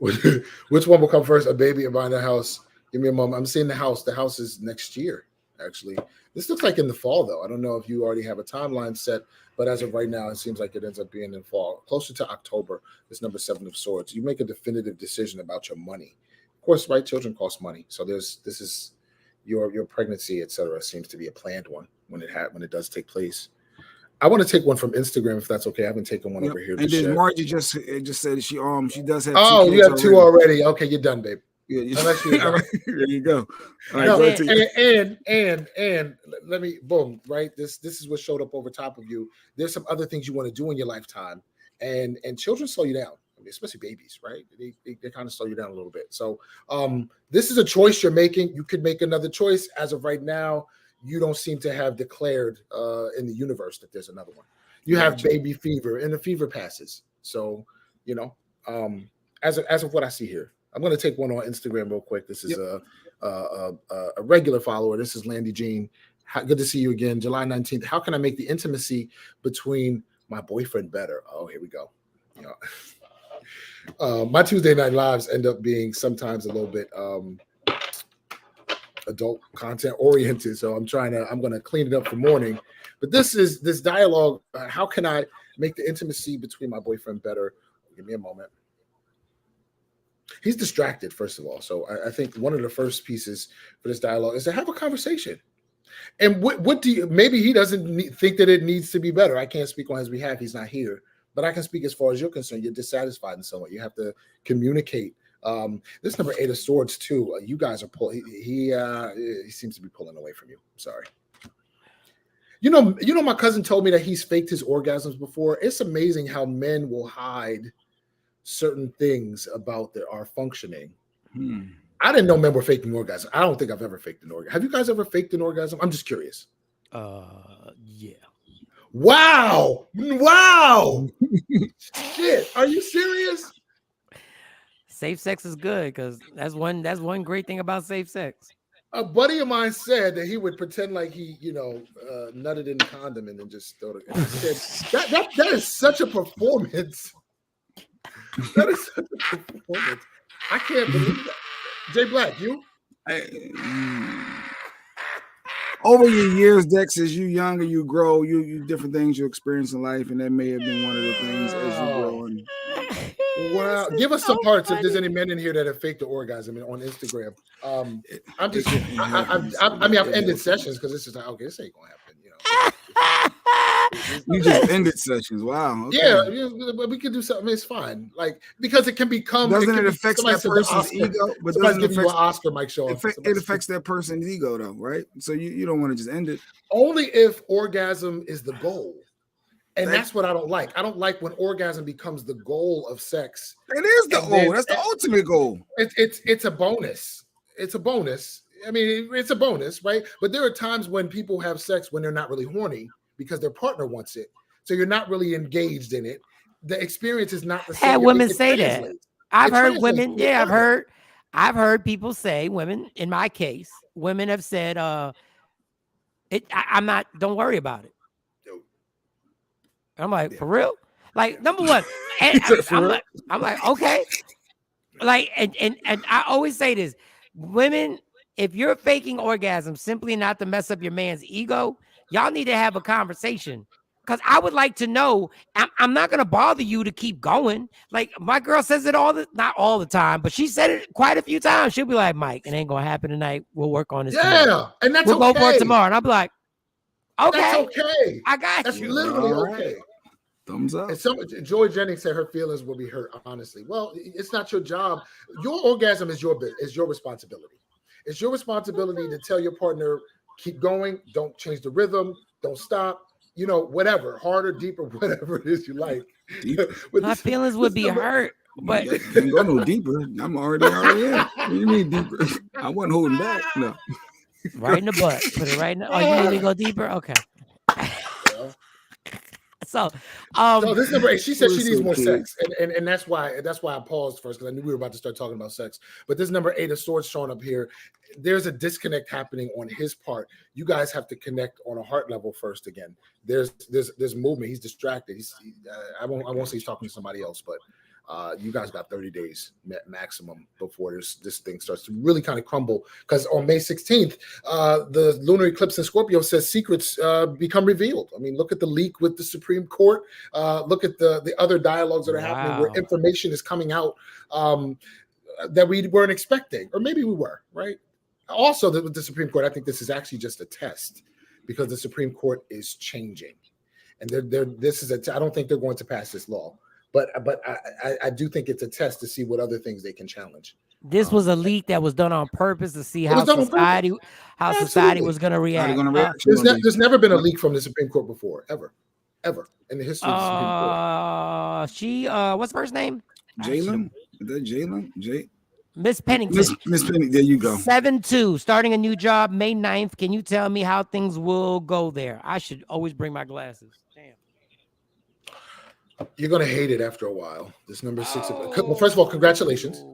ahead. Which one will come first, a baby or buying a house? Give me a moment. I'm seeing the house. The house is next year, actually. This looks like in the fall, though. I don't know if you already have a timeline set, but as of right now, it seems like it ends up being in fall, closer to October. This number 7 of swords. You make a definitive decision about your money. Of course, right? Children cost money, so this is your pregnancy, etc. Seems to be a planned one when it does take place. I want to take one from Instagram if that's okay. I haven't taken one over here. And then Margie just said she does have. Oh, you have 2 already. Okay, you're done, babe. Yeah, there you go. All right, no, and let me boom, right? This is what showed up over top of you. There's some other things you want to do in your lifetime, and children slow you down, especially babies, right? They kind of slow you down a little bit. So this is a choice you're making. You could make another choice. As of right now, you don't seem to have declared in the universe that there's another one. You have baby fever, and the fever passes. So as of what I see here. I'm going to take one on Instagram real quick. This is a regular follower. This is Landy Jean. Good to see you again. July 19th. How can I make the intimacy between my boyfriend better? Oh, here we go. My Tuesday night lives end up being sometimes a little bit adult content oriented. So I'm going to clean it up for morning. But this dialogue. How can I make the intimacy between my boyfriend better? Give me a moment. He's distracted, first of all. So I think one of the first pieces for this dialogue is to have a conversation. And what do you, maybe he doesn't think that it needs to be better. I can't speak on his behalf. He's not here. But I can speak as far as you're concerned. You're dissatisfied in some way. You have to communicate. This number 8 of swords, too. You guys are pulling. He seems to be pulling away from you. I'm sorry. You know, my cousin told me that he's faked his orgasms before. It's amazing how men will hide certain things about our functioning. I didn't know men were faking orgasms. I don't think I've ever faked an orgasm. Have you guys ever faked an orgasm? I'm just curious. Yeah. Wow. Shit. Are you serious? Safe sex is good because that's one great thing about safe sex. A buddy of mine said that he would pretend like he, nutted in the condom and then just throw it. And I said that is such a performance. That is such a performance. I can't believe that. Jay Black, you? Over your years, Dex, as you younger, you grow, you different things you experience in life, and that may have been one of the things as you grow. Wow. Give us some parts if there's any men in here that have faked the orgasm on Instagram. I'm just, I've ended sessions because it's just like, okay, this ain't gonna happen, You just ended sessions. Wow. Okay. Yeah, but we could do something. It's fine, like because it can become. Doesn't it affect that person's ego? But somebody's giving you an Oscar, Mike Shaw. It affects that person's ego, though, right? So you don't want to just end it. Only if orgasm is the goal. And that's what I don't like. I don't like when orgasm becomes the goal of sex. It is the goal. That's the ultimate goal. It's a bonus. It's a bonus. I mean, it's a bonus, right? But there are times when people have sex when they're not really horny because their partner wants it. So you're not really engaged in it. The experience is not the same. Had women say that. I've heard women. Yeah, I've heard people say, women, in my case, women have said, I'm not, don't worry about it. I'm like, for real? Like, number one, I'm like, okay. Like, and I always say this, women, if you're faking orgasm simply not to mess up your man's ego, y'all need to have a conversation. Because I would like to know, I'm not going to bother you to keep going. Like, my girl says it not all the time, but she said it quite a few times. She'll be like, Mike, it ain't going to happen tonight. We'll work on this tomorrow. And that's we'll go for it tomorrow. And I'll be like, okay. That's okay. I got that's you. That's literally okay. Thumbs up. And Joy Jennings said her feelings will be hurt, honestly. Well, it's not your job. Your orgasm is your responsibility. It's your responsibility to tell your partner, keep going, don't change the rhythm, don't stop, whatever, harder, deeper, whatever it is you like. My feelings would be hurt, but can't go no deeper. I'm already in. What do you mean deeper? I wasn't holding back. No. Right in the butt. Put it right in the, you need me to go deeper? Okay. So this number 8, she said she needs more sex, and that's why I paused first because I knew we were about to start talking about sex. But this number 8 of swords showing up here, there's a disconnect happening on his part. You guys have to connect on a heart level first. Again, there's movement. He's distracted. I won't say he's talking to somebody else, but you guys got 30 days maximum before this thing starts to really kind of crumble. Because on May 16th, the lunar eclipse in Scorpio says secrets become revealed. I mean, look at the leak with the Supreme Court. Look at the other dialogues that are happening where information is coming out that we weren't expecting, or maybe we were, right? Also, with the Supreme Court, I think this is actually just a test because the Supreme Court is changing, and I don't think they're going to pass this law. But I do think it's a test to see what other things they can challenge. This was a leak that was done on purpose to see how society was going to react. There's never been a leak from the Supreme Court before, ever in the history of the Supreme Court. What's her first name? Jalen. Is that Jalen? Miss Pennington. Miss Pennington. There you go. 7-2, starting a new job May 9th. Can you tell me how things will go there? I should always bring my glasses. Damn. You're gonna hate it after a while. This number 6. Well, first of all, congratulations.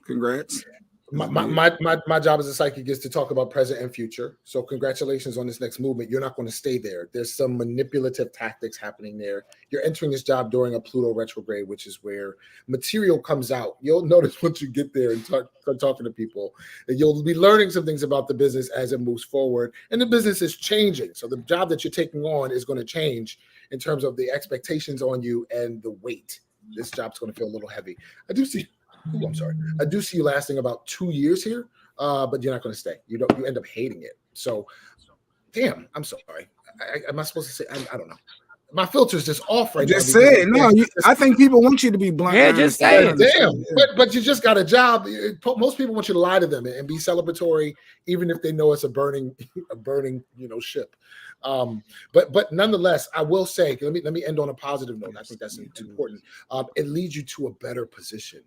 Congrats. My job as a psychic is to talk about present and future. So congratulations on this next movement. You're not going to stay there. There's some manipulative tactics happening there. You're entering this job during a Pluto retrograde, which is where material comes out. You'll notice once you get there and start talking to people that you'll be learning some things about the business as it moves forward. And the business is changing. So the job that you're taking on is going to change in terms of the expectations on you and the weight. This job's going to feel a little heavy. I do see you lasting about 2 years here, but you're not going to stay. You end up hating it. So, damn, I'm sorry. Am I supposed to say? I don't know. My filter's just off right now. Just say it. No, I think people want you to be blunt. Yeah, just say it. Damn, but you just got a job. Most people want you to lie to them and be celebratory, even if they know it's a burning ship. But nonetheless, I will say, let me end on a positive note. I think that's important. It leads you to a better position.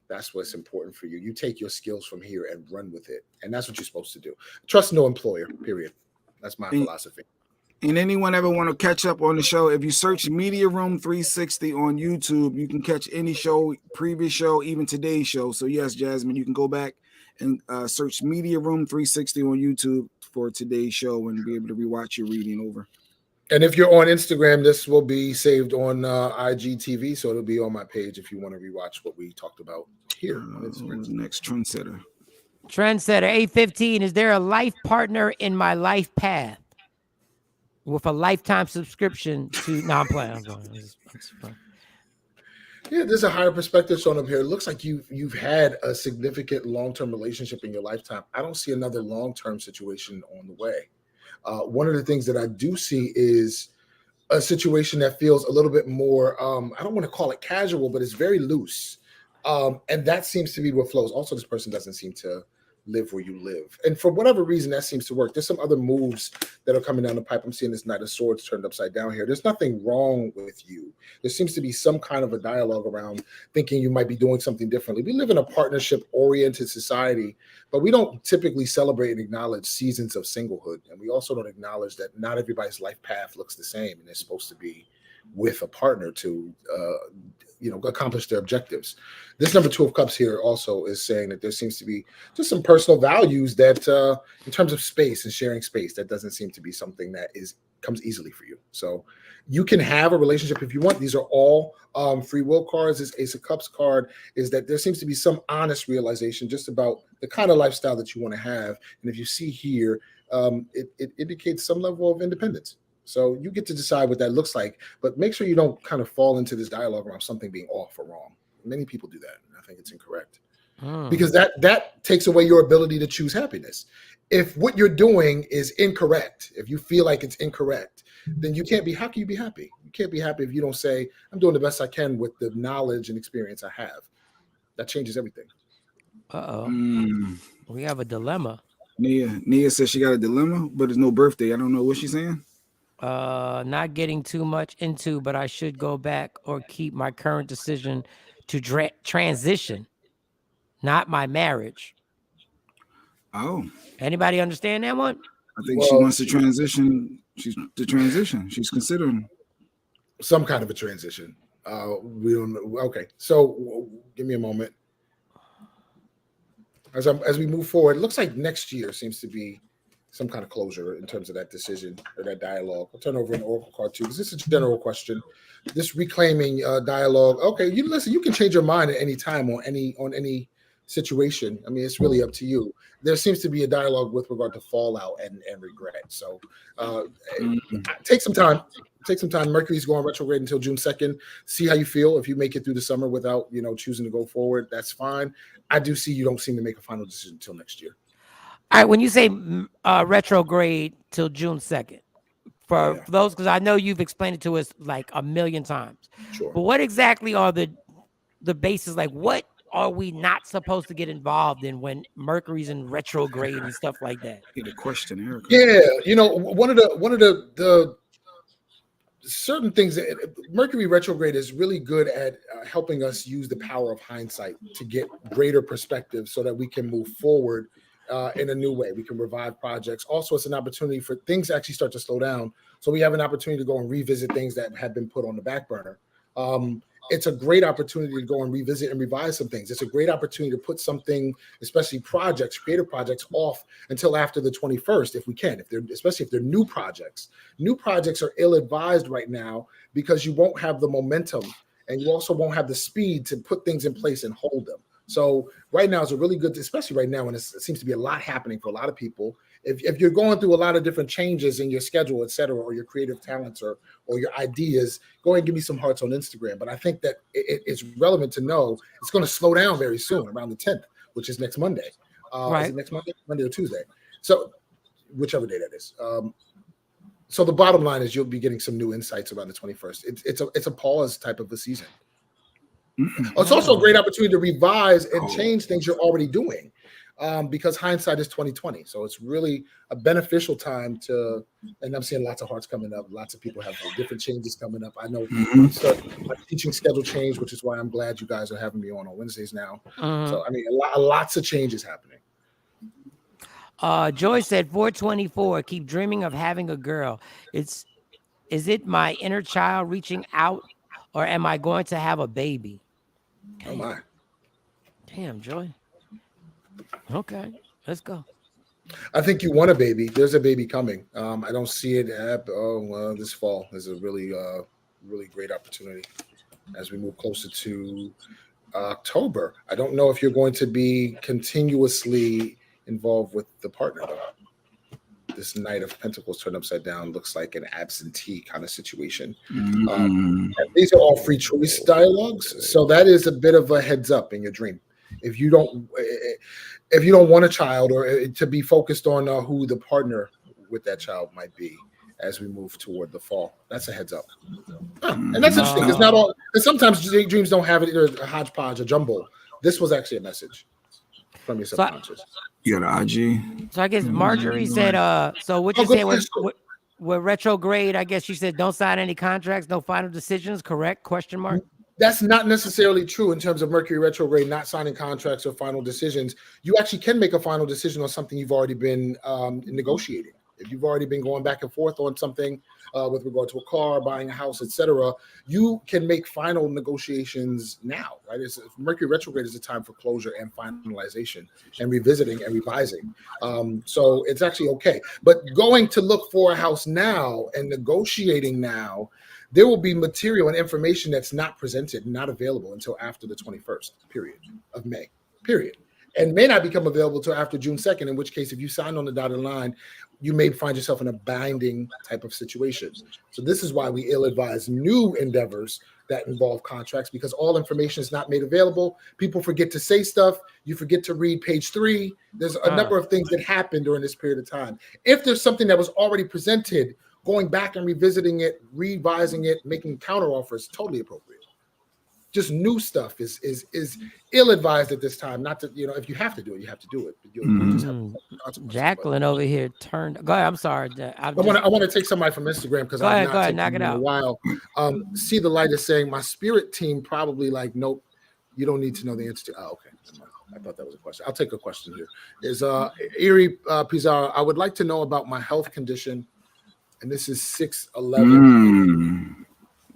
That's what's important for you. You take your skills from here and run with it. And that's what you're supposed to do. Trust no employer, period. That's my philosophy. And anyone ever want to catch up on the show, if you search Media Room 360 on YouTube, you can catch any show, previous show, even today's show. So yes, Jasmine, you can go back and search Media Room 360 on YouTube for today's show and be able to rewatch your reading over. And if you're on Instagram, this will be saved on IGTV, so it'll be on my page if you want to rewatch what we talked about here on Instagram. Next trendsetter. Trendsetter 815. Is there a life partner in my life path with a lifetime subscription to? No, I'm playing. Yeah, there's a higher perspective shown up here. It looks like you've had a significant long-term relationship in your lifetime. I don't see another long-term situation on the way. One of the things that I do see is a situation that feels a little bit more, I don't want to call it casual, but it's very loose. And that seems to be what flows. Also, this person doesn't seem to live where you live. And for whatever reason, that seems to work. There's some other moves that are coming down the pipe. I'm seeing this Knight of Swords turned upside down here. There's nothing wrong with you. There seems to be some kind of a dialogue around thinking you might be doing something differently. We live in a partnership-oriented society, but we don't typically celebrate and acknowledge seasons of singlehood. And we also don't acknowledge that not everybody's life path looks the same, and they're supposed to be with a partner to accomplish their objectives. This number 2 of cups here also is saying that there seems to be just some personal values that in terms of space and sharing space, that doesn't seem to be something that comes easily for you. So you can have a relationship if you want. These are all free will cards. This Ace of Cups card is that there seems to be some honest realization just about the kind of lifestyle that you want to have. And if you see here, it indicates some level of independence. So you get to decide what that looks like, but make sure you don't kind of fall into this dialogue around something being off or wrong. Many people do that, and I think it's incorrect because that takes away your ability to choose happiness. If what you're doing is incorrect, if you feel like it's incorrect, then you can't be. How can you be happy? You can't be happy if you don't say, "I'm doing the best I can with the knowledge and experience I have." That changes everything. We have a dilemma. Nia says she got a dilemma, but it's no birthday. I don't know what she's saying. Not getting too much into, but I should go back or keep my current decision to transition, not my marriage. Oh, anybody understand that one? I think she wants to transition. She's considering some kind of a transition. We don't know. Okay, so give me a moment. As we move forward, it looks like next year seems to be some kind of closure in terms of that decision or that dialogue. I'll turn over an oracle card too, because this is a general question. This reclaiming dialogue. Okay, you can change your mind at any time on any situation. I mean, it's really up to you. There seems to be a dialogue with regard to fallout and regret. So take some time. Mercury's going retrograde until June 2nd. See how you feel. If you make it through the summer without choosing to go forward, that's fine. I do see you don't seem to make a final decision until next year. All right, when you say retrograde till June 2nd, for those, because I know you've explained it to us like a million times. Sure. But what exactly are the bases? Like, what are we not supposed to get involved in when Mercury's in retrograde and stuff like that? Get a question, Erica. Yeah, one of the certain things that Mercury retrograde is really good at helping us use the power of hindsight to get greater perspective so that we can move forward in a new way. We can revive projects. Also, it's an opportunity for things to actually start to slow down. So we have an opportunity to go and revisit things that have been put on the back burner. It's a great opportunity to go and revisit and revise some things. It's a great opportunity to put something, especially projects, creative projects, off until after the 21st, if we can, especially if they're new projects. New projects are ill-advised right now because you won't have the momentum and you also won't have the speed to put things in place and hold them. So right now is a really good, especially right now when it seems to be a lot happening for a lot of people. If you're going through a lot of different changes in your schedule, et cetera, or your creative talents or your ideas, go ahead and give me some hearts on Instagram. But I think that it's relevant to know it's going to slow down very soon, around the 10th, which is next Monday. Right. Is it next Monday or Tuesday? So whichever day that is. So the bottom line is you'll be getting some new insights around the 21st. It's a pause type of a season. It's also a great opportunity to revise and change things you're already doing, because hindsight is 2020. So it's really a beneficial time to. And I'm seeing lots of hearts coming up. Lots of people have different changes coming up. I know my teaching schedule changed, which is why I'm glad you guys are having me on Wednesdays now. So I mean, lots of changes happening. Joy said 424. Keep dreaming of having a girl. Is it my inner child reaching out, or am I going to have a baby? Oh my. Damn, Joy. Okay, let's go. I think you want a baby. There's a baby coming. I don't see it this fall is a really really great opportunity as we move closer to October. I don't know if you're going to be continuously involved with the partner though. This Knight of Pentacles turned upside down looks like an absentee kind of situation. These are all free choice dialogues, so that is a bit of a heads up in your dream. If you don't want a child, or to be focused on who the partner with that child might be as we move toward the fall, that's a heads up. And that's interesting. It's not all. And sometimes dreams don't have it either a hodgepodge, a jumble. This was actually a message from your subconscious. You got IG. So I guess Marjorie said, so what you said was with retrograde, I guess she said don't sign any contracts, no final decisions, correct? Question mark. That's not necessarily true in terms of Mercury retrograde, not signing contracts or final decisions. You actually can make a final decision on something you've already been negotiating. If you've already been going back and forth on something with regard to a car, buying a house, etc., you can make final negotiations now, right? Mercury retrograde is a time for closure and finalization and revisiting and revising. So it's actually okay. But going to look for a house now and negotiating now, there will be material and information that's not presented, not available until after the 21st of May, and may not become available until after June 2nd, in which case, if you sign on the dotted line, you may find yourself in a binding type of situation. So this is why we ill-advise new endeavors that involve contracts, because all information is not made available. People forget to say stuff. You forget to read page 3. There's a number of things that happen during this period of time. If there's something that was already presented, going back and revisiting it, revising it, making counteroffers, totally appropriate. Just new stuff is ill-advised at this time. Not to, if you have to do it, you have to do it. But you'll just have Jacqueline over here turned. Go ahead. I'm sorry. I want to take somebody from Instagram because I've not taken it in a while. See the Light is saying my spirit team probably like, nope, you don't need to know the answer to. Oh, okay. I thought that was a question. I'll take a question here. Is Erie Pizarro, I would like to know about my health condition. And this is 6/11.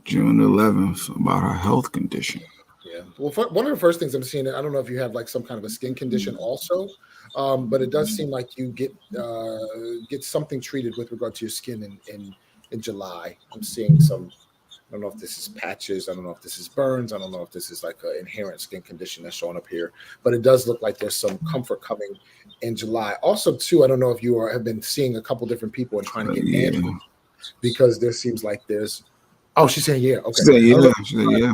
June 11th, about her health condition. Yeah. Well, one of the first things I'm seeing, I don't know if you have like some kind of a skin condition also, but it does seem like you get something treated with regard to your skin in July. I'm seeing some. I don't know if this is patches. I don't know if this is burns. I don't know if this is like an inherent skin condition that's showing up here, but it does look like there's some comfort coming in July. Also, too, I don't know if you have been seeing a couple different people and trying to get answers, because there seems like there's. Oh, she's saying yeah. Okay.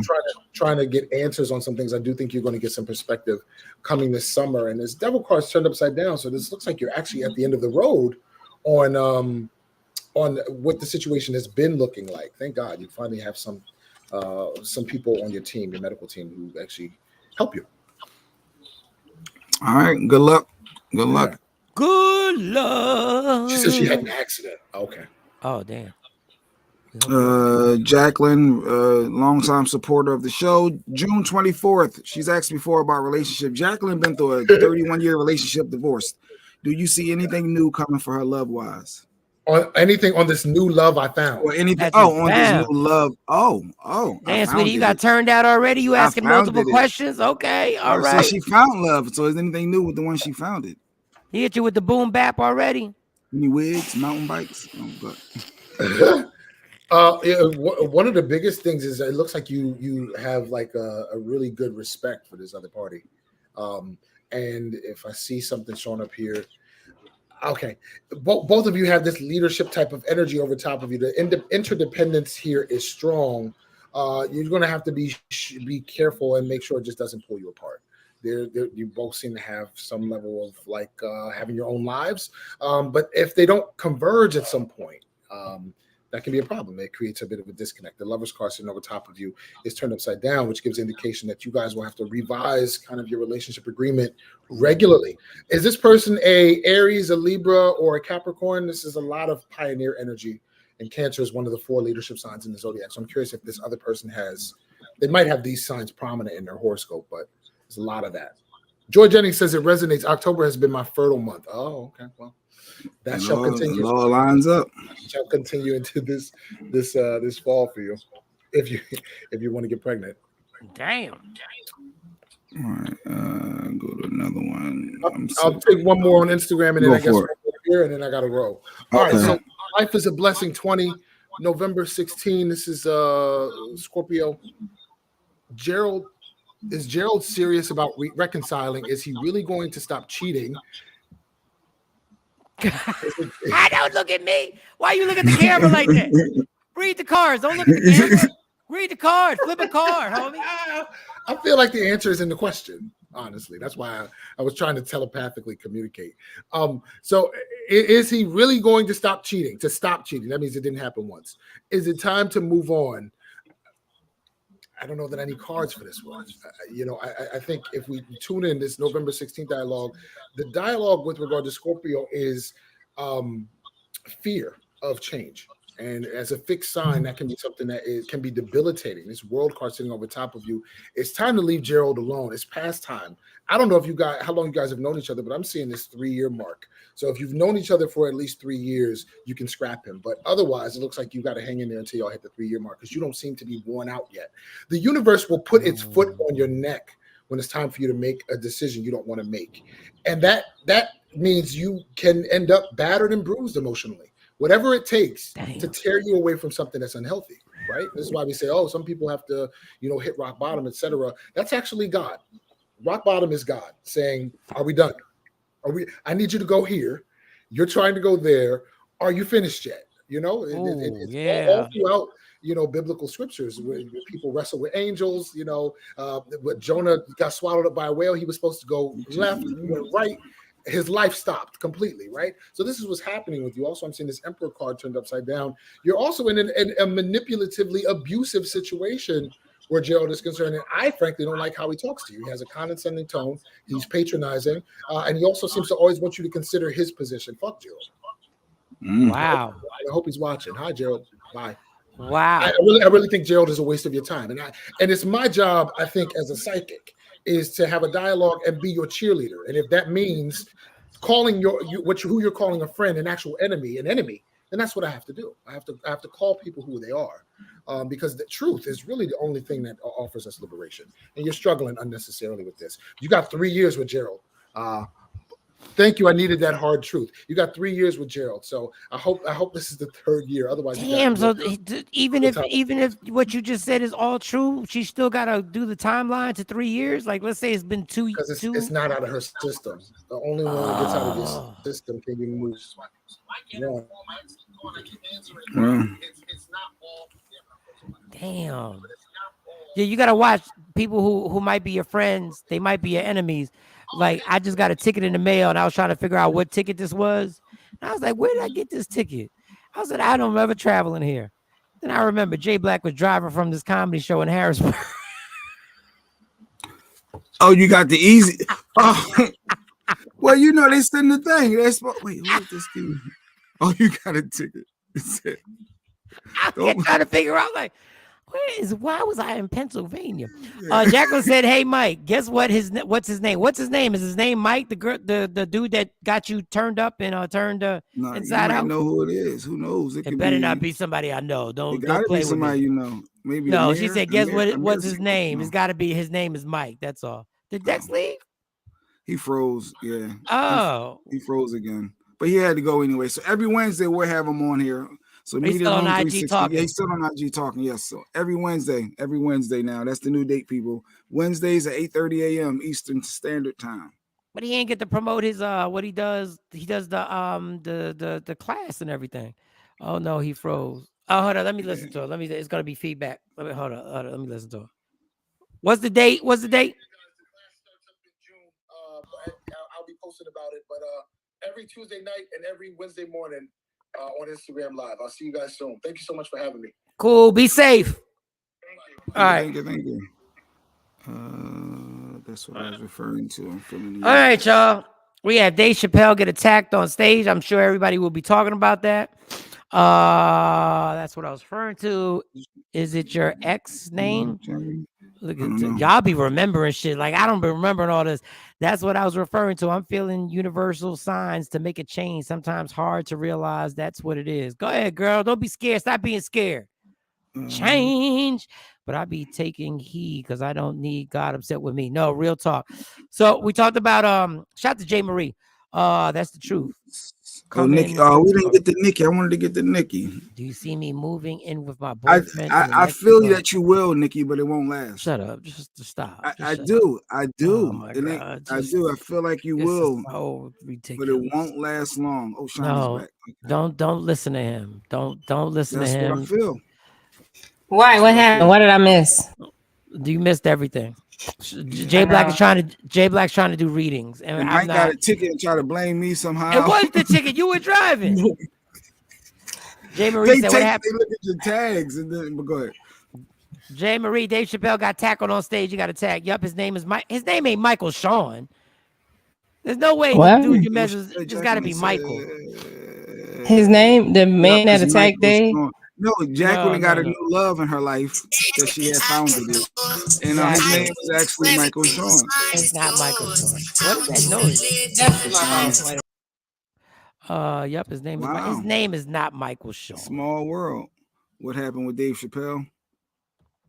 Trying to get answers on some things. I do think you're going to get some perspective coming this summer. And this devil card's turned upside down, so this looks like you're actually at the end of the road on what the situation has been looking like. Thank God you finally have some people on your team, your medical team, who actually help you. All right. Good luck. Good luck. Good luck. She said she had an accident. Okay. Oh, damn. Jacqueline, longtime supporter of the show. June 24th. She's asked before about relationship. Jacqueline been through a 31-year relationship, divorced. Do you see anything new coming for her love wise? On anything on this new love I found? Or anything? On this new love. Oh. Damn, sweetie, you got turned out already? You asking multiple questions? Okay, all right. So she found love. So is anything new with the one she found it? He hit you with the boom bap already? Any wigs, mountain bikes? Oh, but. One of the biggest things is it looks like you have like a really good respect for this other party. And if I see something showing up here, okay, both of you have this leadership type of energy over top of you. The interdependence here is strong. You're going to have to be careful and make sure it just doesn't pull you apart. You both seem to have some level of like having your own lives. But if they don't converge at some point, that can be a problem. It creates a bit of a disconnect. The Lover's card sitting over top of you is turned upside down, which gives indication that you guys will have to revise kind of your relationship agreement regularly. Is this person a Aries, a Libra, or a Capricorn? This is a lot of pioneer energy, and Cancer is one of the 4 leadership signs in the zodiac. So I'm curious if this other person they might have these signs prominent in their horoscope, but there's a lot of that. Joy Jennings says it resonates. October has been my fertile month. Oh, okay. Well, that It shall all, continue. it all lines up. Shall continue into this fall for you, if you want to get pregnant. Damn. All right, go to another one. I'll take one more on Instagram, and then Go I guess for it. here, and then I got to roll. All right. Okay. So Life is a Blessing 20, November 16. This is Scorpio. Is Gerald serious about reconciling? Is he really going to stop cheating? I don't look at me. Why you look at the camera like that? Read the cards. Don't look at the camera. Read the card. Flip a card, homie. I feel like the answer is in the question. Honestly, that's why I was trying to telepathically communicate. So is he really going to stop cheating? To stop cheating? That means it didn't happen once. Is it time to move on? I don't know that I need cards for this one. I think if we tune in this November 16th dialogue, the dialogue with regard to Scorpio is fear of change. And as a fixed sign, that can be something that can be debilitating. This world card sitting over top of you. It's time to leave Gerald alone. It's past time. I don't know how long you guys have known each other, but I'm seeing this 3-year mark. So if you've known each other for at least 3 years, you can scrap him. But otherwise, it looks like you got to hang in there until y'all hit the 3-year mark, because you don't seem to be worn out yet. The universe will put its foot on your neck when it's time for you to make a decision you don't want to make. And that means you can end up battered and bruised emotionally. Whatever it takes to tear you away from something that's unhealthy, right? This is why we say, some people have to, hit rock bottom, etc. That's actually God. Rock bottom is God saying, are we done? I need you to go here. You're trying to go there. Are you finished yet? It's all throughout, biblical scriptures where people wrestle with angels, but Jonah got swallowed up by a whale. He was supposed to go left, he went right. His life stopped completely, right? So this is what's happening with you. Also, I'm seeing this Emperor card turned upside down. You're also in a manipulatively abusive situation where Gerald is concerned. And I frankly don't like how he talks to you. He has a condescending tone. He's patronizing. And he also seems to always want you to consider his position. Fuck Gerald. Wow. I hope he's watching. Hi, Gerald. Bye. Wow. I really think Gerald is a waste of your time. And it's my job, I think, as a psychic, is to have a dialogue and be your cheerleader. And if that means calling who you're calling a friend an actual enemy, then that's what I have to do. I have to call people who they are, because the truth is really the only thing that offers us liberation. And you're struggling unnecessarily with this. You got 3 years with Gerald. Thank you. I needed that hard truth. You got 3 years with Gerald, so I hope this is the 3rd year. Otherwise, damn. So even if what you just said is all true, she still got to do the timeline to 3 years. Like, let's say it's been 2 years. Because it's not out of her system. The only one that gets out of this system can be moved. Yeah. Damn. Yeah, you gotta watch people who might be your friends. They might be your enemies. Like, I just got a ticket in the mail, and I was trying to figure out what ticket this was. And I was like, where did I get this ticket? I said, I don't ever travel in here. Then I remember Jay Black was driving from this comedy show in Harrisburg. Oh, you got the easy. Oh. Well, they send the thing. Wait, who is this dude? Oh, you got a ticket. I'm trying to figure out, like, why was I in Pennsylvania? Jacqueline said, "Hey Mike, guess what? What's his name? What's his name? Is his name Mike? The dude that got you turned up and turned inside out? Know who it is? Who knows? It better not be somebody I know. Don't play with somebody me. Maybe no. She said, guess what? What's his name? No. It's got to be his name is Mike. That's all. Did Dex leave? He froze. Yeah. Oh, he froze again. But he had to go anyway. So every Wednesday we'll have him on here. So he's still on IG talking. Yeah, he's still on IG talking. Yes. So every Wednesday now. That's the new date, people. Wednesdays at 8:30 a.m. Eastern Standard Time. But he ain't get to promote his what he does. He does the class and everything. Oh no, he froze. Oh, hold on. Let me listen to it. It's gonna be feedback. Hold on. Let me listen to it. What's the date? I'll be posting about it. But every Tuesday night and every Wednesday morning. On Instagram Live. I'll see you guys soon. Thank you so much for having me. Cool. Be safe. All right. Thank you. That's what I was referring to. I'm feeling. All right, y'all. We had Dave Chappelle get attacked on stage. I'm sure everybody will be talking about that. That's what I was referring to. Is it your ex name? Look at y'all be remembering shit. Like I don't be remembering all this. That's what I was referring to. I'm feeling universal signs to make a change. Sometimes hard to realize that's what it is. Go ahead, girl. Don't be scared. Stop being scared. Change. But I be taking heed because I don't need God upset with me. No, real talk. So we talked about shout out to Jay Marie. That's the truth. Nikki. We didn't get to Nikki. I wanted to get to Nikki. Do you see me moving in with my boyfriend? I feel that you will, Nikki, but it won't last. Shut up. Just stop. I do. Oh my God. I do. I feel like you will. So ridiculous. But it won't last long. Oh, Shawn is back. Okay. Don't listen to him. Don't listen to him. That's what I feel. Why? What happened? What did I miss? You missed everything. Jay Black's trying to do readings, and I got a ticket and try to blame me somehow. It was the ticket. You were driving. Jay Marie said, "What happened?" They look at your tags and then. But go ahead. Jay Marie, Dave Chappelle got tackled on stage. He got a tag. Yup, his name is Mike. His name ain't Michael Shawn. There's no way, dude. You measures. It just got to be Michael. His name, the man that attacked Dave. No, Jacqueline got a new love in her life that she had founded it. And his name was actually Michael Shawn. It's not Michael Shawn. What is that noise? Yep, his name is not Michael Shawn. Small world. What happened with Dave Chappelle?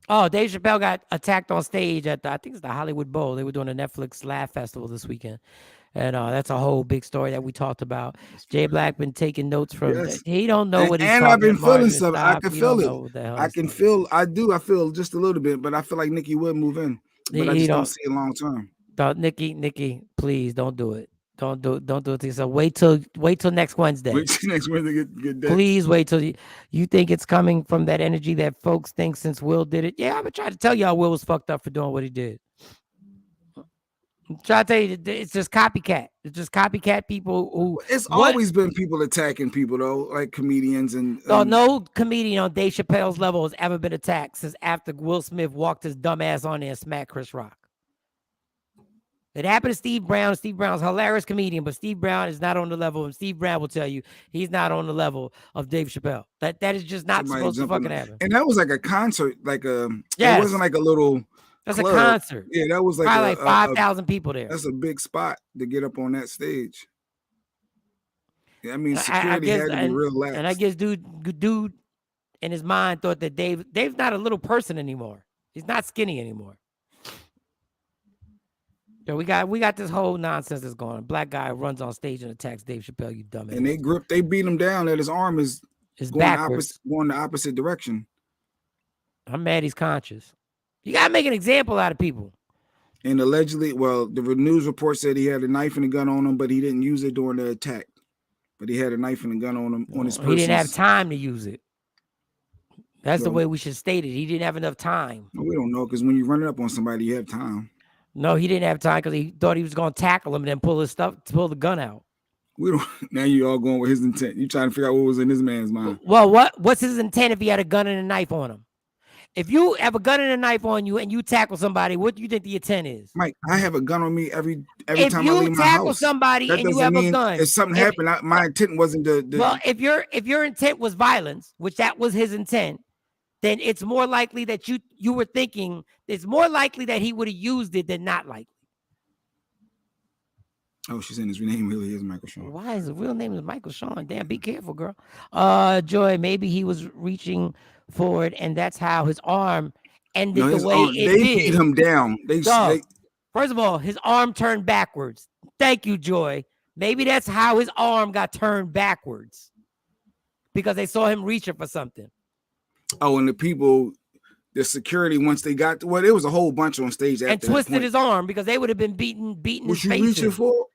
Oh, Dave Chappelle got attacked on stage at I think it's the Hollywood Bowl. They were doing a Netflix Laugh Festival this weekend. And that's a whole big story that we talked about. Jay Black been taking notes from. He don't know what he's talking about. And I've been feeling something. I can feel it. I can feel. I feel just a little bit, but I feel like Nikki would move in. But I just don't see it long term. Nikki, please don't do it. Don't do it. So wait till next Wednesday. Wait till next Wednesday. Get please wait till you think it's coming from that energy that folks think since Will did it. Yeah, I've been trying to tell y'all Will was fucked up for doing what he did. I'm trying to tell you, it's just copycat. It's just copycat people who. It's always been people attacking people though, like comedians and. No comedian on Dave Chappelle's level has ever been attacked since after Will Smith walked his dumb ass on there and smacked Chris Rock. It happened to Steve Brown. Steve Brown's a hilarious comedian, but Steve Brown is not on the level, and Steve Brown will tell you he's not on the level of Dave Chappelle. That is just not supposed to fucking happen. And that was like a concert, like a. Yeah, it wasn't like a little. That's club. A concert. Yeah, that was like probably like 5,000 people there. That's a big spot to get up on that stage. Yeah, I mean, security had to be real lax. And I guess dude in his mind thought that Dave's not a little person anymore. He's not skinny anymore. So we got this whole nonsense that's going on. Black guy runs on stage and attacks Dave Chappelle, you dumbass. And they beat him down that his arm is going the opposite direction. I'm mad he's conscious. You gotta make an example out of people. And allegedly, well, the news report said he had a knife and a gun on him, but he didn't use it during the attack. But he had a knife and a gun on him on his person. He didn't have time to use it. That's the way we should state it. He didn't have enough time. No, we don't know, because when you run it up on somebody, you have time. No, he didn't have time because he thought he was going to tackle him and then pull the gun out. We don't. Now you all going with his intent. You trying to figure out what was in this man's mind. Well, what's his intent if he had a gun and a knife on him? If you have a gun and a knife on you and you tackle somebody, what do you think the intent is? Mike, I have a gun on me every time I leave my house. If you tackle somebody and you have a gun, if something happened, my intent wasn't to. Well, if your intent was violence, which that was his intent, then it's more likely that you were thinking. It's more likely that he would have used it than not likely. Oh, she's saying his name really is Michael Shawn. Why is his real name is Michael Shawn? Damn, be careful, girl. Joy, maybe he was reaching forward, and that's how his arm ended the way it did. They beat him down. First of all, his arm turned backwards. Thank you, Joy. Maybe that's how his arm got turned backwards because they saw him reaching for something. Oh, and the security, once they got to, well, there was a whole bunch on stage and twisted his arm because they would have been beating his face. What you reaching for?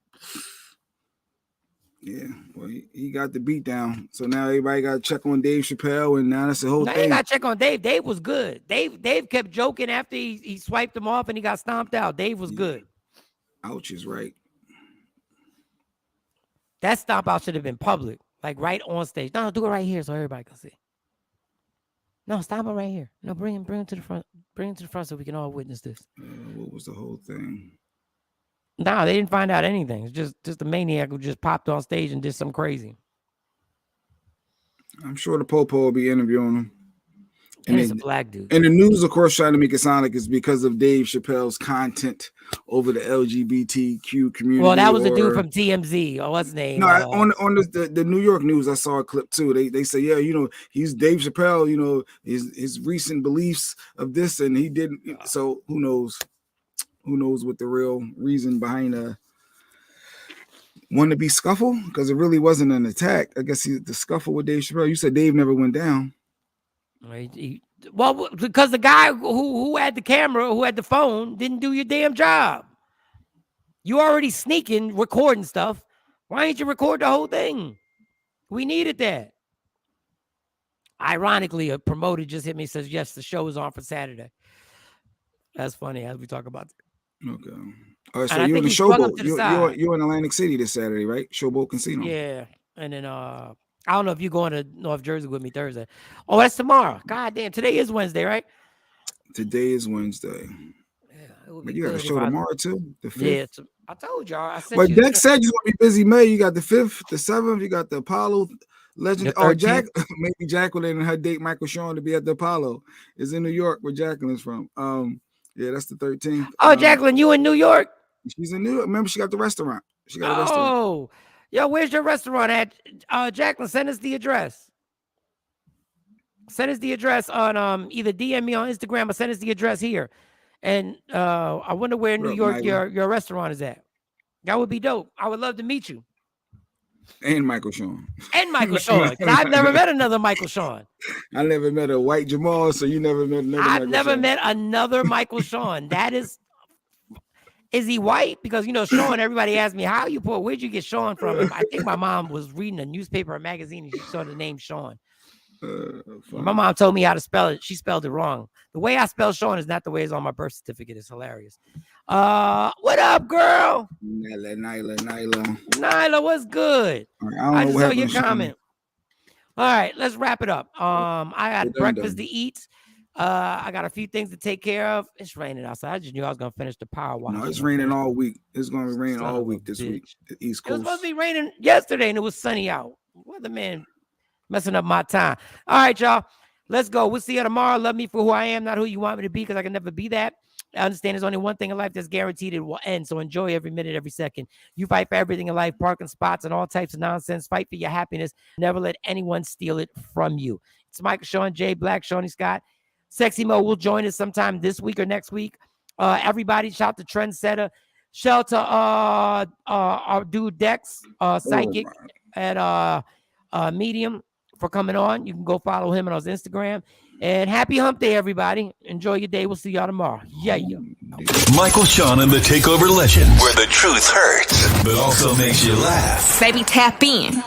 Yeah, well, he got the beat down. So now everybody got to check on Dave Chappelle, and now that's the whole thing. They got to check on Dave. Dave was good. Dave kept joking after he swiped him off and he got stomped out. Dave was good. Ouch is right. That stomp out should have been public, like right on stage. No, do it right here so everybody can see. No, stop him right here. No, bring him to the front. Bring him to the front so we can all witness this. What was the whole thing? No, they didn't find out anything. It's just a maniac who just popped on stage and did something crazy. I'm sure the Popo will be interviewing him. And he's a black dude. And the news, of course, trying to make it sound like it's because of Dave Chappelle's content over the LGBTQ community. Well, that was a dude from TMZ. Or what's his name? No, on the New York news, I saw a clip too. They say, yeah, he's Dave Chappelle. His recent beliefs of this, and he didn't. So who knows? Who knows what the real reason behind one to be scuffle? Because it really wasn't an attack. I guess the scuffle with Dave Chappelle. You said Dave never went down. Well, because the guy who had the camera, who had the phone, didn't do your damn job. You already sneaking, recording stuff. Why didn't you record the whole thing? We needed that. Ironically, a promoter just hit me and says, yes, the show is on for Saturday. That's funny as we talk about it. Okay. All right, so you're in the Showboat. You're in Atlantic City this Saturday, right? Showboat Casino. Yeah. And then I don't know if you're going to North Jersey with me Thursday. Oh, that's tomorrow. God damn. Today is Wednesday, right? Today is Wednesday. Yeah, but you got a show tomorrow too. The 5th. Yeah, I told y'all. But Dex said you're gonna be busy May. You got the 5th, the 7th. You got the Apollo Legend. Oh, maybe Jacqueline and her date Michael Shawn to be at the Apollo is in New York, where Jacqueline's from. Yeah, that's the 13th. Oh, Jacqueline, you in New York? She's in New York. Remember, she got the restaurant. She got a restaurant. Oh. Yo, where's your restaurant at? Jacqueline, send us the address. Send us the address on either DM me on Instagram or send us the address here. And I wonder where in New York your restaurant is at. That would be dope. I would love to meet you. And Michael Shawn. And Michael Shawn. I've never met another Michael Shawn. I never met a white Jamal, so you never met another I've never met another Michael Shawn. That is he white? Because, Shawn, everybody asked me, where'd you get Shawn from? I think my mom was reading a newspaper or magazine and she saw the name Shawn. My mom told me how to spell it. She spelled it wrong. The way I spell Shawn is not the way it's on my birth certificate. It's hilarious. What up, girl? Nyla, what's good? I just saw your comment. All right, let's wrap it up. I got breakfast to eat. I got a few things to take care of. It's raining outside. I just knew I was gonna finish the power wash. No, it's raining all week. It's gonna be raining all week this week. The East Coast. It was supposed to be raining yesterday, and it was sunny out. Weatherman messing up my time. All right, y'all. Let's go. We'll see you tomorrow. Love me for who I am, not who you want me to be, because I can never be that. I understand there's only one thing in life that's guaranteed it will end. So enjoy every minute, every second. You fight for everything in life, parking spots and all types of nonsense. Fight for your happiness. Never let anyone steal it from you. It's Michael Shawn, Jay Black, Shawnee Scott. Sexy Mo will join us sometime this week or next week. Everybody shout to Trendsetter. Shout to our dude Dex, Psychic at Medium for coming on. You can go follow him on his Instagram. And happy hump day, everybody. Enjoy your day. We'll see y'all tomorrow. Yeah. Michael Shawn and the TakeOver Legend, where the truth hurts, but also makes you laugh. Baby, tap in.